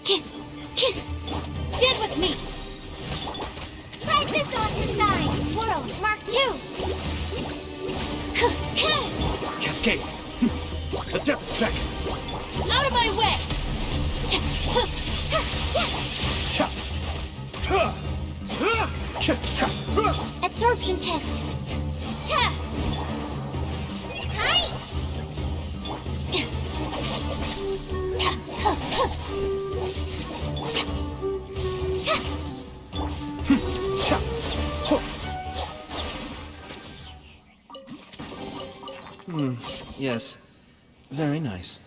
S11: Stand with me!
S4: Try this on your side. Swirl, Mark 2.
S16: Cascade! The depth check!
S11: Out of my way!
S4: Absorption test. Hi!
S17: Yes. Very nice.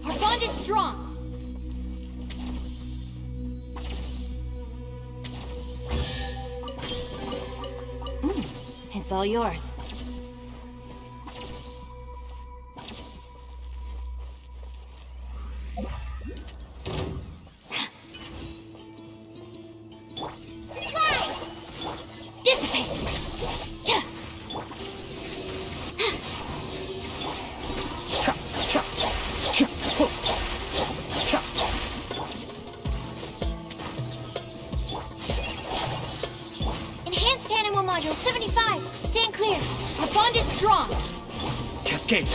S11: Our bond is strong! It's all yours.
S4: Enhanced animal module 75. Stand clear.
S11: Our bond is strong!
S16: Cascade!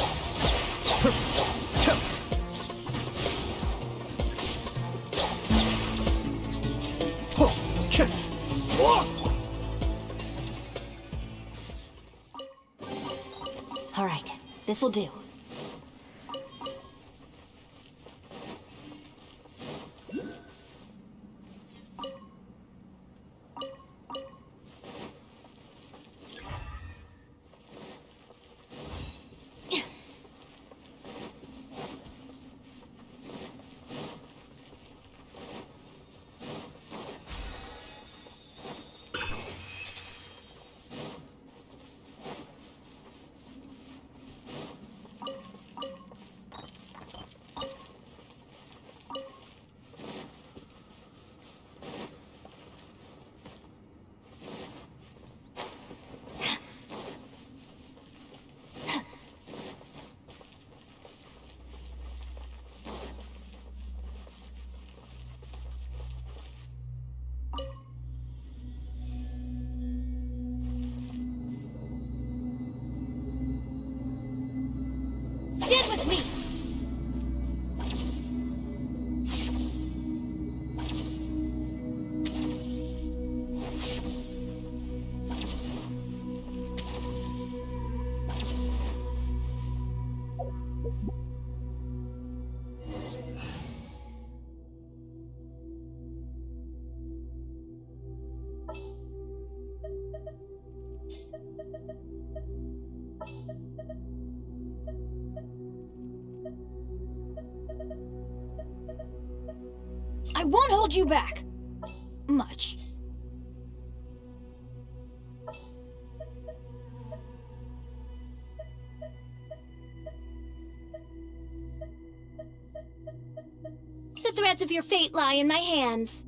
S11: All right, this'll do. I won't hold you back. Much.
S4: The threads of your fate lie in my hands.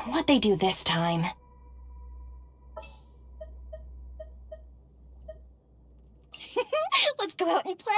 S11: What'd they do this time?
S4: Let's go out and play.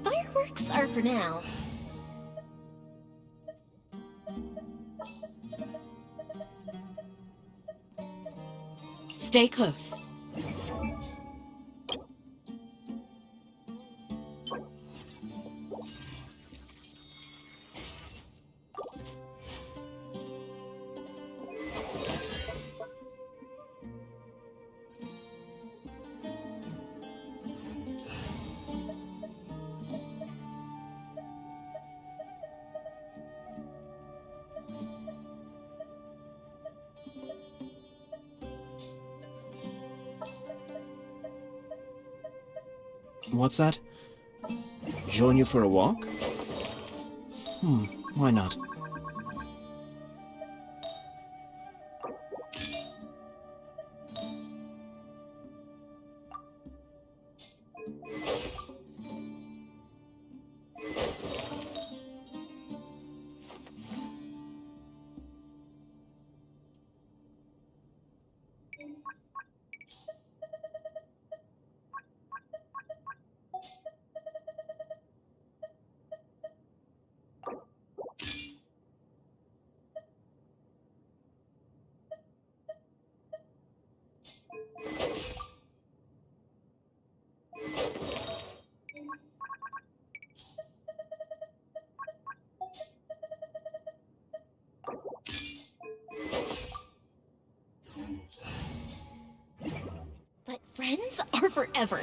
S4: Fireworks are for now.
S2: Stay close.
S17: What's that? Join you for a walk? Why not?
S4: But friends are forever.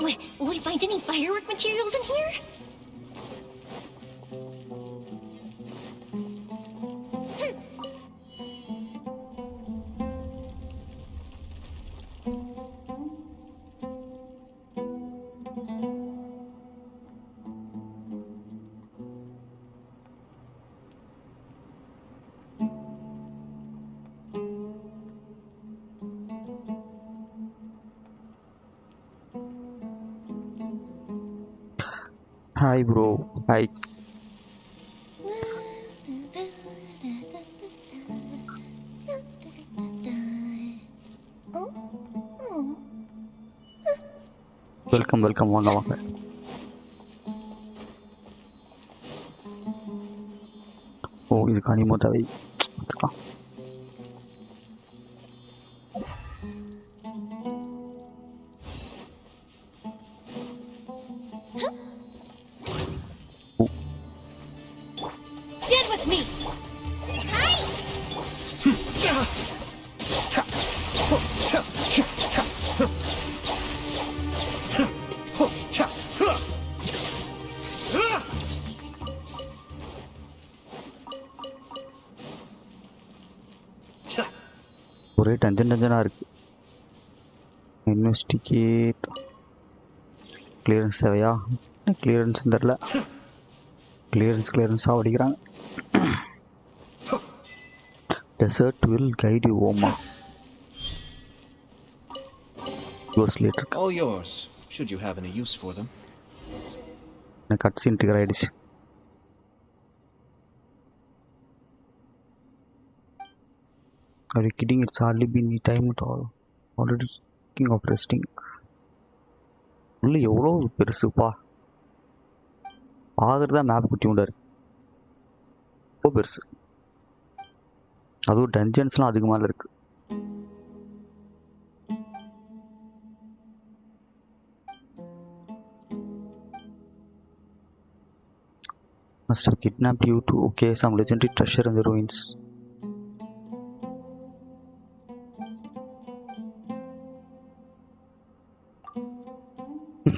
S11: Will we find any firework materials in here?
S3: Hi bro. Hi. Welcome welcome வாங்க வாங்க. ஓ இது கனிமோதாவை பார்த்துக்கலாம்.
S8: Stand with me!
S3: ஒரே டஞ்சனாக இருக்குது. Investigate clearance தேவையா? Clearance தெரில. கிளியரன்ஸாக அடிக்கிறாங்க. Dessert will guide you ஓமா.
S17: All yours, should you have any use for them.
S3: எனக்கு கட்சின் ட்ரிகர் ஆகிடுச்சு. Are you kidding? It's hardly been any time at all. Already thinking of resting. உள்ள எவ்வளோ பெருசுப்பா. ஆகிறதா map குட்டி உண்டாரு. ரொம்ப பெருசு. அதுவும் டஞ்சன்ஸ்லாம் அதுக்கு மேலே இருக்கு. Must have kidnapped you to okay some legendary treasure in the ruins.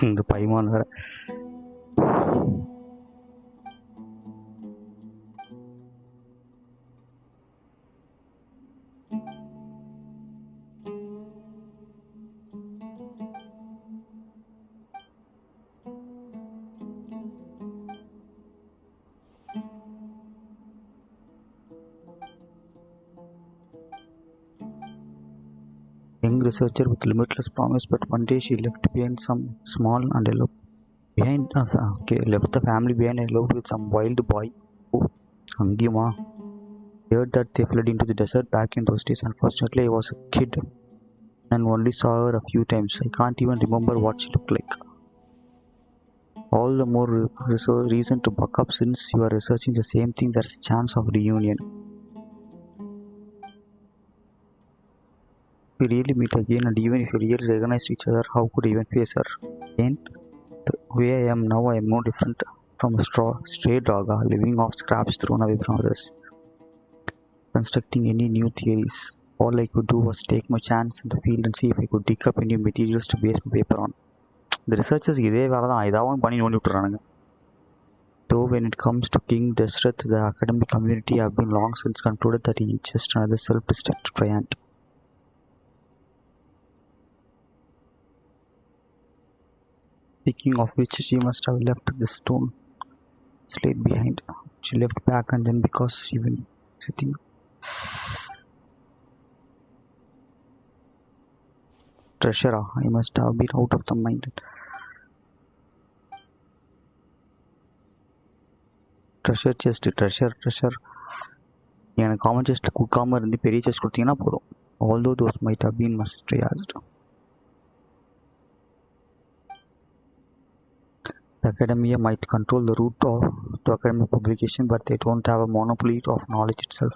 S3: இந்த பைமான் வேற. Young researcher with limitless promise, but one day she left behind some small and eloped left the family behind and eloped with some wild boy. Oh, Angima. Heard that they fled into the desert back in those days. Unfortunately, I was a kid and only saw her a few times. I can't even remember what she looked like. All the more reason to buck up since you are researching the same thing. There's a chance of reunion. If we really meet again, and even if we really recognize each other, how could I even face her? Again, the way I am now, I am no different from a stray dog, living off scraps thrown away from others. Constructing any new theories. All I could do was take my chance in the field and see if I could dig up any materials to base my paper on. The researchers இதே வேலை தான் இதாகவும் பண்ணி நோண்டி விட்டுறானுங்க. Though when it comes to King Dashrath, the academic community have been long since concluded that he is just another self-destructive tyrant. Speaking of which, she must have left the stone slate behind. She left back and then because she was sitting. Treasure, I must have been out of the mind. Treasure chest, treasure. எனக்கு common chest கொடுக்காம இருந்து பெரிய chest கொடுத்தீங்கன்னா போதும். Although those might have been must asked. The academia might control the route to academic publication, but they don't have a monopoly of knowledge itself.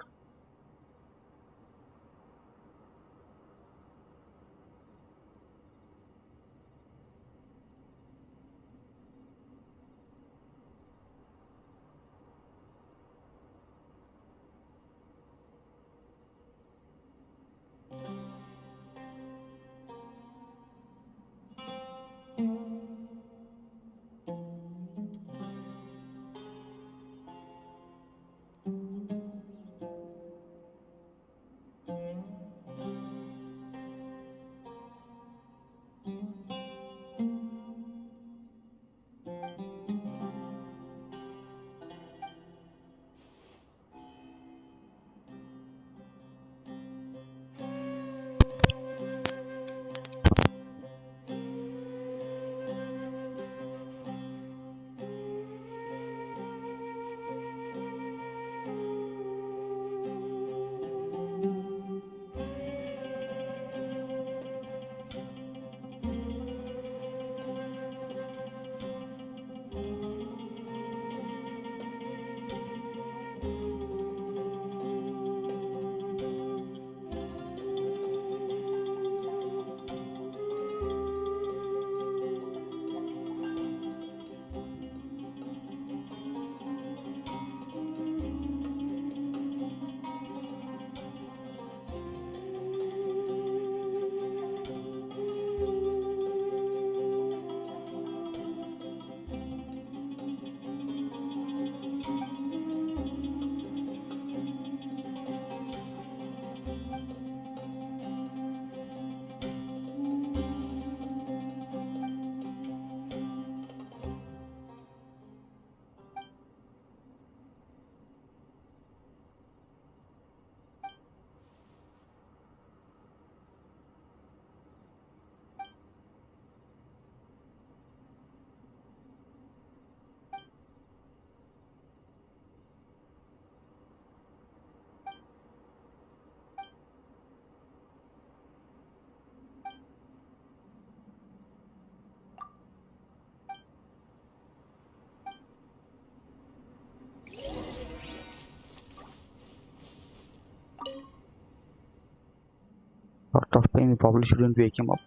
S3: Out of pain, we probably shouldn't wake him up.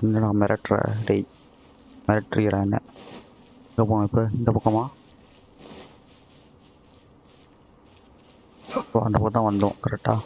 S3: என்னடா மிரட்டுற டேய், மிரட்டுறீரா என்ன? எங்கே போனோம் இப்போ? இந்த பக்கமா? ஓ, அந்த பக்கம் தான் வந்தோம் கரெக்டா?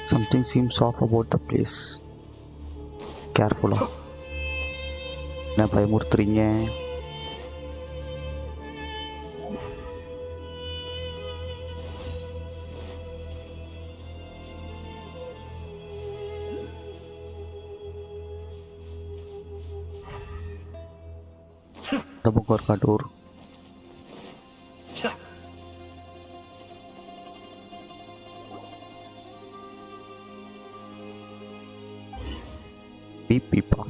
S3: Something seems off about the place. Careful. என்ன பயமுறுத்துறீங்க? இந்த பக்கம் இருக்கா door? People.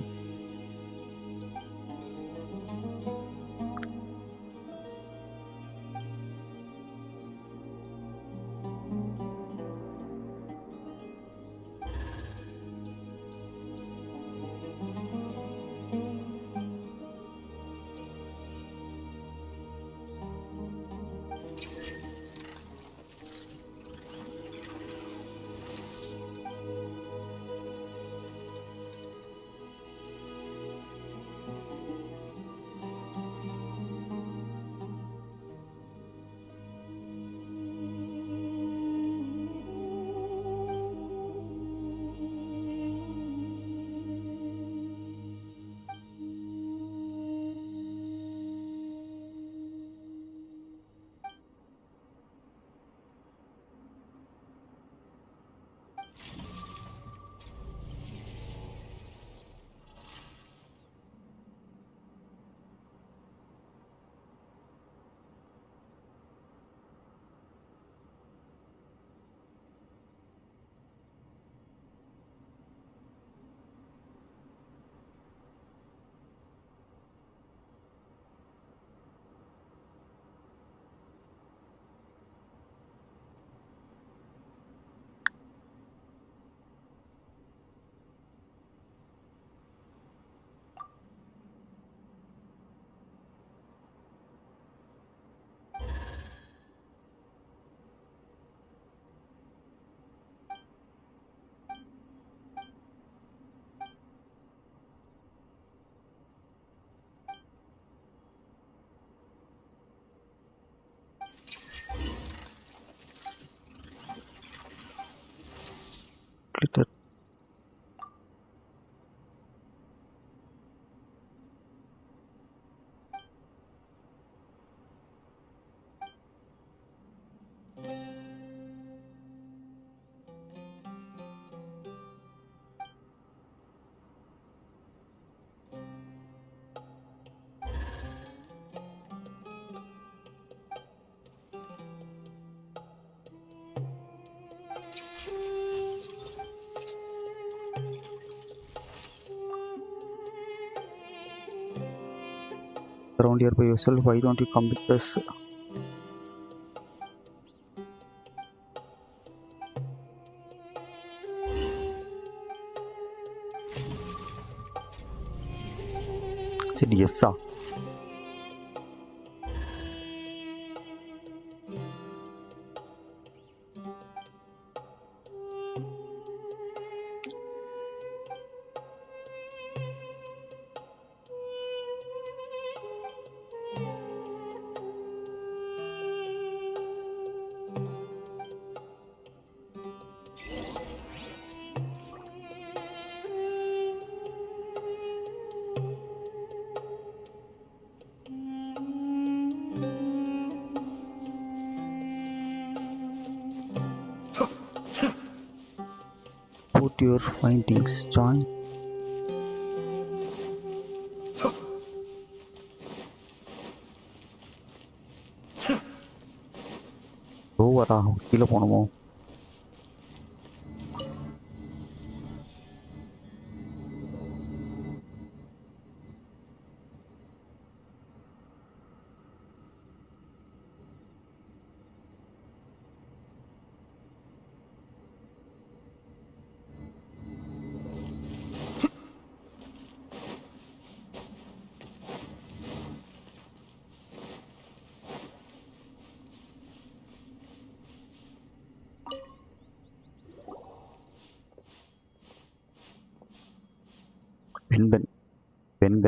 S3: around here by yourself. Why don't you come with us? Said yes, sir. Put your findings, John. ஓவரா கீழே போகணுமோ? பெண்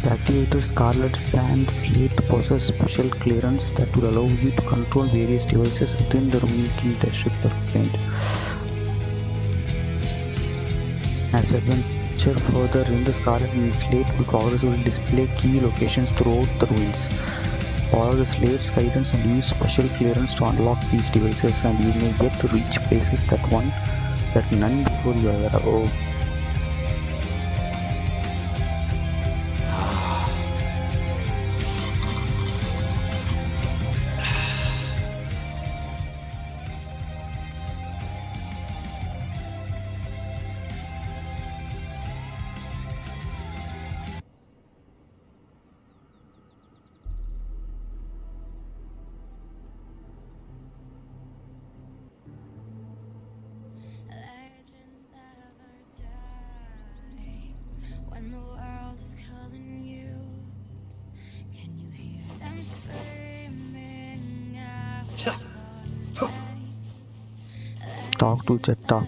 S3: The activated Scarlet Sand Slate possesses special clearance that will allow you to control various devices within the remaining dashes left. As you venture further in the Scarlet Slate will progressively display key locations throughout the ruins. Follow the slate's guidance and use special clearance to unlock these devices, and you may get to reach places that none before you ever have. Oh. Talk to Chetta.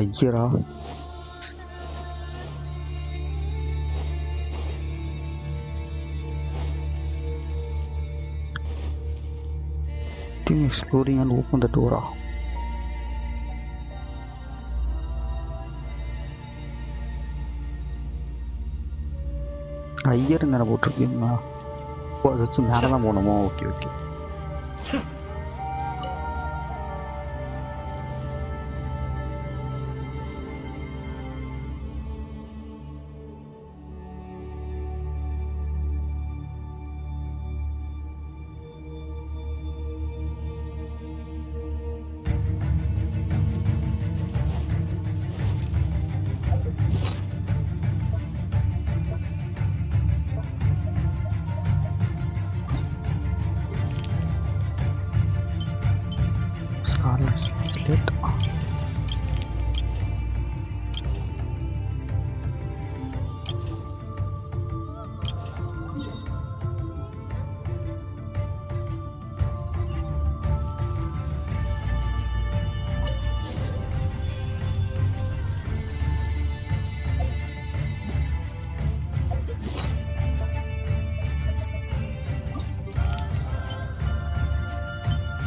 S3: ஐயரா team exploring and open the door. Iyer தானே போட்டிருக்கீங்களா? ஓ அதை வச்சு மேலே தான் போகணுமோ? Okay okay. Slate.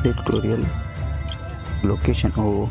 S3: Tutorial location. Oh,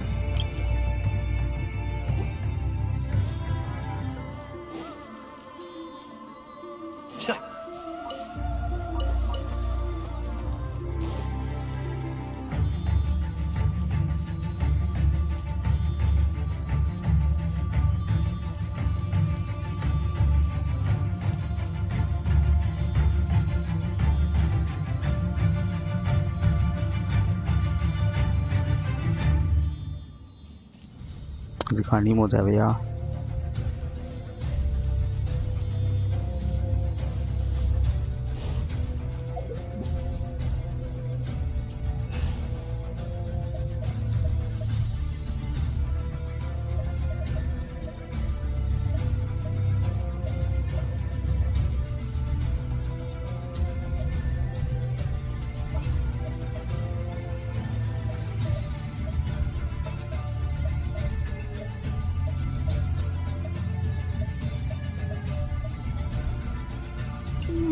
S3: இதுக்கு அனிமோ தேவையா?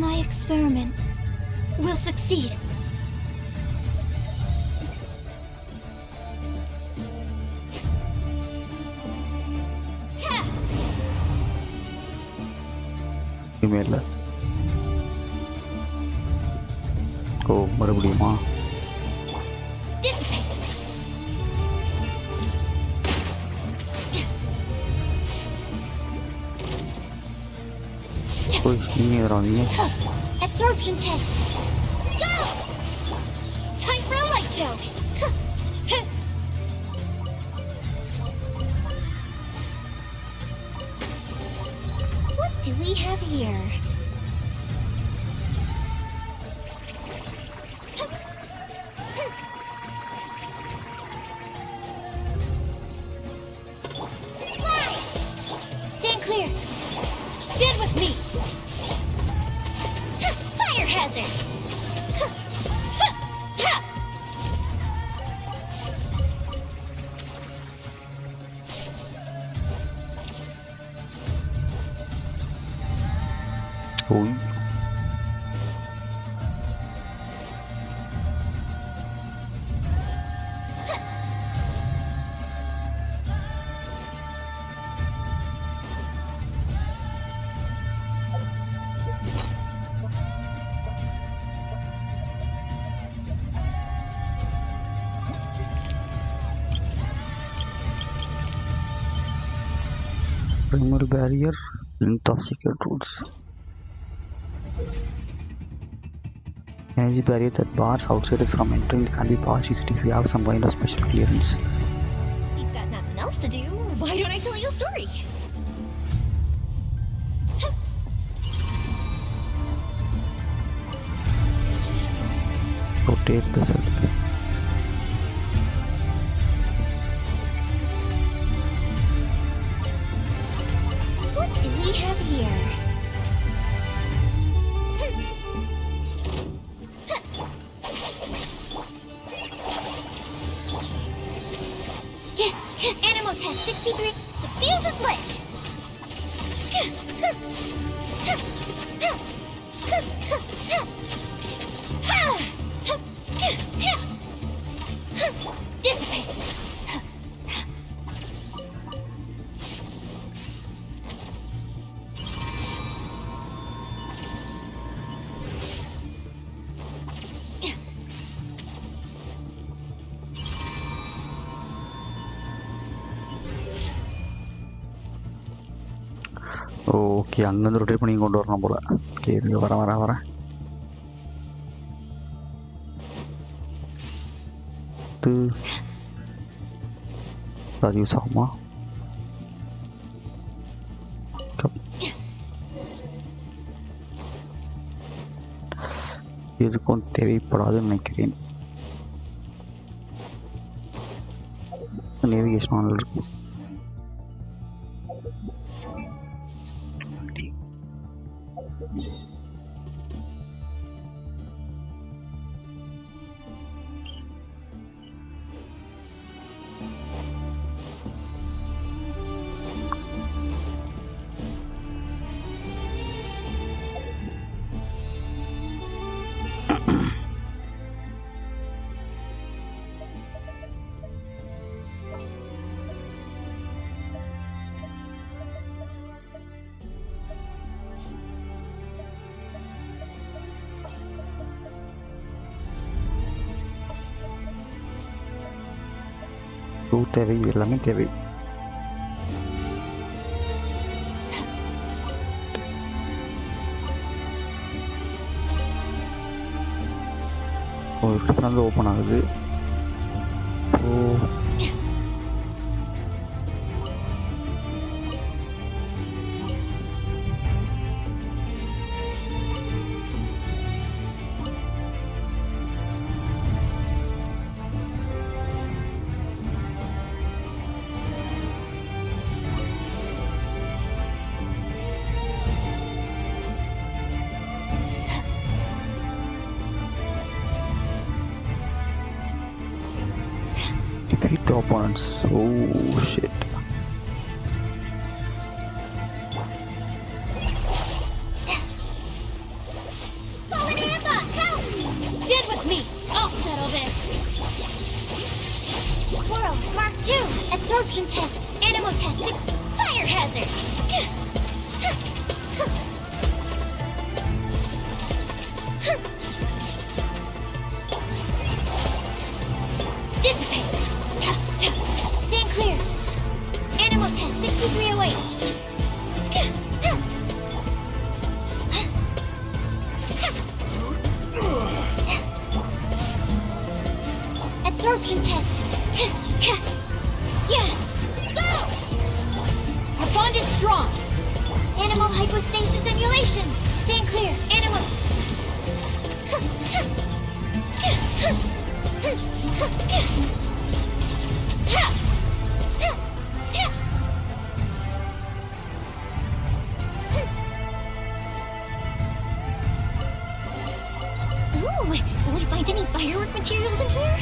S4: My experiment will succeed.
S3: இமெயில்ல ஓ மறுபடியுமா? ஓய் நீங்க வராதீங்க.
S4: Absorption test. Go! Time for a light show. What do we have here? Stand clear. Stand with me. Fire hazard.
S3: ஓய் primary barrier, length of secret routes. Energy barrier that bars outsiders from entering can be passed easily if you have some kind of special clearance.
S11: We've got nothing else to do. Why don't I tell you a story?
S3: Rotate the circle.
S4: What do we have here? Animal test 63. The fuse is lit. Dissipate.
S3: Okay அங்கேருந்து rotate பண்ணி கொண்டு வரணும் போல். Okay இது வரேன் அது use ஆகுமா? எதுக்கும் தேவைப்படாதுன்னு நினைக்கிறேன். நேவிகேஷன் ஆனில் இருக்கு. தேவை, எல்லாமே தேவை. ஒரு கிட்ட வந்து ஓப்பன் ஆகுது. Defeat the opponents. Oh shit.
S4: Stand with me. I'll settle this. Squirrel, Mark 2. Absorption test. Animal test 6. Fire hazard. Dissipate. Stand clear. Animal test 6308. with stasis simulation. Stand clear. Animal. Ooh, will we find any firework materials in here?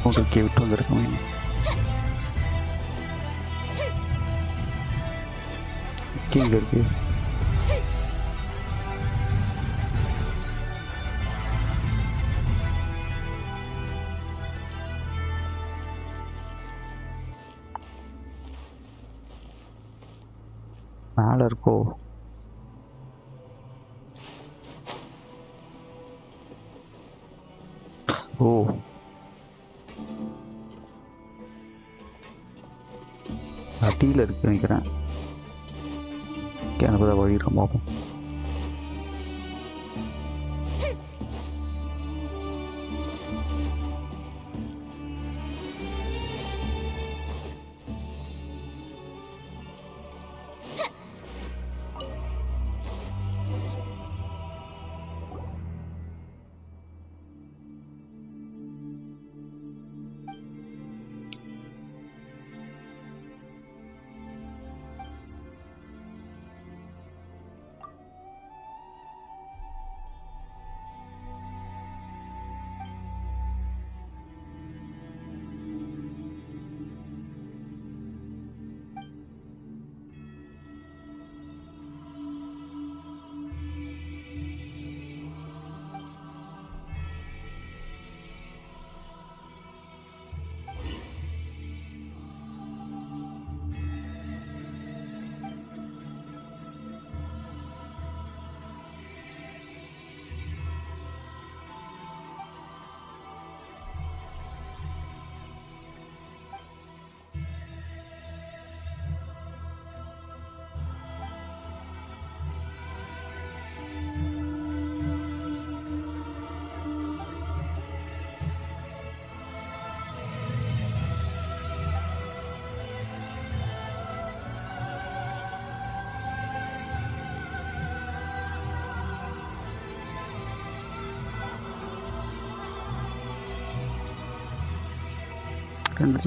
S3: Okay விட்டு வந்திருக்கோம். இங்கே இருக்கு. மேலே இருக்கோ? ஓ அடியில் இருக்கு நினைக்கிறேன். எனக்கு தான் வழி இருக்கும் பார்ப்போம். ரெண்டு